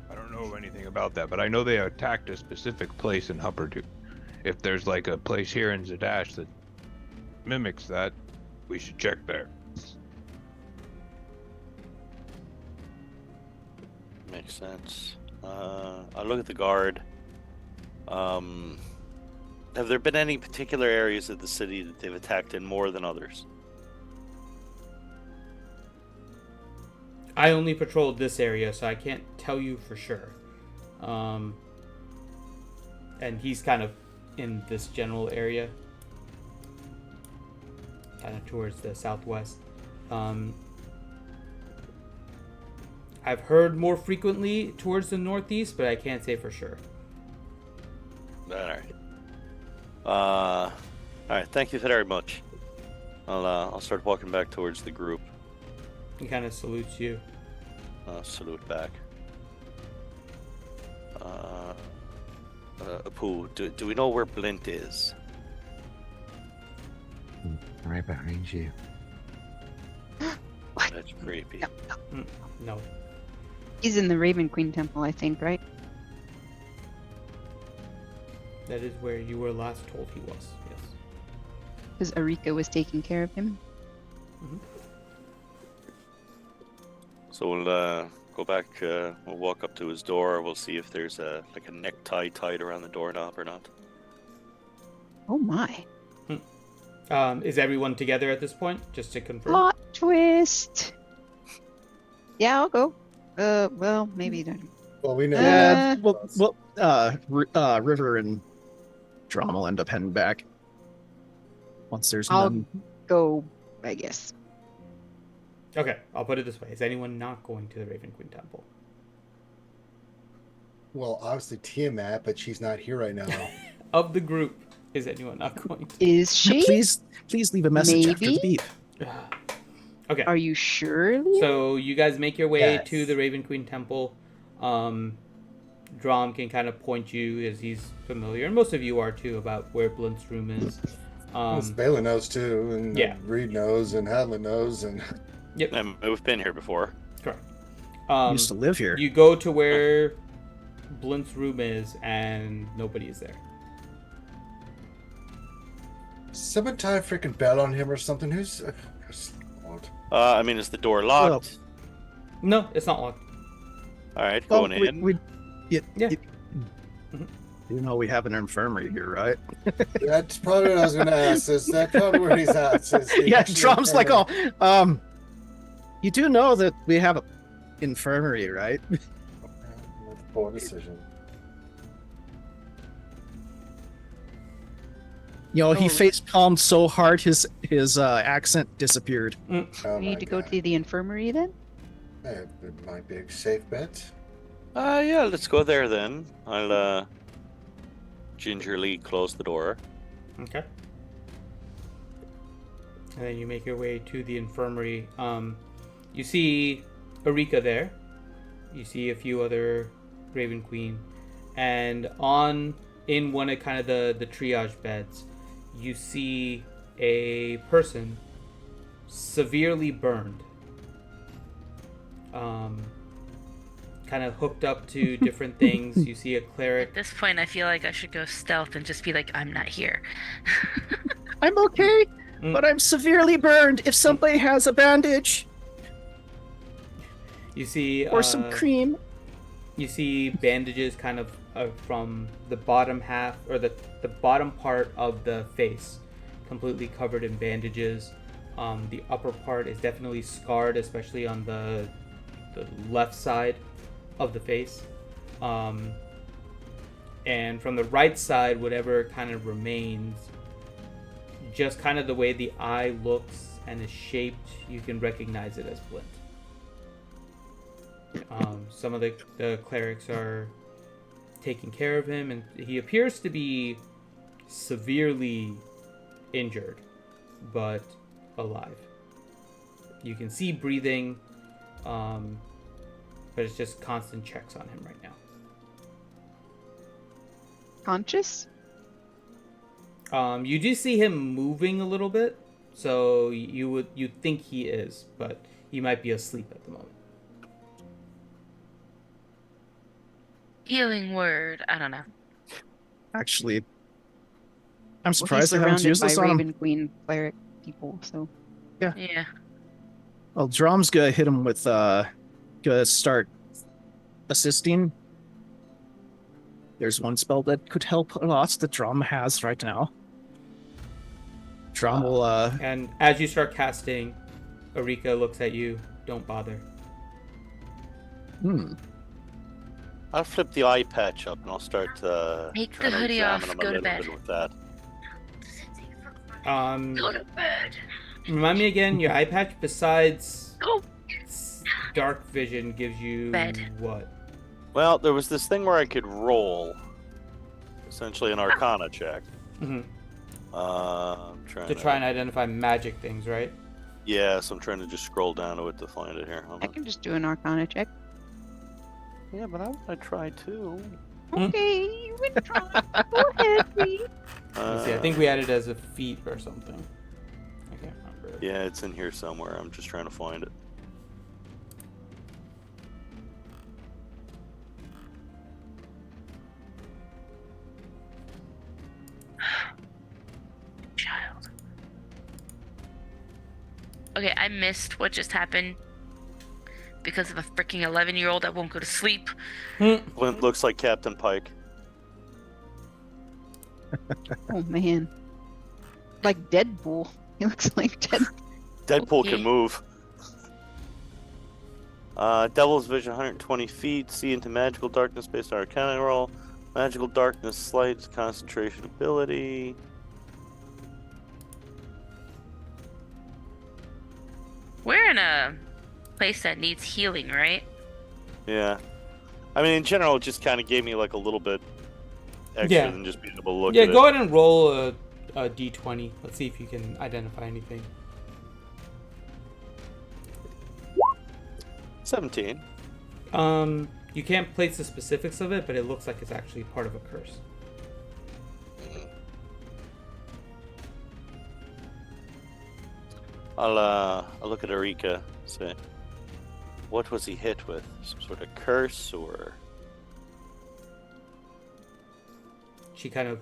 I don't know of anything about that, but I know they attacked a specific place in Hubberduke. If there's like a place here in Zadash that mimics that, we should check there. Makes sense. I'll look at the guard. Have there been any particular areas of the city that they've attacked in more than others? I only patrolled this area, so I can't tell you for sure. And he's kind of in this general area, kind of towards the southwest. I've heard more frequently towards the northeast, but I can't say for sure. All right. Thank you very much. I'll start walking back towards the group. He kind of salutes you. Salute back. Apu, do we know where Blint is? Right behind you. What? That's creepy. No. He's in the Raven Queen Temple, I think, right? That is where you were last told he was, yes. Because Arika was taking care of him. Mm-hmm. So we'll go back. We'll walk up to his door. We'll see if there's a necktie tied around the doorknob or not. Oh my. Is everyone together at this point? Just to confirm. Plot twist. Yeah, I'll go. Well, maybe not. Well, we know. Yeah, River and Drum will end up heading back once there's I'll none. go, I guess. Okay, I'll put it this way. Is anyone not going to the Raven Queen Temple? Well, obviously Tiamat, but she's not here right now. Of the group, is anyone not going to? Is she? Please leave a message after the Maybe? beep. Okay. Are you sure? Leah? So you guys make your way Yes. to the Raven Queen Temple. Drom can kind of point you as he's familiar, and most of you are too, about where Blint's room is. Balin knows too, and yeah. Reed knows, and Hadley knows, and Yep. We've been here before. Correct. Used to live here. You go to where Blint's room is, and nobody is there. Someone tie a freaking bell on him or something. Who's? I mean, is the door locked? No, it's not locked. All right, Well, going in. Yeah. Mhm. You know we have an infirmary here, right? That's probably what I was going to ask. Is that probably where he's at? Is he Yeah, actually Drum's like, infirmary? oh, you do know that we have an infirmary, right? Poor decision. You know, he Oh. face palmed so hard his accent disappeared. Oh We my need to go God. to the infirmary then? It might be a safe bet. Yeah, let's go there then. I'll gingerly close the door. Okay. And then you make your way to the infirmary. You see Erika there. You see a few other Raven Queen, and in one of kind of the triage beds, you see a person severely burned. Kind of hooked up to different things. You see a At cleric. this point, I feel like I should go stealth and just be like, I'm not here. I'm okay, Mm. but I'm severely burned. If somebody has a bandage You see or some cream. You see bandages kind of from the bottom half, or the bottom part of the face, completely covered in bandages. The upper part is definitely scarred, especially on the left side of the face. And from the right side, whatever kind of remains, just kind of the way the eye looks and is shaped, you can recognize it as Blint. Some of the clerics are taking care of him, and he appears to be severely injured, but alive. You can see breathing, but it's just constant checks on him right now. Conscious? You do see him moving a little bit, so you'd think he is, but he might be asleep at the moment. Healing word. I don't know. Actually, I'm Well, he's surprised they haven't surrounded used by this on him. Raven Queen cleric people, so Yeah. Well, Drum's gonna hit him with gonna start assisting. There's one spell that could help a lot that Drum has right now. Drum will And as you start casting, Erika looks at you. Don't bother. I'll flip the eye patch up and I'll start Take the trying to hoodie examine off, him go a to little bed. bit with that. Go to bed. Remind me again, your eye patch besides Go. dark vision gives you Bed. what? Well, there was this thing where I could roll, essentially an Arcana check. Mm-hmm. I'm trying To try and identify magic things, right? Yeah, so I'm trying to just scroll down to it to find it here. Hold I on. can just do an Arcana check. Yeah, but I want to try too. Okay, you can try. Go ahead, please. Let me see. I think we had it as a feat or something. I can't remember. Yeah, it's in here somewhere. I'm just trying to find it. Child. Okay, I missed what just happened because of a freaking 11-year-old that won't go to sleep. Blint looks like Captain Pike. Oh man, like Deadpool. He looks like Deadpool. Deadpool Okay. can move. Devil's Vision, 120 feet. See into magical darkness based on Arcana roll. Magical darkness, slight concentration ability. We're in a place that needs healing, right? Yeah. I mean, in general, it just kind of gave me like a little bit extra Yeah. than just being able to look Yeah, at go it. ahead and roll a d20. Let's see if you can identify anything. 17. You can't place the specifics of it, but it looks like it's actually part of a curse. I'll look at Erika. Say, what was he hit with? Some sort of curse or? She kind of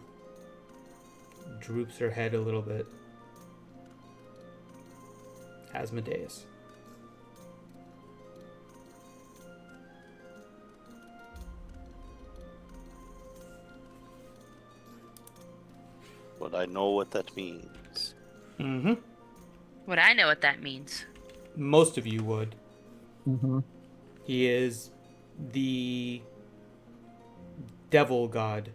droops her head a little bit. Asmodeus. But I know what that means. Mm-hmm. Would I know what that means? Most of you would. Mm-hmm. He is the devil god.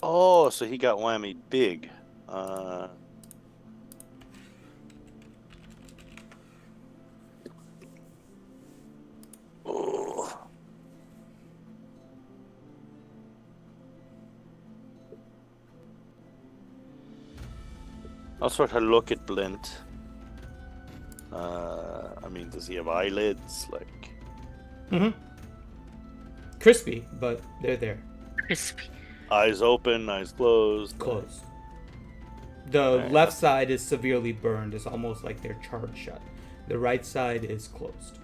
Oh, so he got whammy big. Oh. I'll sort of look at Blint. I mean, does he have eyelids? Like, Mm-hmm. Crispy, but they're there. Crispy. eyes open, eyes closed. Closed. The Alright. left side is severely burned. It's almost like they're charred shut. The right side is closed.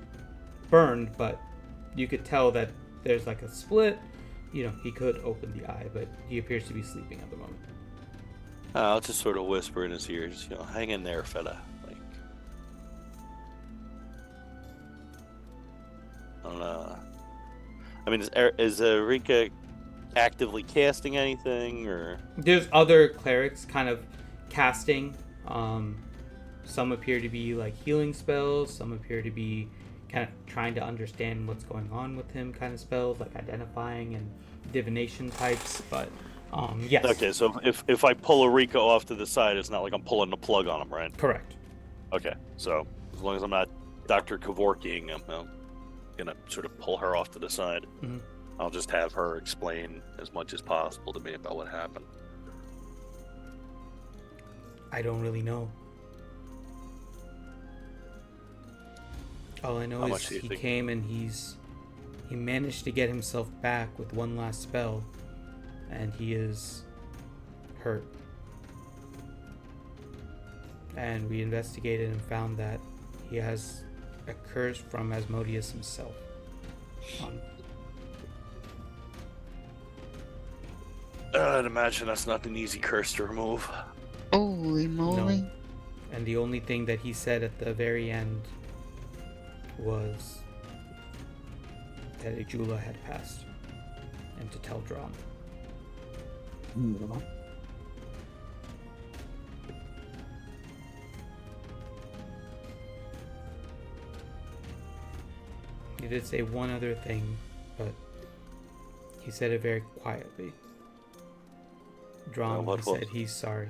Burned, but you could tell that there's like a split. You know, he could open the eye, but he appears to be sleeping at the moment. I'll just sort of whisper in his ears, hang in there, fella. Like, I mean, is Rika actively casting anything, or? There's other clerics kind of casting. Some appear to be like healing spells. Some appear to be kind of trying to understand what's going on with him kind of spells, like identifying and divination types. But yes. Okay, so if I pull a Rika off to the side, it's not like I'm pulling the plug on him, right? Correct. Okay, so as long as I'm not Dr. Kevorkiing him, I'm gonna sort of pull her off to the side. Mhm. I'll just have her explain as much as possible to me about what happened. I don't really know. All I know How is much do you he think? came and he managed to get himself back with one last spell, and he is hurt. And we investigated and found that he has a curse from Asmodeus himself. I'd imagine that's not an easy curse to remove. Holy moly. No. And the only thing that he said at the very end was that Ajula had passed, and to tell Drum. He did say one other thing, but he said it very quietly. Drum, what he was- said he's sorry.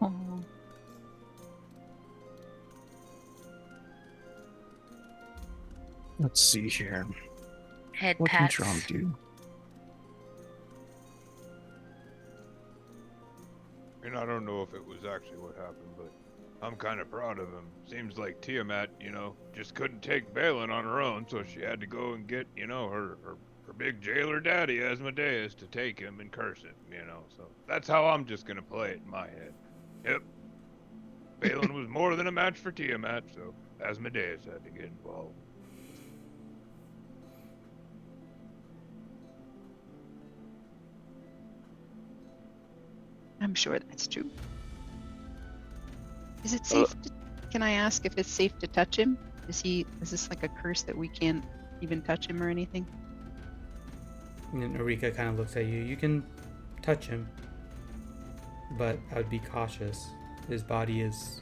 Oh. Let's see here. Head What can pats. Drum do? And I don't know if it was actually what happened, but I'm kind of proud of him. Seems like Tiamat, just couldn't take Balin on her own, so she had to go and get, her big jailer daddy, Asmodeus, to take him and curse him, So that's how I'm just gonna play it in my head. Yep. Balin was more than a match for Tiamat, so Asmodeus had to get involved. I'm sure that's true. Is it safe can I ask if it's safe to touch him? Is this like a curse that we can't even touch him or anything? And Narika kind of looks at you. You can touch him, but I would be cautious. His body is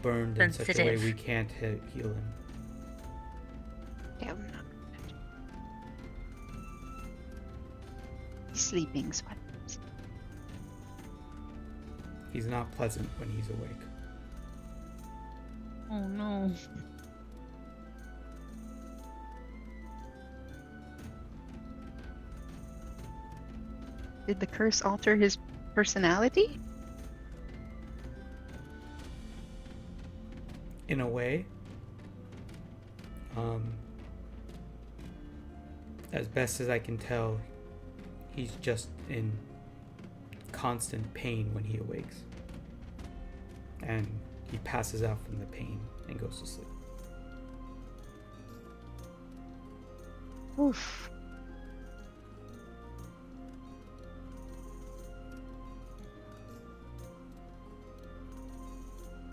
burned in such a way Sensitive. we can't heal him. Yeah, I'm not gonna touch him. He's sleeping, so He's not pleasant when he's awake. oh no. Did the curse alter his personality? In a way, as best as I can tell, he's just in constant pain when he awakes. And he passes out from the pain and goes to sleep. Oof.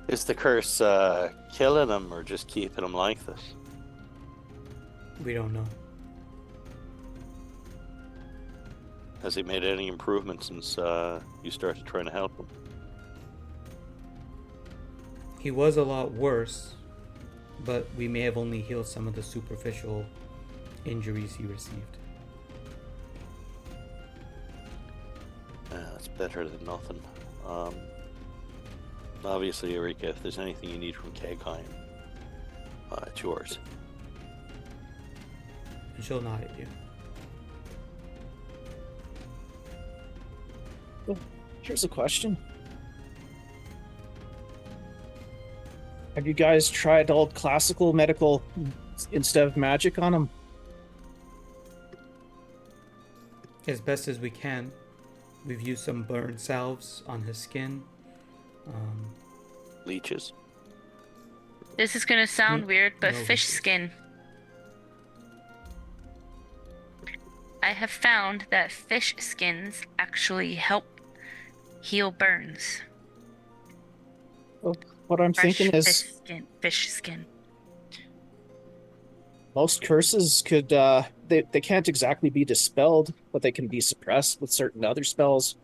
Is the curse killing him or just keeping him like this? We don't know. Has he made any improvements since you started trying to help him? He was a lot worse, but we may have only healed some of the superficial injuries he received. That's better than nothing. Obviously, Eureka, if there's anything you need from Kegheim, it's yours. And she'll nod at you. Here's a question. Have you guys tried old classical medical instead of magic on him? As best as we can. We've used some burn salves on his skin. Leeches. This is gonna sound weird, but no fish leeches. skin. I have found that fish skins actually help heal burns. Well, what I'm Fresh thinking is fish skin. most curses could they can't exactly be dispelled, but they can be suppressed with certain other spells.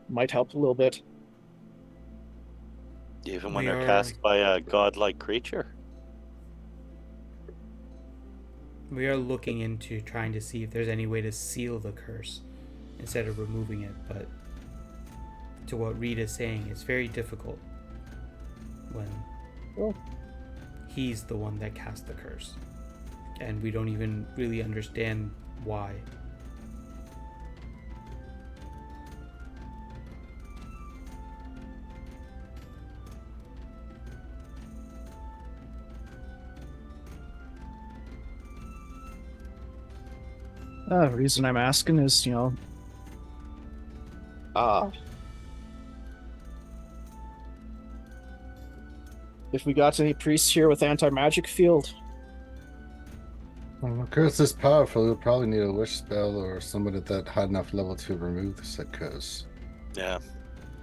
Might help a little bit. Even when We they're are- cast by a godlike creature. We are looking into trying to see if there's any way to seal the curse instead of removing it, but to what Reed is saying, it's very difficult when he's the one that cast the curse. And we don't even really understand why. The reason I'm asking is, if we got any priests here with anti-magic field. Well, curse is powerful. You'll probably need a wish spell or someone at that high enough level to remove the said curse. Yeah.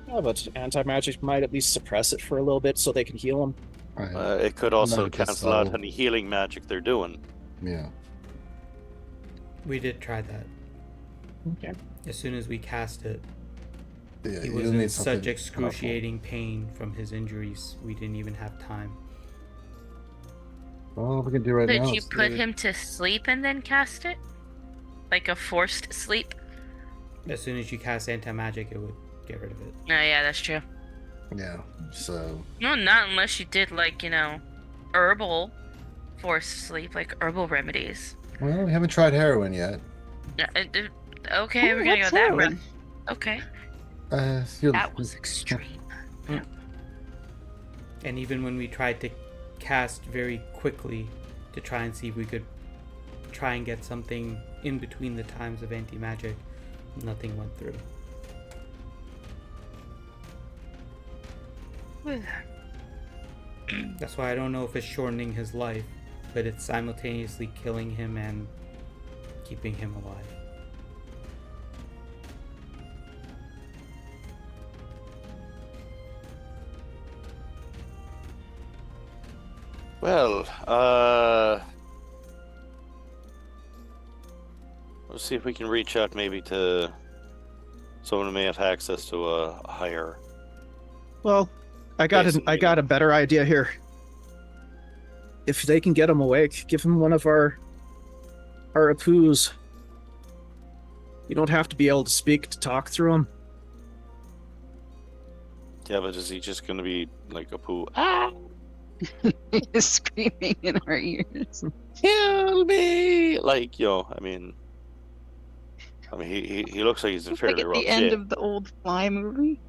Yeah, but anti-magic might at least suppress it for a little bit so they can heal them. It could also Not just cancel out so. any healing magic they're doing. Yeah. We did try that. Okay. As soon as we cast it, Yeah, he you'll was need in something such excruciating pain from his injuries, we didn't even have time. Well, what we can do right Could now you is put him to sleep and then cast it? Like a forced sleep? As soon as you cast anti-magic, it would get rid of it. Oh, yeah, that's true. Yeah, so No, not unless you did, herbal forced sleep, like herbal remedies. well, we haven't tried heroin yet. Okay, we're gonna go that route. Okay. That was extreme. And even when we tried to cast very quickly to try and see if we could try and get something in between the times of anti-magic, nothing went through. That's why I don't know if it's shortening his life, but it's simultaneously killing him and keeping him alive. Well, let's see if we can reach out maybe to someone who may have access to a higher. Well, I got a better idea here. If they can get him awake, give him one of our apus. You don't have to be able to speak to talk through him. Yeah, but is he just going to be like a poo? Screaming in our ears. Kill me! Like, I mean, he looks like he's in Like fairly at rough the end shape. of the old Fly movie.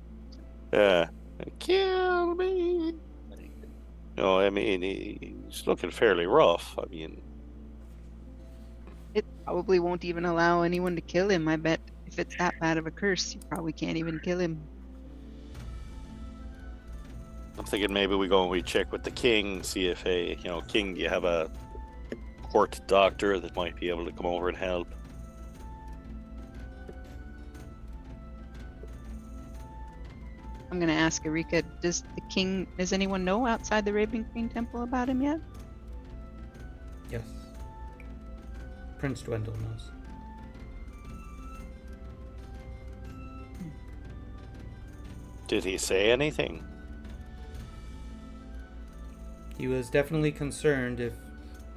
Yeah. Kill me! I mean, he's looking fairly rough. I mean, It probably won't even allow anyone to kill him. I bet if it's that bad of a curse, you probably can't even kill him. I'm thinking maybe we go and we check with the king, see if king, do you have a court doctor that might be able to come over and help? I'm gonna ask Erika, does anyone know outside the Raven Queen Temple about him yet? Yes. Prince Dwendal knows. Did he say anything? He was definitely concerned if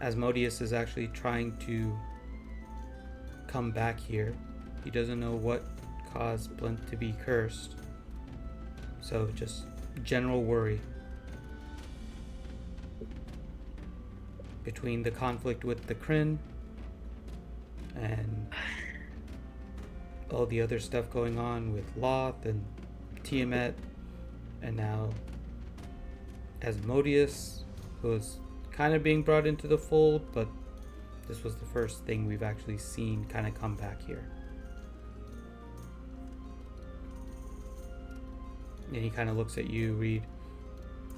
Asmodeus is actually trying to come back here. He doesn't know what caused Blint to be cursed. So just general worry. Between the conflict with the Kryn and all the other stuff going on with Loth and Tiamat, and now Asmodeus, who was kind of being brought into the fold, but this was the first thing we've actually seen kind of come back here. And he kind of looks at you, Reed.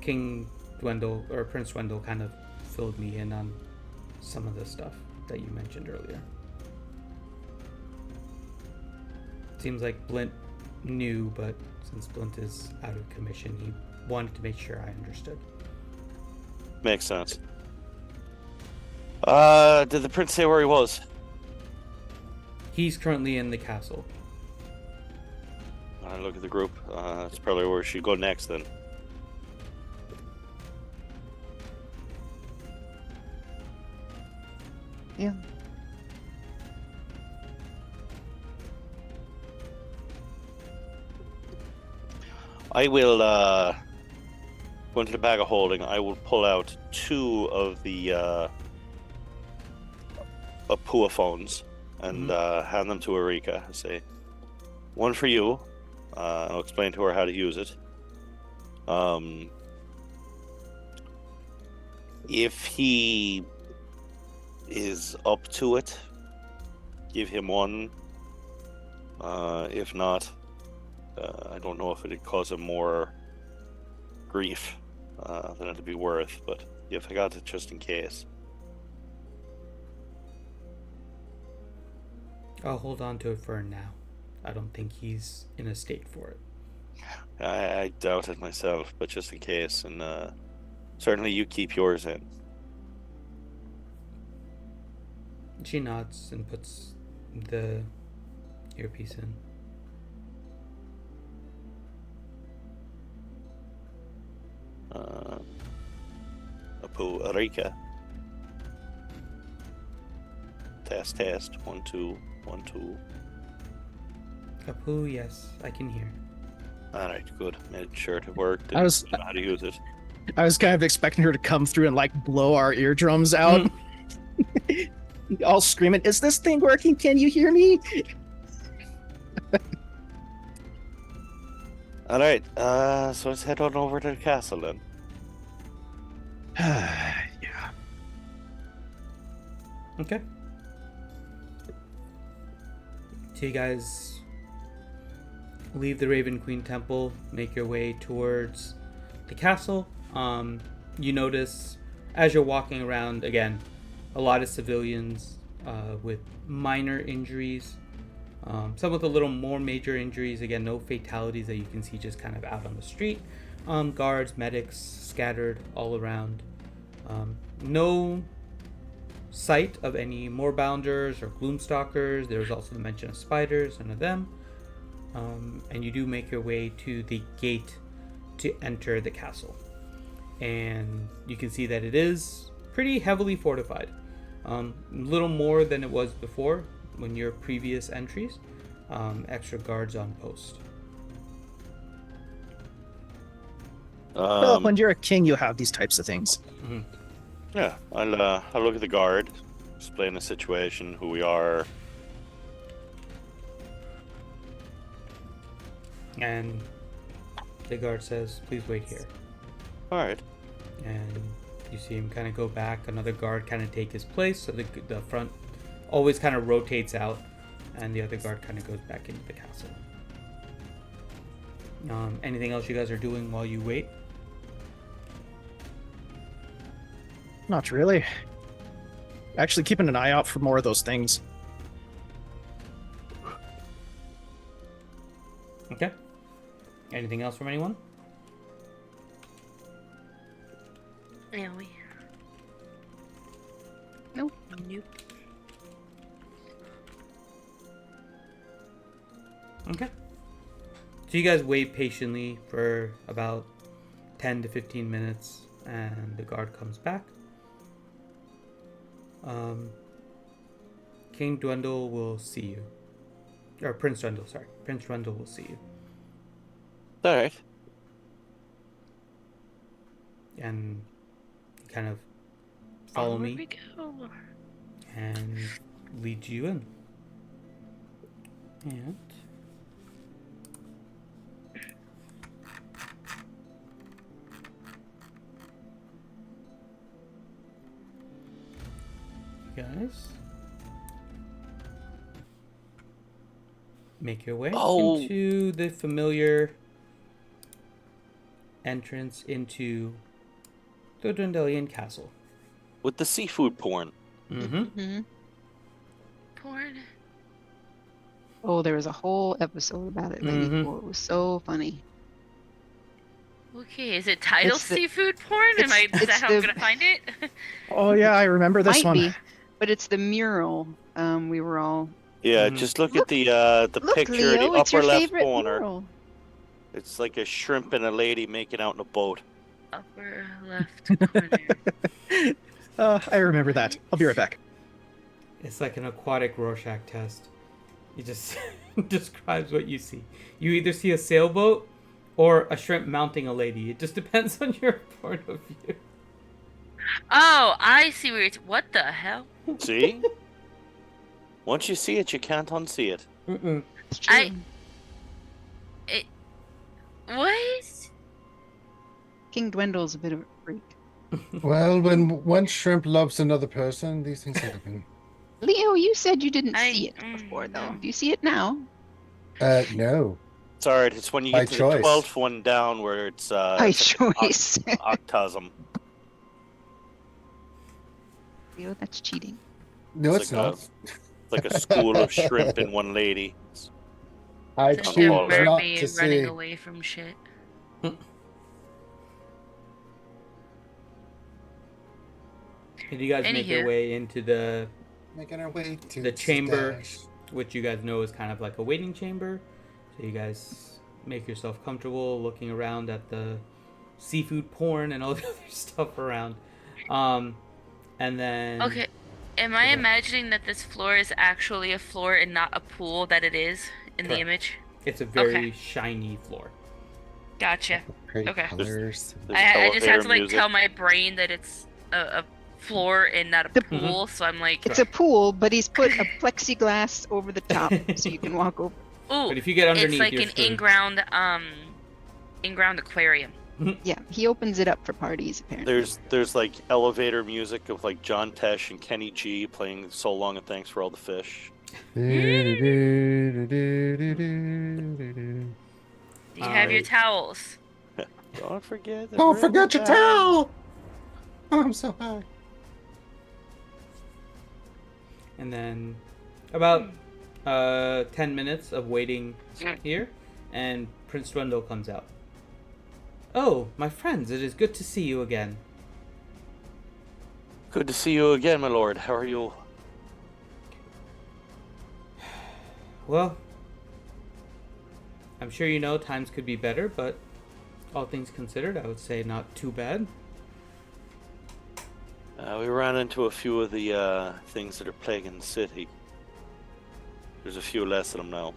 King Dwendal, or Prince Dwendal, kind of filled me in on some of the stuff that you mentioned earlier. Seems like Blint knew, but since Blint is out of commission, he wanted to make sure I understood. Makes sense. Did the prince say where he was? He's currently in the castle. I look at the group. That's probably where we should go next then. Yeah. I will go into the bag of holding. I will pull out 2 of the Apua phones and hand them to Erika and say, one for you. I'll explain to her how to use it. If he is up to it, give him one. If not, I don't know if it'd cause him more grief than it'd be worth, but if I got it just in case. I'll hold on to it for now. I don't think he's in a state for it. I doubt it myself, but just in case, and certainly you keep yours in. She nods and puts the earpiece in. Apu Erika. Test. 1 2 1 2. Apu, yes, I can hear. Alright, good. Made sure it worked. I was know how to use it. I was kind of expecting her to come through and like blow our eardrums out. All screaming, "Is this thing working? Can you hear me?" Alright, so let's head on over to the castle then. Yeah. Okay. So you guys leave the Raven Queen Temple, make your way towards the castle. You notice as you're walking around, again, a lot of civilians with minor injuries. Some with a little more major injuries. Again, no fatalities that you can see just kind of out on the street. Guards, medics scattered all around. No sight of any moorbounders or gloomstalkers. There's also the mention of spiders, none of them. And you do make your way to the gate to enter the castle. And you can see that it is pretty heavily fortified. A little more than it was before when your previous entries. Extra guards on post. Well, when you're a king, you have these types of things. Mm-hmm. Yeah, I'll look at the guard, explain the situation, who we are. And the guard says, "Please wait here." Alright. And you see him kind of go back. Another guard kind of take his place. So the front always kind of rotates out. And the other guard kind of goes back into the castle. Anything else you guys are doing while you wait? Not really. Actually, keeping an eye out for more of those things. Okay. Anything else from anyone? Yeah, we. Nope. Nope. Okay. So you guys wait patiently for about 10 to 15 minutes, and the guard comes back. King Dwindle will see you. Or Prince Dwindle, sorry. Prince Dwindle will see you. All right. And kind of follow Onward me we go. and lead you in. And guys make your way into the familiar entrance into the Dwendalian castle. With the seafood porn. Mm-hmm. Porn. Oh, there was a whole episode about it. Mhm. It was so funny. Okay, is it titled It's the- seafood porn? Is it's that how I'm the- gonna find it? Oh yeah, I remember this Might one. be, but it's the mural. We were all Yeah, Mhm. just look Look- at the look, picture Leo. in the It's your upper left favorite corner. mural. It's like a shrimp and a lady making out in a boat. Upper left corner. I remember that. I'll be right back. It's like an aquatic Rorschach test. It just describes what you see. You either see a sailboat or a shrimp mounting a lady. It just depends on your point of view. Oh, I see where it's. What the hell? See? Once you see it, you can't unsee it. Mm-mm. It's true. What? King Dwindle's a bit of a freak. Well, when one shrimp loves another person, these things happen. Leo, you said you didn't I- see it before, though. no. Do you see it now? No. It's alright, it's when you By get to choice. the 12th one down where it's By it's like choice. octasm. Leo, that's cheating. No, It's it's like not. It's like a school of shrimp and one lady. I Such a choose Alright. not mermaid to running see. away from shit. And you guys make your Anywho. way into the Making our way to The chamber. stash. which you guys know is kind of like a waiting chamber. So you guys make yourself comfortable looking around at the seafood porn and all the other stuff around. And then Okay. Am I Okay. imagining that this floor is actually a floor and not a pool that it is in the Correct. image? it's a very Okay. shiny floor. Gotcha. Pretty Okay. colors. There's I just have elevator to like music. tell my brain that it's a floor and not a The- pool, so I'm like, It's a pool, but he's put a plexiglass over the top so you can walk over. ooh, But if you get underneath, it's like you're an screwed. in-ground aquarium. Yeah, he opens it up for parties, apparently. There's like elevator music of like John Tesh and Kenny G playing "So Long and Thanks for All the Fish." Do you have your Alright. towels? Don't forget. to Don't bring forget it your back. towel! Oh, I'm so high. And then about 10 minutes of waiting here, and Prince Dwindle comes out. Oh, my friends, it is good to see you again. Good to see you again, my lord. How are you? Well, I'm sure you know times could be better, but all things considered, I would say not too bad. We ran into a few of the things that are plaguing the city. There's a few less of them now.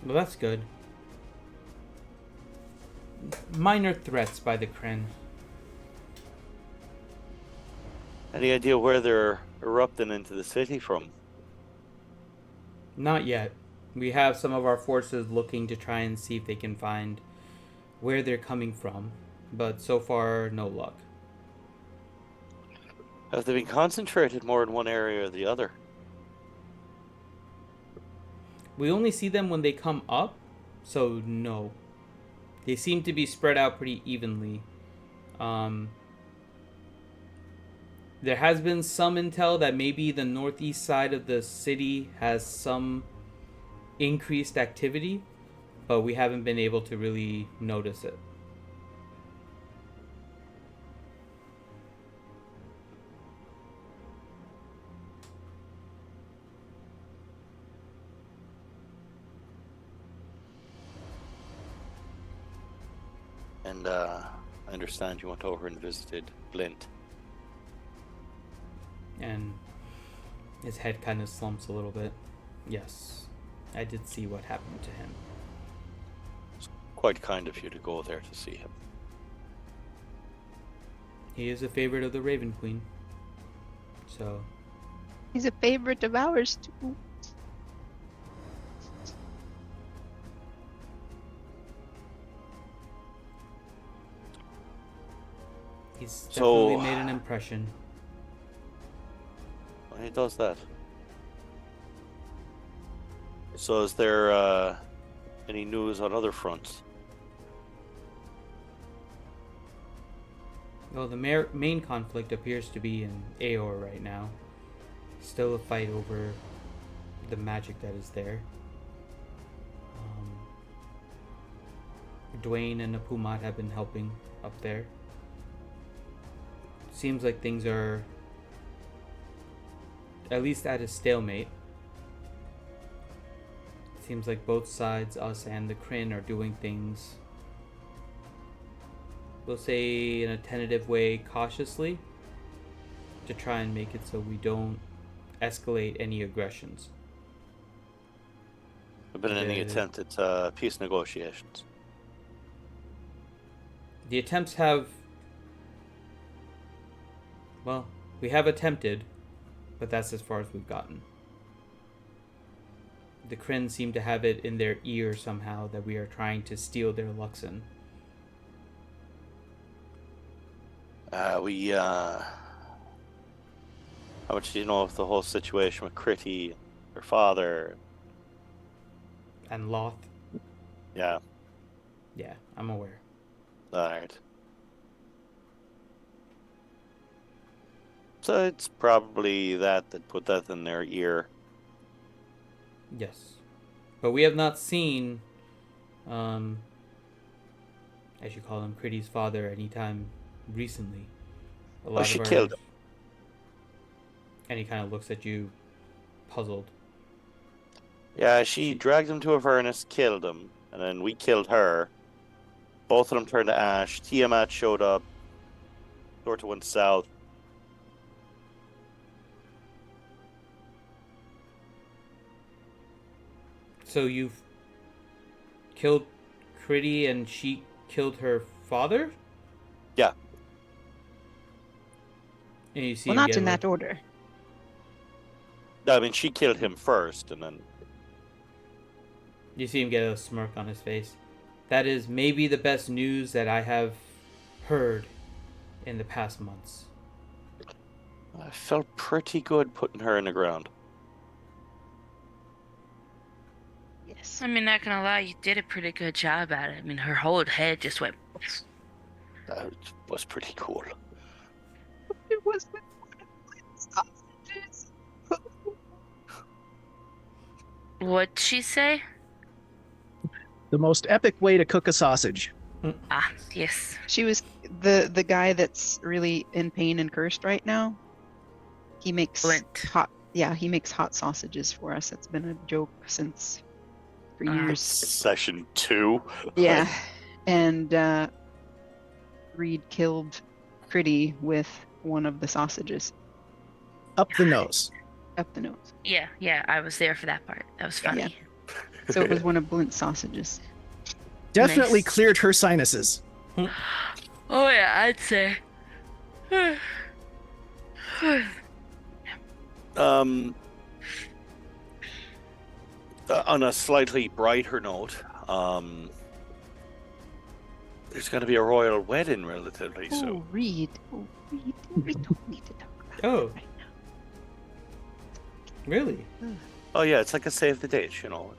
Well, that's good. Minor threats by the Kryn. Any idea where they're erupting into the city from? Not yet. We have some of our forces looking to try and see if they can find where they're coming from, but so far, no luck. Have they been concentrated more in one area or the other? We only see them when they come up, so no. They seem to be spread out pretty evenly. There has been some intel that maybe the northeast side of the city has some increased activity, but we haven't been able to really notice it. And I understand you went over and visited Blint. And his head kind of slumps a little bit. Yes, I did see what happened to him. It's quite kind of you to go there to see him. He is a favorite of the Raven Queen. So, He's a favorite of ours too. he's So- definitely made an impression. He does that. So is there any news on other fronts? Well, the main conflict appears to be in Aor right now. Still a fight over the magic that is there. Dwayne and Apumat have been helping up there. Seems like things are at least at a stalemate. Seems like both sides, us and the Kryn, are doing things, we'll say in a tentative way, cautiously, to try and make it so we don't escalate any aggressions. Have been any Yeah. attempt at peace negotiations? The attempts have, well, we have attempted, but that's as far as we've gotten. The Kryn seem to have it in their ear somehow that we are trying to steal their Luxon. How much do you know of the whole situation with Critty, her father? And Loth, Yeah, yeah, I'm aware. alright. So it's probably that put that in their ear. Yes. But we have not seen, as you call him, Critty's father anytime recently. A lot she of killed him. And he kind of looks at you, puzzled. Yeah, she dragged him to a furnace, killed him, and then we killed her. Both of them turned to ash. Tiamat showed up. Dorta went south. So you've killed Critty and she killed her father? Yeah. And you see Well, him not get in a that little- order. I mean, she killed him first, and then You see him get a smirk on his face. That is maybe the best news that I have heard in the past months. I felt pretty good putting her in the ground. Yes. I mean, not gonna lie, you did a pretty good job at it. I mean, her whole head just went. That was pretty cool. It was with sausages. What'd she say? The most epic way to cook a sausage. Ah, yes. She was the guy that's really in pain and cursed right now. He makes Blint. hot. Yeah, he makes hot sausages for us. It's been a joke since for years. Session 2. Yeah, and Reed killed Critty with one of the sausages Up the nose. up the nose. Yeah, I was there for that part. That was funny. Yeah. So it was one of Blint's sausages. Definitely Nice. cleared her sinuses. Oh yeah, I'd say. On a slightly brighter note, there's going to be a royal wedding relatively soon. Oh, Reed. Oh, Reed. We don't need to talk about Oh. it right now. Really? Oh yeah, it's like a save the date, you know.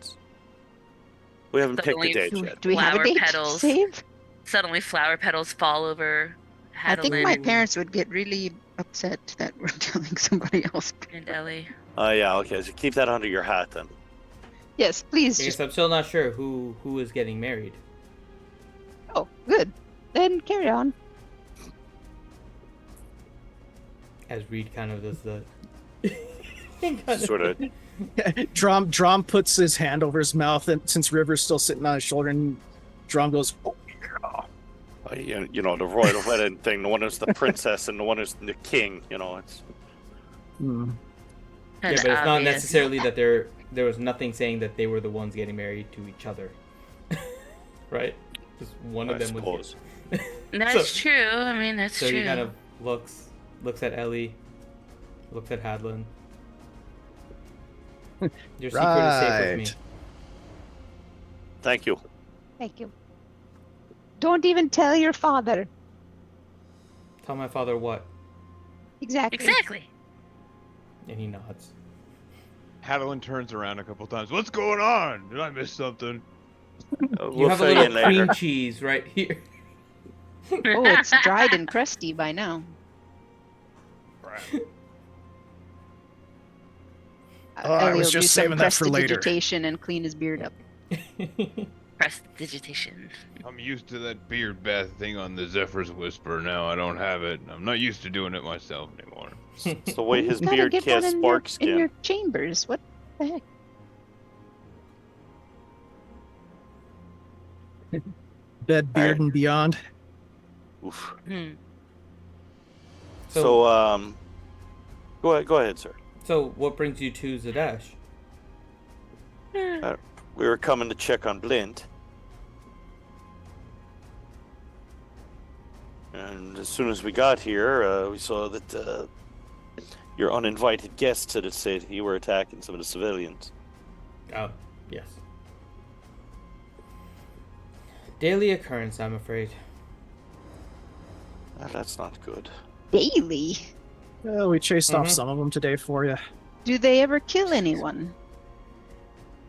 We haven't picked Suddenly a date Do, yet. do we have a Flower date to petals. save? Suddenly, flower petals fall over I think my Hadelin. parents would get really upset that we're telling somebody else. And Ellie. Yeah, okay. So keep that under your hat then. Yes, please. I Just... guess I'm still not sure who is getting married. Oh, good. Then carry on. As Reed kind of does the Sort of. Drom puts his hand over his mouth, and since River's still sitting on his shoulder, and Drom goes, "Oh yeah." You know, the royal wedding thing. The one who's the princess and the one who's the king. You know, it's. Hmm. Yeah, but it's not necessarily that there was nothing saying that they were the ones getting married to each other, right? Just one of them was. That's true. I mean, that's so true. he kind of looks at Ellie, looks at Hadlin. Your secret is safe with me. Thank you. Thank you. Don't even tell your father. Tell my father what? Exactly. Exactly. And he nods. Hadlin turns around a couple times. What's going on? Did I miss something? You have a little cream cheese right here. Oh, it's dried and crusty by now. I was just saving that for later. Prestidigitation and clean his beard up. Prestidigitation. I'm used to that beard bath thing on the Zephyr's Whisper now. I don't have it. I'm not used to doing it myself anymore. It's the way his You gotta beard get casts one spark in your skin. chambers. What the heck? Bed, beard, and beyond. Oof. So, go ahead, sir. So, what brings you to Zadash? We were coming to check on Blint. And as soon as we got here, we saw that your uninvited guests had said you were attacking some of the civilians. Oh, yes. Daily occurrence, I'm afraid. That's not good. Daily? Well, we chased off some of them today for you. Do they ever kill anyone?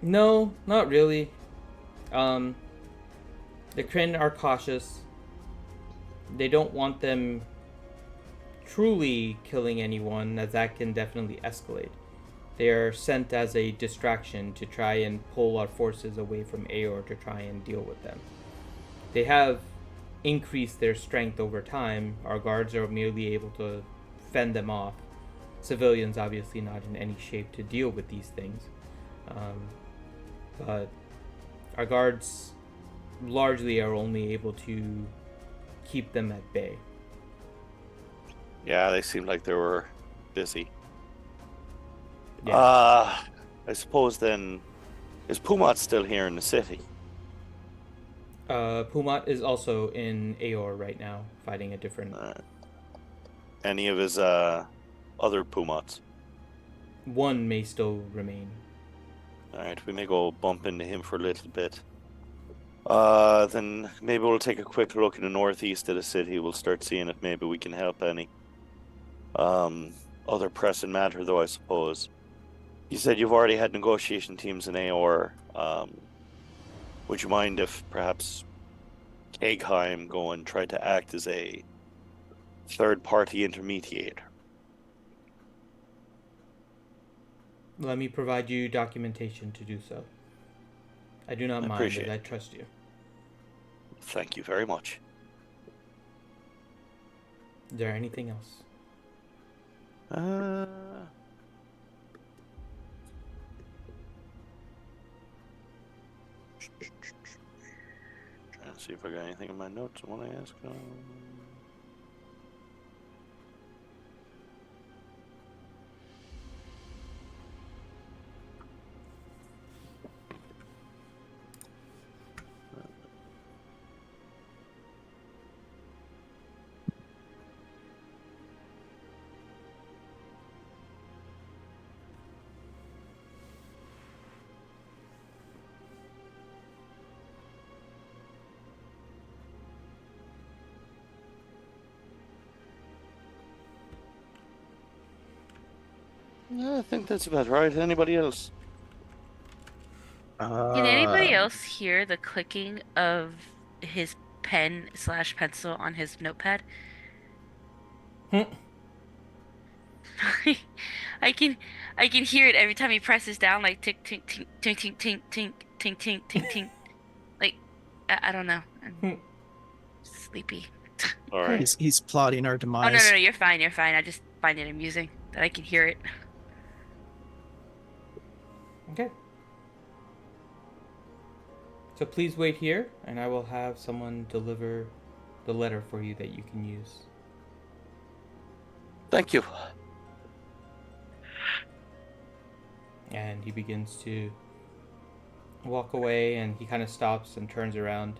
No, not really. The Kryn are cautious. They don't want them truly killing anyone, as that can definitely escalate. They are sent as a distraction to try and pull our forces away from Aor to try and deal with them. They have increased their strength over time. Our guards are merely able to fend them off. Civilians obviously not in any shape to deal with these things. But our guards largely are only able to keep them at bay. Yeah, they seemed like they were busy. Yeah. I suppose then, is Pumat still here in the city? Pumat is also in Aor right now, fighting a different... Any of his other Pumats? One may still remain. Alright, we may go bump into him for a little bit. Then maybe we'll take a quick look in the northeast of the city. We'll start seeing if maybe we can help any. Other pressing matter, though, I suppose. You said you've already had negotiation teams in Aor. Would you mind if perhaps Kegheim go and try to act as a third-party intermediator? Let me provide you documentation to do so. I do not mind, as I trust you. Thank you very much. Is there anything else? Trying to see if I got anything in my notes I want to ask. I think that's about right. Anybody else? Can anybody else hear the clicking of his pen/pencil on his notepad? I can I can hear it every time he presses down, like tick tink tink tink tink tink tink tink tink tink tink. Like I don't know. I'm sleepy. All right. He's plotting our Oh demise. no, you're fine, you're fine. I just find it amusing that I can hear it. Okay. So please wait here, and I will have someone deliver the letter for you that you can use. Thank you. And he begins to walk away, and he kind of stops and turns around.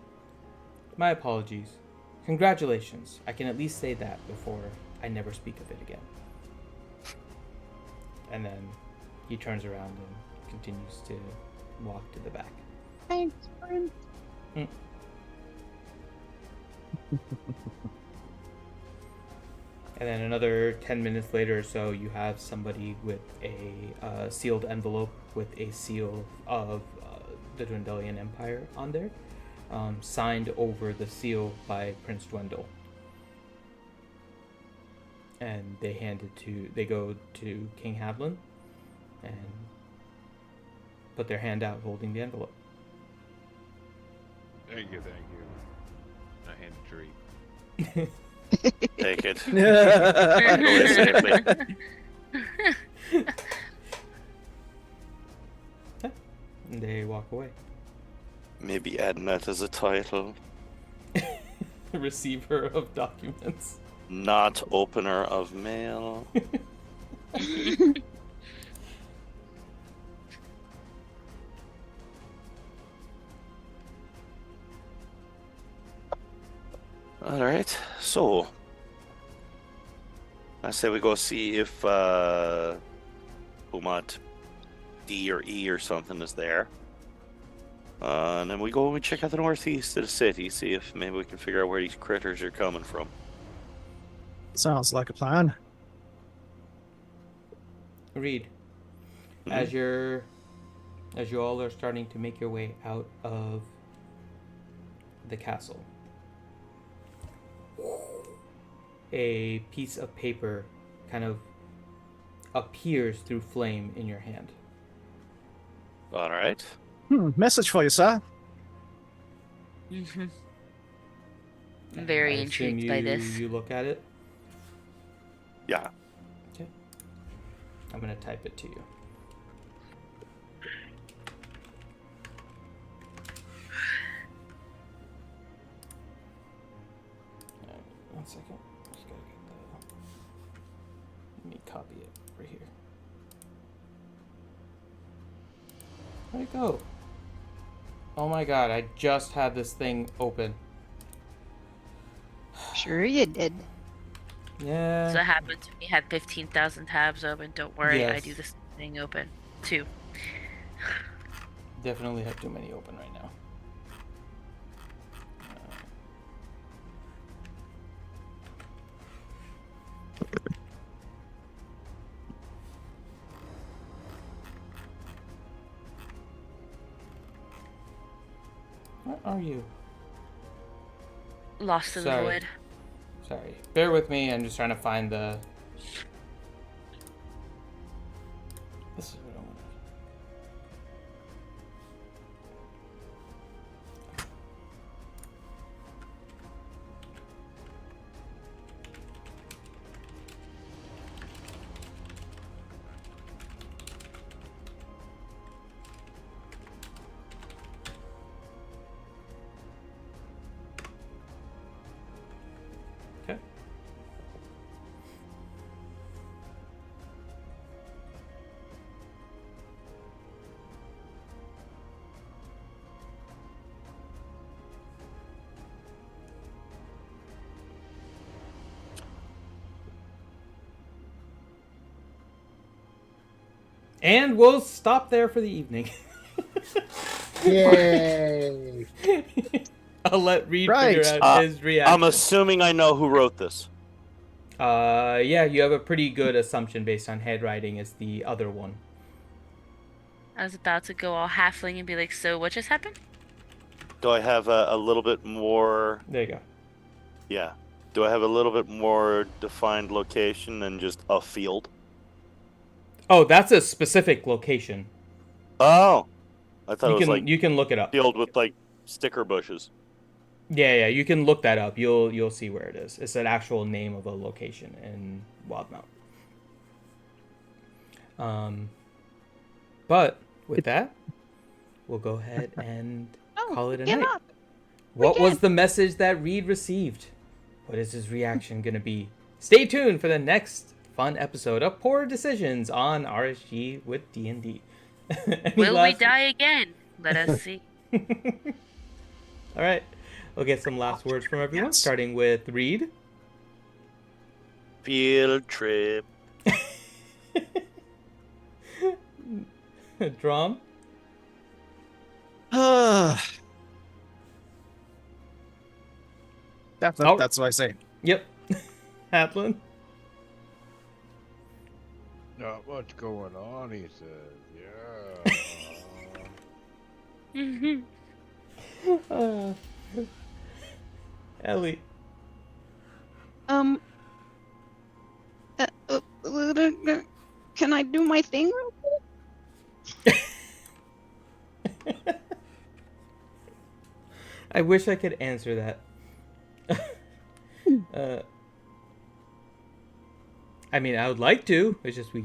My apologies. Congratulations. I can at least say that before I never speak of it again. And then he turns around and continues to walk to the back. Thanks, friend. And then another 10 minutes later or so, you have somebody with a sealed envelope with a seal of the Dwendalian Empire on there, signed over the seal by Prince Dwendal. And they go to King Havlin and put their hand out holding the envelope. Thank you. I hand it to Reed. Take it. And they walk away. Maybe adding that as a title. Receiver of documents. Not opener of mail. All right, so I say we go see if Umat D or E or something is there. And then we go and we check out the northeast of the city, see if maybe we can figure out where these critters are coming from. Sounds like a plan. Reed, Mhm. as you all are starting to make your way out of the castle, a piece of paper kind of appears through flame in your hand. All right. Message for you, sir. I'm And very I assume intrigued by this. You look at it. Yeah. Okay. I'm gonna type it to you. Alright, 1 second. Just gotta get the. Let me copy it right here. Where'd it go? Oh my god! I just had this thing open. Sure you did. Yeah. So that happens when you have 15,000 tabs open. Don't worry, I Yes. do this thing open too. Definitely have too many open right now. Where are you? Lost in the Sorry. void. Sorry. Bear with me. I'm just trying to find the. This is what I want. Okay. And we'll stop there for the evening. Yay! I'll let Reed Right. figure out his reaction. I'm assuming I know who wrote this. Yeah, you have a pretty good assumption based on handwriting is the other one. I was about to go all halfling and be like, so what just happened? Do I have a little bit more? There you go. Yeah. Do I have a little bit more defined location than just a field? Oh, that's a specific location. Oh, I thought You it was can like you can look it up. filled with like sticker bushes. Yeah, you can look that up. You'll see where it is. It's an actual name of a location in Wildemount. But with that, we'll go ahead and call it a night. What was the message that Reed received? What is his reaction gonna be? Stay tuned for the next fun episode of Poor Decisions on RSG with D&D. Will we die again? Let us see. All right. We'll get some last words from everyone, starting with Reed. Field trip. Drum. That's what I say. Yep. Hadlin. Not much going on, he says. Yeah. Ellie. Can I do my thing real quick? I wish I could answer that. I mean, I would like to. It's just we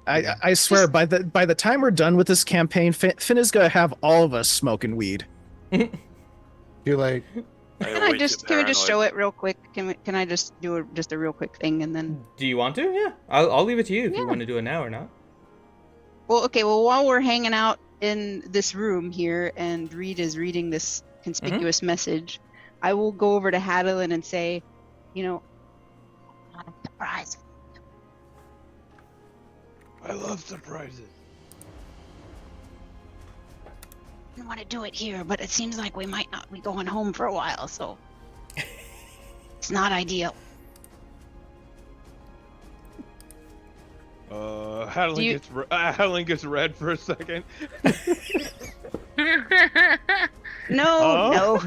I swear, by the time we're done with this campaign, Finn is gonna have all of us smoking weed. Too late. Can we just show it real quick? Can I just do just a real quick thing and then? Do you want to? Yeah, I'll leave it to you if you want to do it now or not. Well, okay. Well, while we're hanging out in this room here, and Reed is reading this conspicuous message, I will go over to Hadlin and say, not a surprise. I love surprises. I want to do it here, but it seems like we might not be going home for a while, so it's not ideal. Hadlin gets red for a second. No.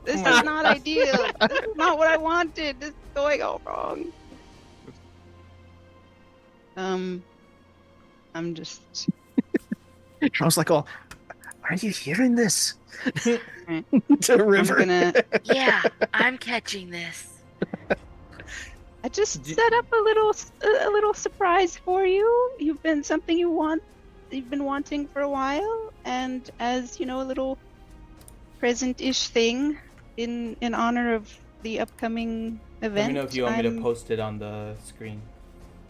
This is not ideal. This is not what I wanted. This is going all wrong. I'm just. I was like, "Oh, are you hearing this?" Right. The river. Yeah, I'm catching this. I just set up a little surprise for you. You've been something you've been wanting for a while, and as a little present-ish thing in honor of the upcoming event. Let me know if you want me to post it on the screen.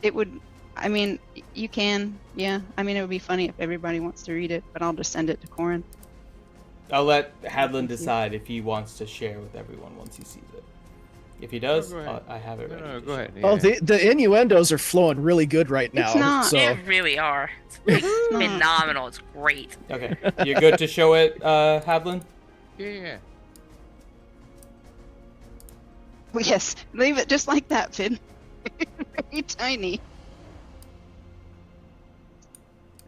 It would. I mean, you can. Yeah. I mean, it would be funny if everybody wants to read it, but I'll just send it to Corin. I'll let Hadlin decide if he wants to share with everyone once he sees it. If he does, I have it ready. No, go ahead. Oh, the innuendos are flowing really good right now. It's not. So. They really are. It's phenomenal. It's great. Okay. You're good to show it, Hadlin? Yeah. Well, yes. Leave it just like that, Finn. Very tiny.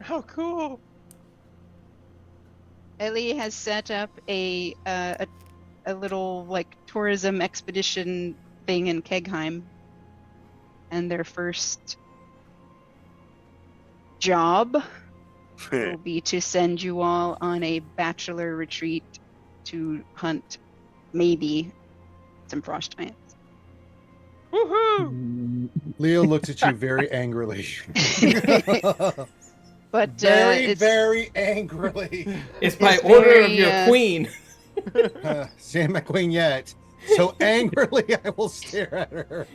How cool. Ellie has set up a little tourism expedition thing in Kegheim, and their first job will be to send you all on a bachelor retreat to hunt maybe some frost giants. Woohoo! Leo looks at you very angrily. But very angrily. It's by order of your queen. She ain't my queen yet. So angrily, I will stare at her.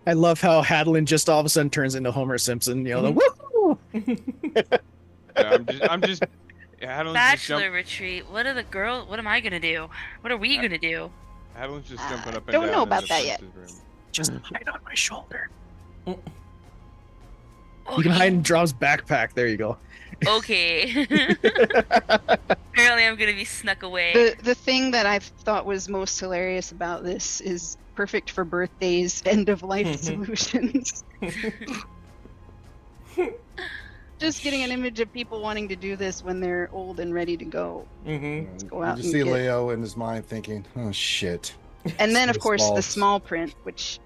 I love how Hadlin just all of a sudden turns into Homer Simpson. The woohoo! I'm just. Bachelor retreat. What am I gonna do? What are we gonna do? Hadlin's just jumping up and don't down. know in about the that yet. prince's room. Just hide on my shoulder. Okay. You can hide in Drum's backpack. There you go. Okay. Apparently, I'm gonna be snuck away. The thing that I thought was most hilarious about this is perfect for birthdays, end of life solutions. Just getting an image of people wanting to do this when they're old and ready to go. Let's go out You and see get... Leo in his mind thinking, "Oh shit." And then, of This course, the balls. small print, which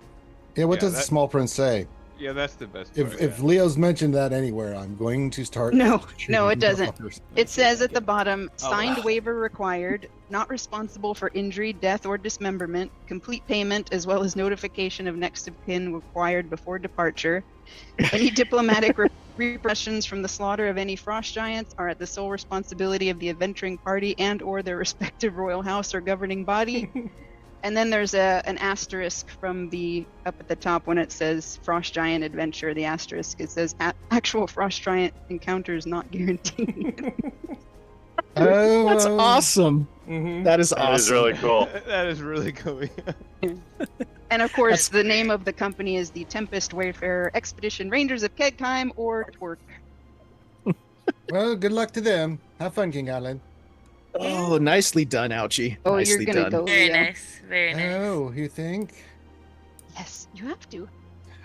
Yeah, what Yeah, does the that- small print say? Yeah, that's the best. If part, if yeah. Leo's mentioned that anywhere, I'm going to start. No, shooting it doesn't. motherfuckers. It says at the bottom, Oh, signed wow. waiver required, not responsible for injury, death, or dismemberment, complete payment, as well as notification of next of kin required before departure. Any diplomatic repercussions from the slaughter of any frost giants are at the sole responsibility of the adventuring party and or their respective royal house or governing body. And then there's an asterisk from the up at the top when it says Frost Giant Adventure. The asterisk, it says actual Frost Giant encounters not guaranteed. Oh, That's awesome. Mm-hmm. That is That awesome. is really cool. That is really cool. And of course, the name of the company is the Tempest Wayfarer Expedition Rangers of Kegheim or Twerk. Well, good luck to them. Have fun, King Alan. Oh, nicely done, Ouchie. Oh, nicely you're gonna done. go, Very Leo. nice. Very nice. Oh, you think? Yes, you have to.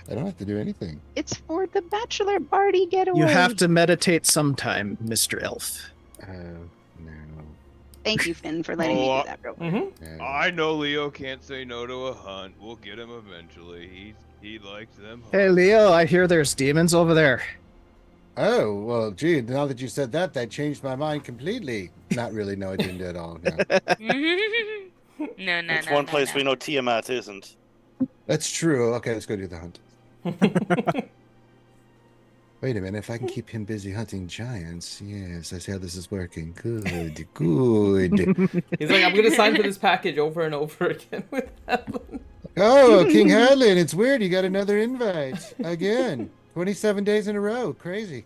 I don't have to do anything. It's for the bachelor party getaway. You have to meditate sometime, Mr. Elf. No. Thank you, Finn, for letting me Oh, do that real quick. Mm-hmm. no. I know Leo can't say no to a hunt. We'll get him eventually. He likes them. Hey, Leo, I hear there's demons over there. Oh, well, gee, now that you said that, that changed my mind completely. Not really. No, it didn't at all. No. No, That's no, one no, place no. we know Tiamat isn't. That's true. Okay, let's go do the hunt. Wait a minute. If I can keep him busy hunting giants, yes, I see how this is working. Good, good. He's like, I'm gonna sign for this package over and over again with Helen. Oh, King Hadlin, it's weird. You got another invite again. 27 days in a row. Crazy.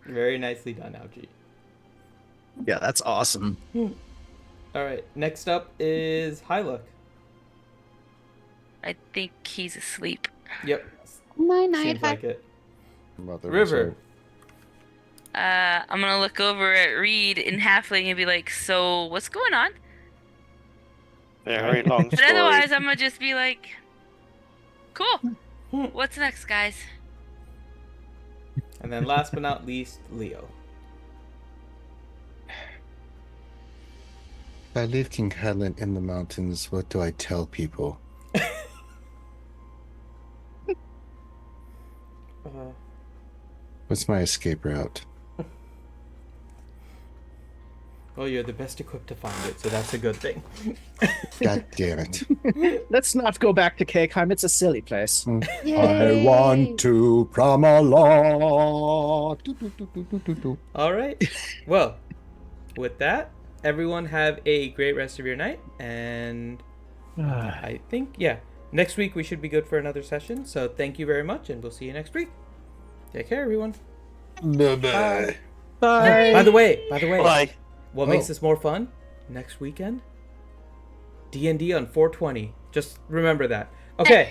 Very nicely done, Ouchie. Yeah, that's awesome. All right, next up is Hyluck. I think he's asleep. Yep, Night seems like it. About the River. I'm gonna look over at Reed in halfling and be like, "So what's going on?" Very long But story. otherwise, I'm gonna just be like, "Cool. What's next, guys?" And then last but not least, Leo. If I leave King Hadlin in the mountains, what do I tell people? What's my escape route? Well, you're the best equipped to find it, so that's a good thing. God damn it. Let's not go back to Kegheim. It's a silly place. I want to Pramalot. All right. Well, with that, everyone have a great rest of your night, and I think, yeah, next week we should be good for another session. So thank you very much, and we'll see you next week. Take care, everyone. Bye-bye. Bye. By the way, Bye. what makes this more fun? Next weekend, D&D on 420. Just remember that. Okay.